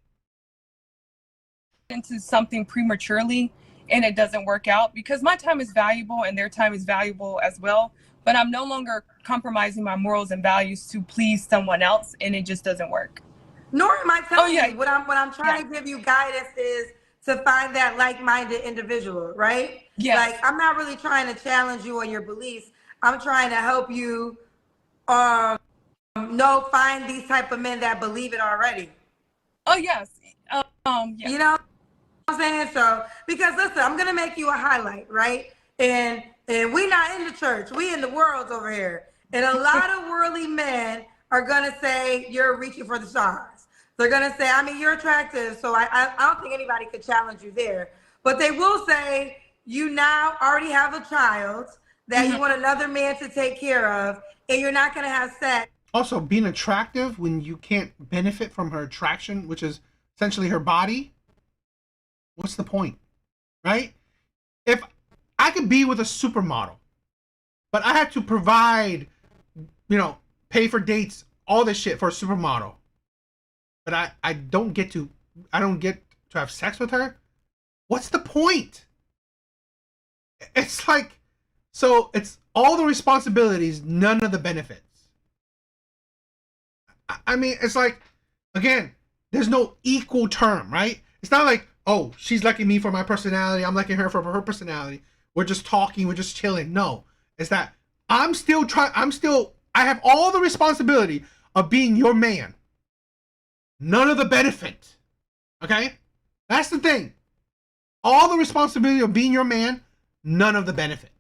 into something prematurely and it doesn't work out, because my time is valuable and their time is valuable as well. But I'm no longer compromising my morals and values to please someone else, and it just doesn't work. Nor am I telling you. What I'm trying to give you guidance is to find that like-minded individual, right? Yes. Like, I'm not really trying to challenge you on your beliefs. I'm trying to help you find these type of men that believe it already. Oh yes. Yes. You know what I'm saying? So, because listen, I'm gonna make you a highlight, right? And we not in the church, we in the world over here. And a lot of worldly men are gonna say you're reaching for the stars. They're gonna say, I mean, you're attractive, so I don't think anybody could challenge you there. But they will say you now already have a child that you want another man to take care of, and you're not gonna have sex. Also, being attractive when you can't benefit from her attraction, which is essentially her body, what's the point, right? If I could be with a supermodel, but I had to provide, pay for dates, all this shit for a supermodel, but I don't get to have sex with her, what's the point? It's like, so it's all the responsibilities, none of the benefits. I mean, it's like, again, there's no equal term, right? It's not like, oh, she's liking me for my personality, I'm liking her for her personality. We're just talking, we're just chilling. No, it's that I have all the responsibility of being your man. None of the benefit. Okay? That's the thing. All the responsibility of being your man, none of the benefits.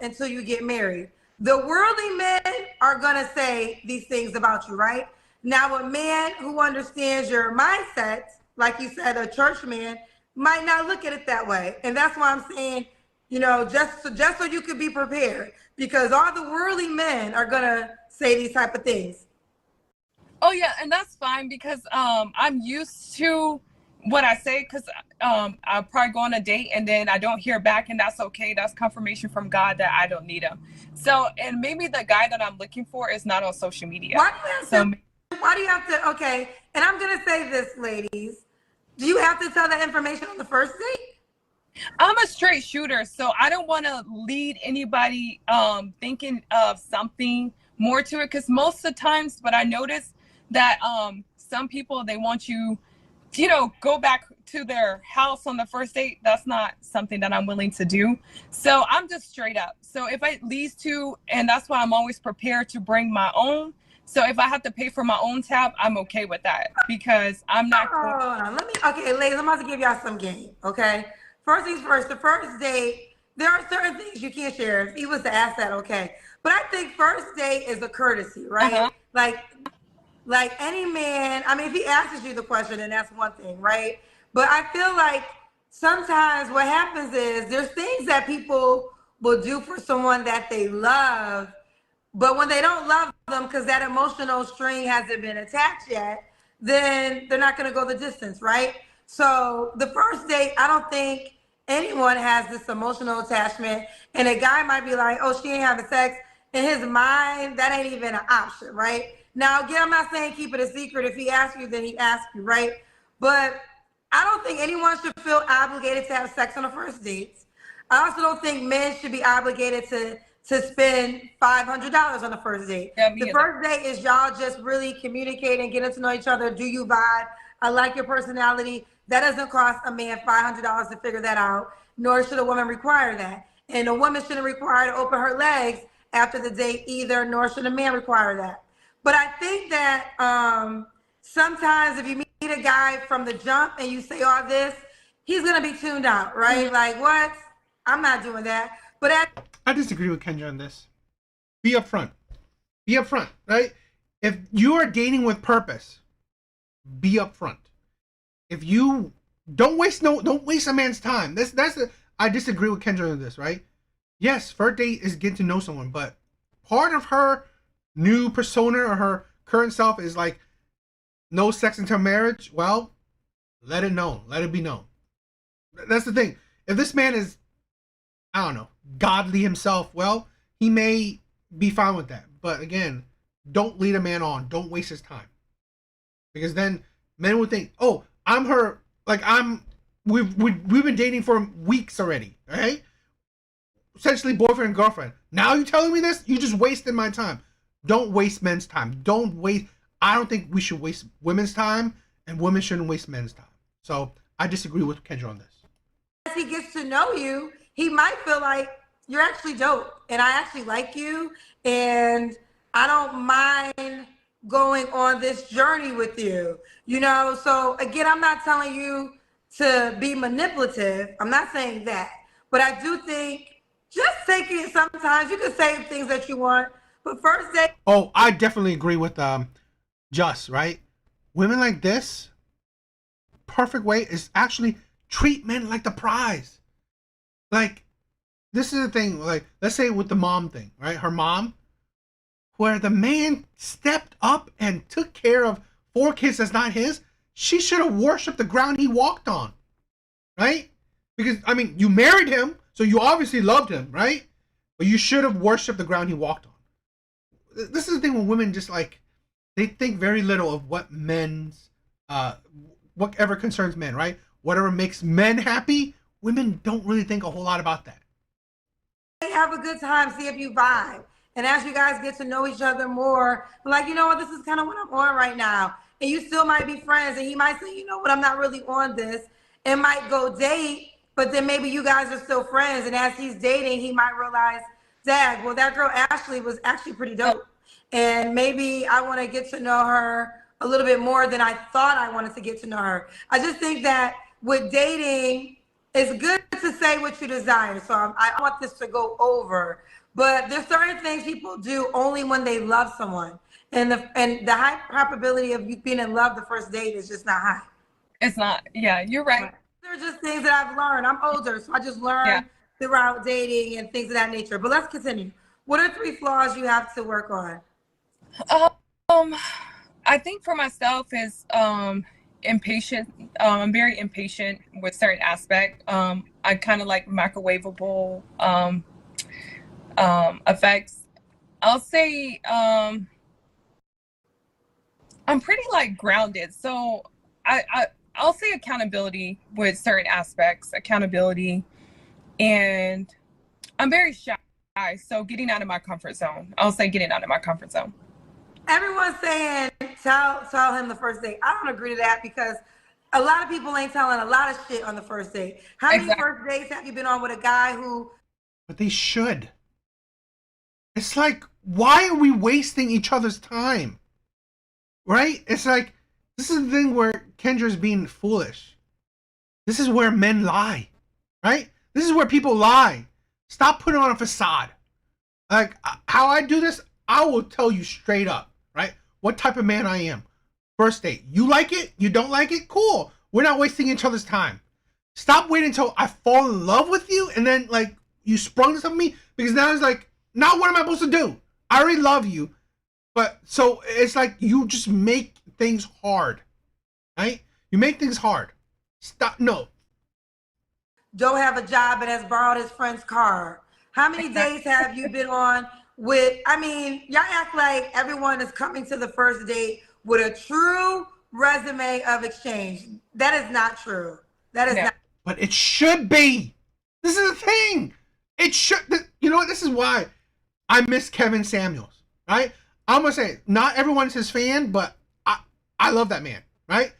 Until you get married. The worldly men are gonna say these things about you, right? Now, a man who understands your mindset, like you said, a church man, might not look at it that way. And that's why I'm saying, just so you could be prepared, because all the worldly men are gonna say these type of things. Oh yeah, and that's fine because I'm used to what I say, because I'll probably go on a date and then I don't hear back, and that's okay. That's confirmation from God that I don't need him. So, and maybe the guy that I'm looking for is not on social media. Why do you have to, okay, and I'm gonna say this, ladies, do you have to tell that information on the first date? I'm a straight shooter, so I don't want to lead anybody thinking of something more to it, because most of the times what I notice that some people, they want you go back to their house on the first date. That's not something that I'm willing to do. So I'm just straight up. So if it leads to, and that's why I'm always prepared to bring my own. So if I have to pay for my own tab, I'm okay with that, because I'm not. Okay, ladies, I'm about to give y'all some game, okay? First things first, the first date, there are certain things you can't share. If he was to ask that, okay. But I think first date is a courtesy, right? Like any man, I mean, if he asks you the question, then that's one thing, right? But I feel like sometimes what happens is there's things that people will do for someone that they love, but when they don't love them because that emotional string hasn't been attached yet, then they're not going to go the distance, right? So the first date, I don't think anyone has this emotional attachment, and a guy might be like, oh, she ain't having sex. In his mind, that ain't even an option, right? Now, again, I'm not saying keep it a secret. If he asks you, then he asks you, right? But I don't think anyone should feel obligated to have sex on the first date. I also don't think men should be obligated to spend $500 on the first date. The first date is y'all just really communicating, getting to know each other. Do you vibe? I like your personality. That doesn't cost a man $500 to figure that out, nor should a woman require that. And a woman shouldn't require to open her legs after the date either, nor should a man require that. But I think that sometimes if you meet a guy from the jump and you say all this, he's going to be tuned out, right? Like, what? I'm not doing that. But I disagree with Kendra on this. Be upfront. Be upfront, right? If you are dating with purpose, be upfront. If you don't waste a man's time. I disagree with Kendra on this, right? Yes, first date is getting to know someone, but part of her new persona or her current self is like no sex until marriage. Well, let it know. Let it be known. That's the thing. If this man is, I don't know, godly himself, well, he may be fine with that. But again, don't lead a man on. Don't waste his time. Because then men would think, oh, I'm her, like we've been dating for weeks already, right? Essentially boyfriend and girlfriend. Now you telling me this? You just wasted my time. Don't waste men's time. I don't think we should waste women's time and women shouldn't waste men's time. So I disagree with Kendra on this. As he gets to know you, he might feel like you're actually dope and I actually like you and I don't mind going on this journey with you, you know? So again, I'm not telling you to be manipulative. I'm not saying that, but I do think just taking it sometimes, you can say things that you want, but first date. Oh, I definitely agree with Just, right? Women like this, perfect way is actually treat men like the prize. Like, this is the thing, like, let's say with the mom thing, right? Her mom, where the man stepped up and took care of 4 kids that's not his, she should have worshipped the ground he walked on, right? Because, I mean, you married him, so you obviously loved him, right? But you should have worshipped the ground he walked on. This is the thing when women just, like, they think very little of what men's, whatever concerns men, right? Whatever makes men happy, women don't really think a whole lot about that. Have a good time, see if you vibe. And as you guys get to know each other more, like, you know what, this is kind of what I'm on right now. And you still might be friends, and he might say, you know what, I'm not really on this, and might go date, but then maybe you guys are still friends. And as he's dating, he might realize, dag, well, that girl Ashley was actually pretty dope. And maybe I want to get to know her a little bit more than I thought I wanted to get to know her. I just think that with dating, it's good to say what you desire. So I want this to go over. But there's certain things people do only when they love someone. And the high probability of you being in love the first date is just not high. It's not. Yeah, you're right. They're just things that I've learned. I'm older, so I just learned throughout dating and things of that nature. But let's continue. What are 3 flaws you have to work on? I think for myself is impatient. I'm very impatient with certain aspect. I kind of like microwavable effects. I'll say I'm pretty like grounded. So I'll say accountability with certain aspects, accountability, and I'm very shy. So getting out of my comfort zone. I'll say getting out of my comfort zone. Everyone's saying tell him the first date. I don't agree to that because a lot of people ain't telling a lot of shit on the first date. How many first dates have you been on with a guy who? But they should. It's like, why are we wasting each other's time? Right? It's like, this is the thing where Kendra's being foolish. This is where men lie. Right? This is where people lie. Stop putting on a facade. Like, how I do this, I will tell you straight up, right? What type of man I am. First date. You like it? You don't like it? Cool. We're not wasting each other's time. Stop waiting until I fall in love with you and then, like, you sprung this on me, because now it's like, now what am I supposed to do? I already love you. But so it's like you just make things hard, right? You make things hard. Stop. No. Don't have a job and has borrowed his friend's car. How many days have you been on with, I mean, y'all act like everyone is coming to the first date with a true resume of exchange. That is not true. That is not. But it should be. This is the thing. It should. You know what? This is why I miss Kevin Samuels, right? I'm going to say, not everyone's his fan, but I love that man, right?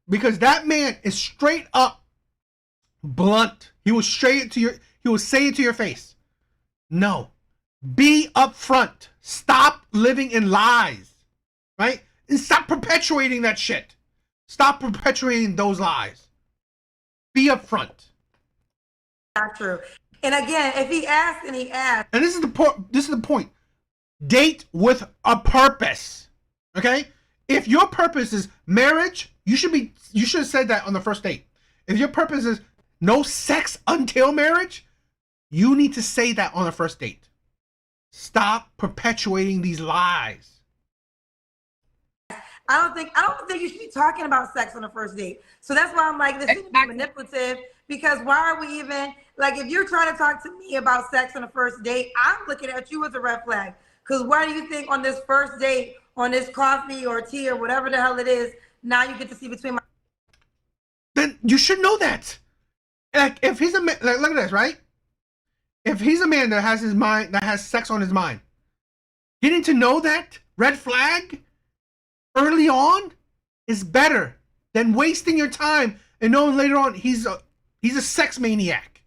Because that man is straight up blunt. He will say it to your face. No. Be upfront. Stop living in lies, right? And stop perpetuating that shit. Stop perpetuating those lies. Be upfront. Not true. And again, if he asks and he asks. And this is the point. Date with a purpose. Okay? If your purpose is marriage, you should have said that on the first date. If your purpose is no sex until marriage, you need to say that on the first date. Stop perpetuating these lies. I don't think you should be talking about sex on the first date. So that's why I'm like, this is manipulative, because why are we even, like, if you're trying to talk to me about sex on the first date, I'm looking at you as a red flag. Because why do you think on this first date, on this coffee or tea or whatever the hell it is, now you get to see between my... Then you should know that. Like, if he's a man, like, look at this, right? If he's a man that has his mind, that has sex on his mind, getting to know that red flag early on is better than wasting your time and knowing later on he's a sex maniac.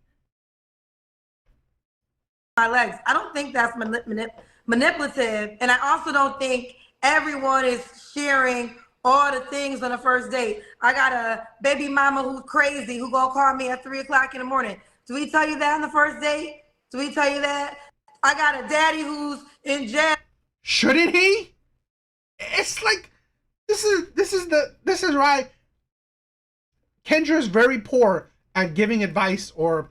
My legs. I don't think that's manipulative, and I also don't think everyone is sharing all the things on the first date. I got a baby mama who's crazy who gonna call me at 3:00 in the morning. Do we tell you that on the first date? Do we tell you that? I got a daddy who's in jail. Shouldn't he? It's like this is why Kendra is very poor at giving advice or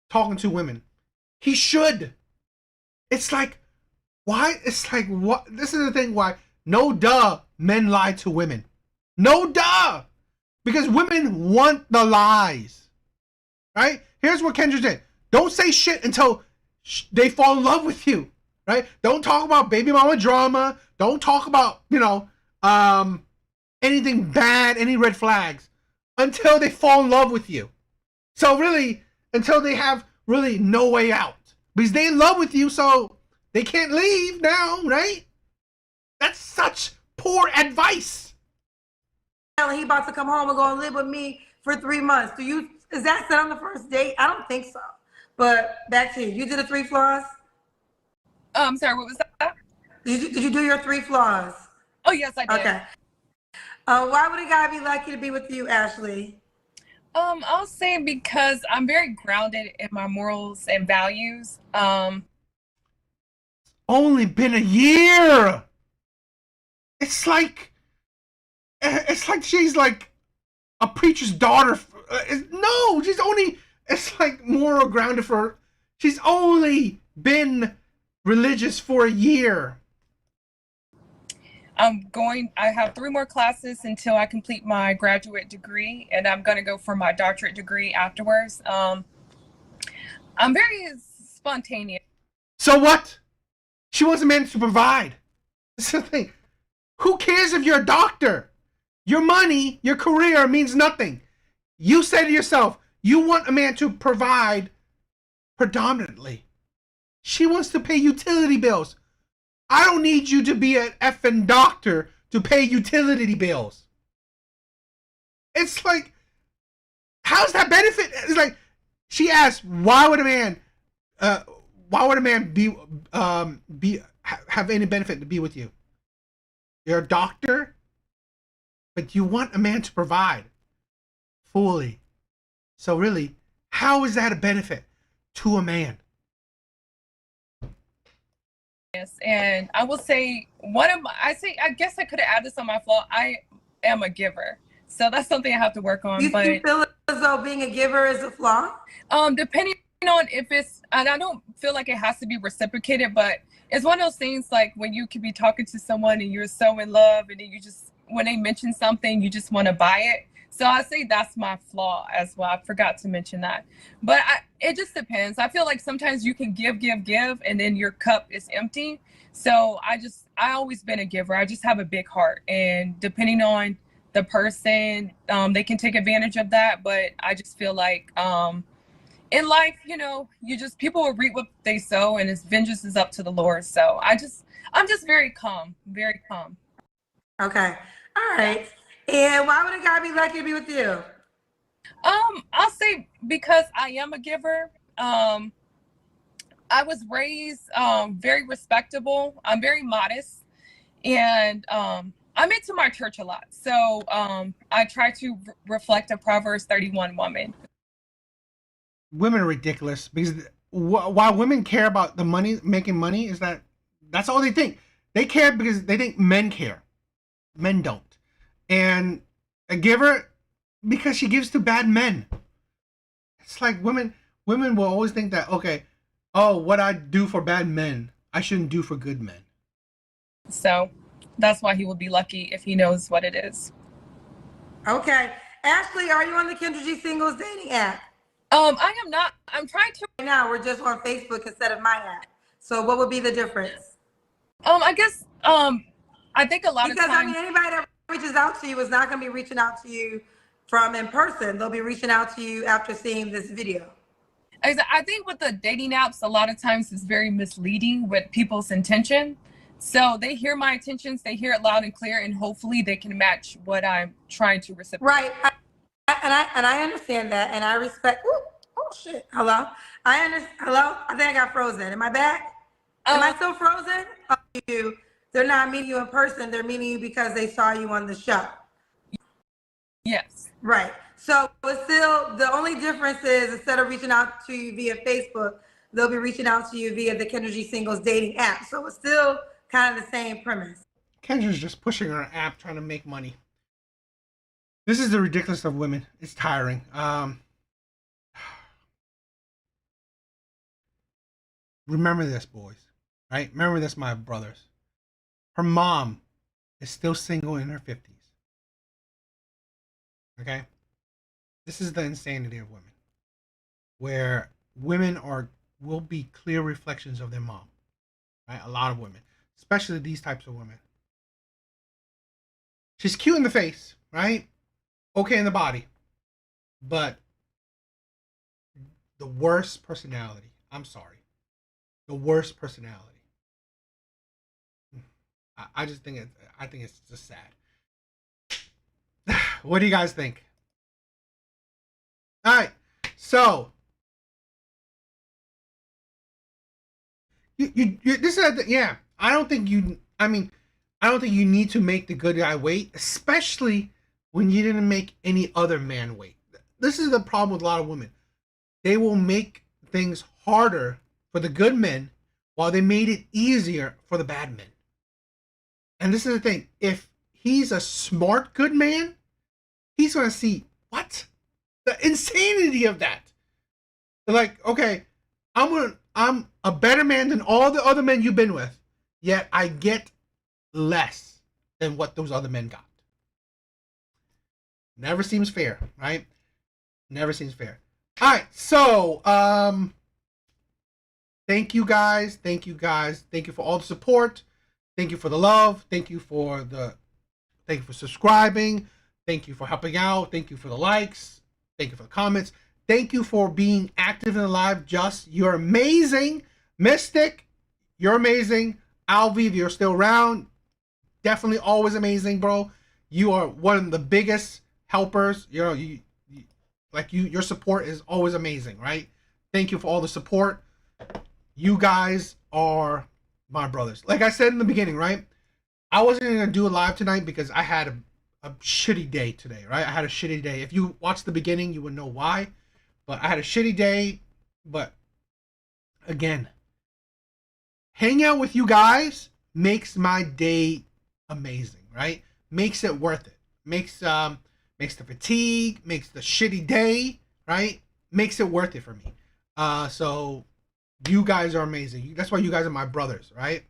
talking to women. He should. It's like why? It's like what? This is the thing why no duh men lie to women. No duh, because women want the lies. Right? Here's what Kendra did. Don't say shit until they fall in love with you. Right? Don't talk about baby mama drama. Don't talk about, anything bad, any red flags, until they fall in love with you. So really, until they have really no way out. Because they in love with you, so they can't leave now, right? That's such poor advice. He about to come home and go and live with me for 3 months. Is that said on the first date? I don't think so. But back to you. You did the 3 flaws? Sorry, what was that? Did you do your 3 flaws? Oh, yes, I did. Okay. Why would a guy be lucky to be with you, Ashley? I'll say because I'm very grounded in my morals and values. Only been a year. It's like she's like a preacher's daughter. No, she's only. It's like moral grounded for. She's only been religious for a year. I have 3 more classes until I complete my graduate degree, and I'm going to go for my doctorate degree afterwards. I'm very spontaneous. So what? She wants a man to provide. That's the thing. Who cares if you're a doctor? Your money, your career means nothing. You say to yourself, you want a man to provide predominantly. She wants to pay utility bills. I don't need you to be an effing doctor to pay utility bills. It's like, how's that benefit? It's like, she asked, why would a man have any benefit to be with you? You're a doctor, but you want a man to provide fully. So really, how is that a benefit to a man? Yes, and I will say I guess I could have added this on my flaw. I am a giver, so that's something I have to work on. You feel as though being a giver is a flaw? Depending on if it's, and I don't feel like it has to be reciprocated, but it's one of those things like when you could be talking to someone and you're so in love, and then you just, when they mention something, you just want to buy it. So I say that's my flaw as well. I forgot to mention that. But it just depends. I feel like sometimes you can give, and then your cup is empty. So I always been a giver. I just have a big heart. And depending on the person, they can take advantage of that. But I just feel like in life, people will reap what they sow, and it's vengeance is up to the Lord. So I'm just very calm, very calm. Okay. All right. And why would a guy be lucky to be with you? I'll say because I am a giver. I was raised very respectable. I'm very modest, and I'm into my church a lot. So I try to reflect a Proverbs 31 woman. Women are ridiculous because why women care about the money, making money, is that's all they think. They care because they think men care. Men don't. And a giver, because she gives to bad men. It's like women will always think that, okay, oh, what I do for bad men, I shouldn't do for good men. So that's why he will be lucky if he knows what it is. Okay. Ashley, are you on the Kendra G Singles dating app? I am not. I'm trying to. Right now, we're just on Facebook instead of my app. So what would be the difference? I guess, I think a lot of times. Because, anybody that reaches out to you is not going to be reaching out to you from in person. They'll be reaching out to you after seeing this video. I think with the dating apps, a lot of times it's very misleading with people's intention. So they hear my intentions, they hear it loud and clear, and hopefully they can match what I'm trying to reciprocate. Right. I understand that, and I respect. Ooh, oh shit! Hello. I understand. Hello. I think I got frozen. Am I back? Am I still frozen? Oh, you. They're not meeting you in person. They're meeting you because they saw you on the show. Yes. Right. So it's still, the only difference is instead of reaching out to you via Facebook, they'll be reaching out to you via the Kendra Singles dating app. So it's still kind of the same premise. Kendra's just pushing her app trying to make money. This is the ridiculous of women. It's tiring. Remember this, boys. Right? Remember this, my brothers. Her mom is still single in her 50s. Okay? This is the insanity of women. Where women will be clear reflections of their mom. Right? A lot of women. Especially these types of women. She's cute in the face, right? Okay in the body. But the worst personality. I'm sorry. The worst personality. I just think it's just sad. What do you guys think? All right. So you this is yeah. I don't think you need to make the good guy wait, especially when you didn't make any other man wait. This is the problem with a lot of women. They will make things harder for the good men while they made it easier for the bad men. And this is the thing. If he's a smart good man, he's going to see, what? The insanity of that. They're like, okay, I'm a better man than all the other men you've been with, yet I get less than what those other men got. Never seems fair, right? Never seems fair. All right, so thank you guys. Thank you for all the support. Thank you for the love. Thank you for subscribing. Thank you for helping out. Thank you for the likes. Thank you for the comments. Thank you for being active in the live. You're amazing. Mystic, you're amazing. Alvi, you're still around. Definitely always amazing, bro. You are one of the biggest helpers. Your support is always amazing, right? Thank you for all the support. You guys are my brothers. Like I said in the beginning, right? I wasn't gonna do a live tonight because I had a shitty day today, right? I had a shitty day. If you watched the beginning, you would know why. But I had a shitty day. But again, hang out with you guys makes my day amazing, right? Makes it worth it. Makes the fatigue, makes the shitty day, right? Makes it worth it for me. So you guys are amazing. That's why you guys are my brothers, right?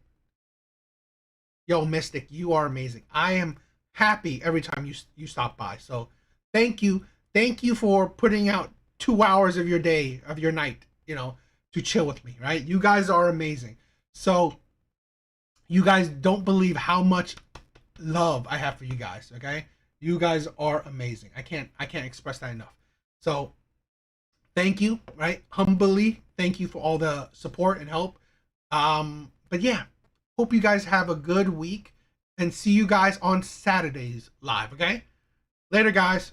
Yo, Mystic, you are amazing. I am happy every time you stop by. So thank you. Thank you for putting out 2 hours of your day, of your night, to chill with me, right? You guys are amazing. So you guys don't believe how much love I have for you guys, okay? You guys are amazing. I can't express that enough. So thank you, right? Humbly, thank you for all the support and help. But yeah, hope you guys have a good week and see you guys on Saturdays live, okay? Later, guys.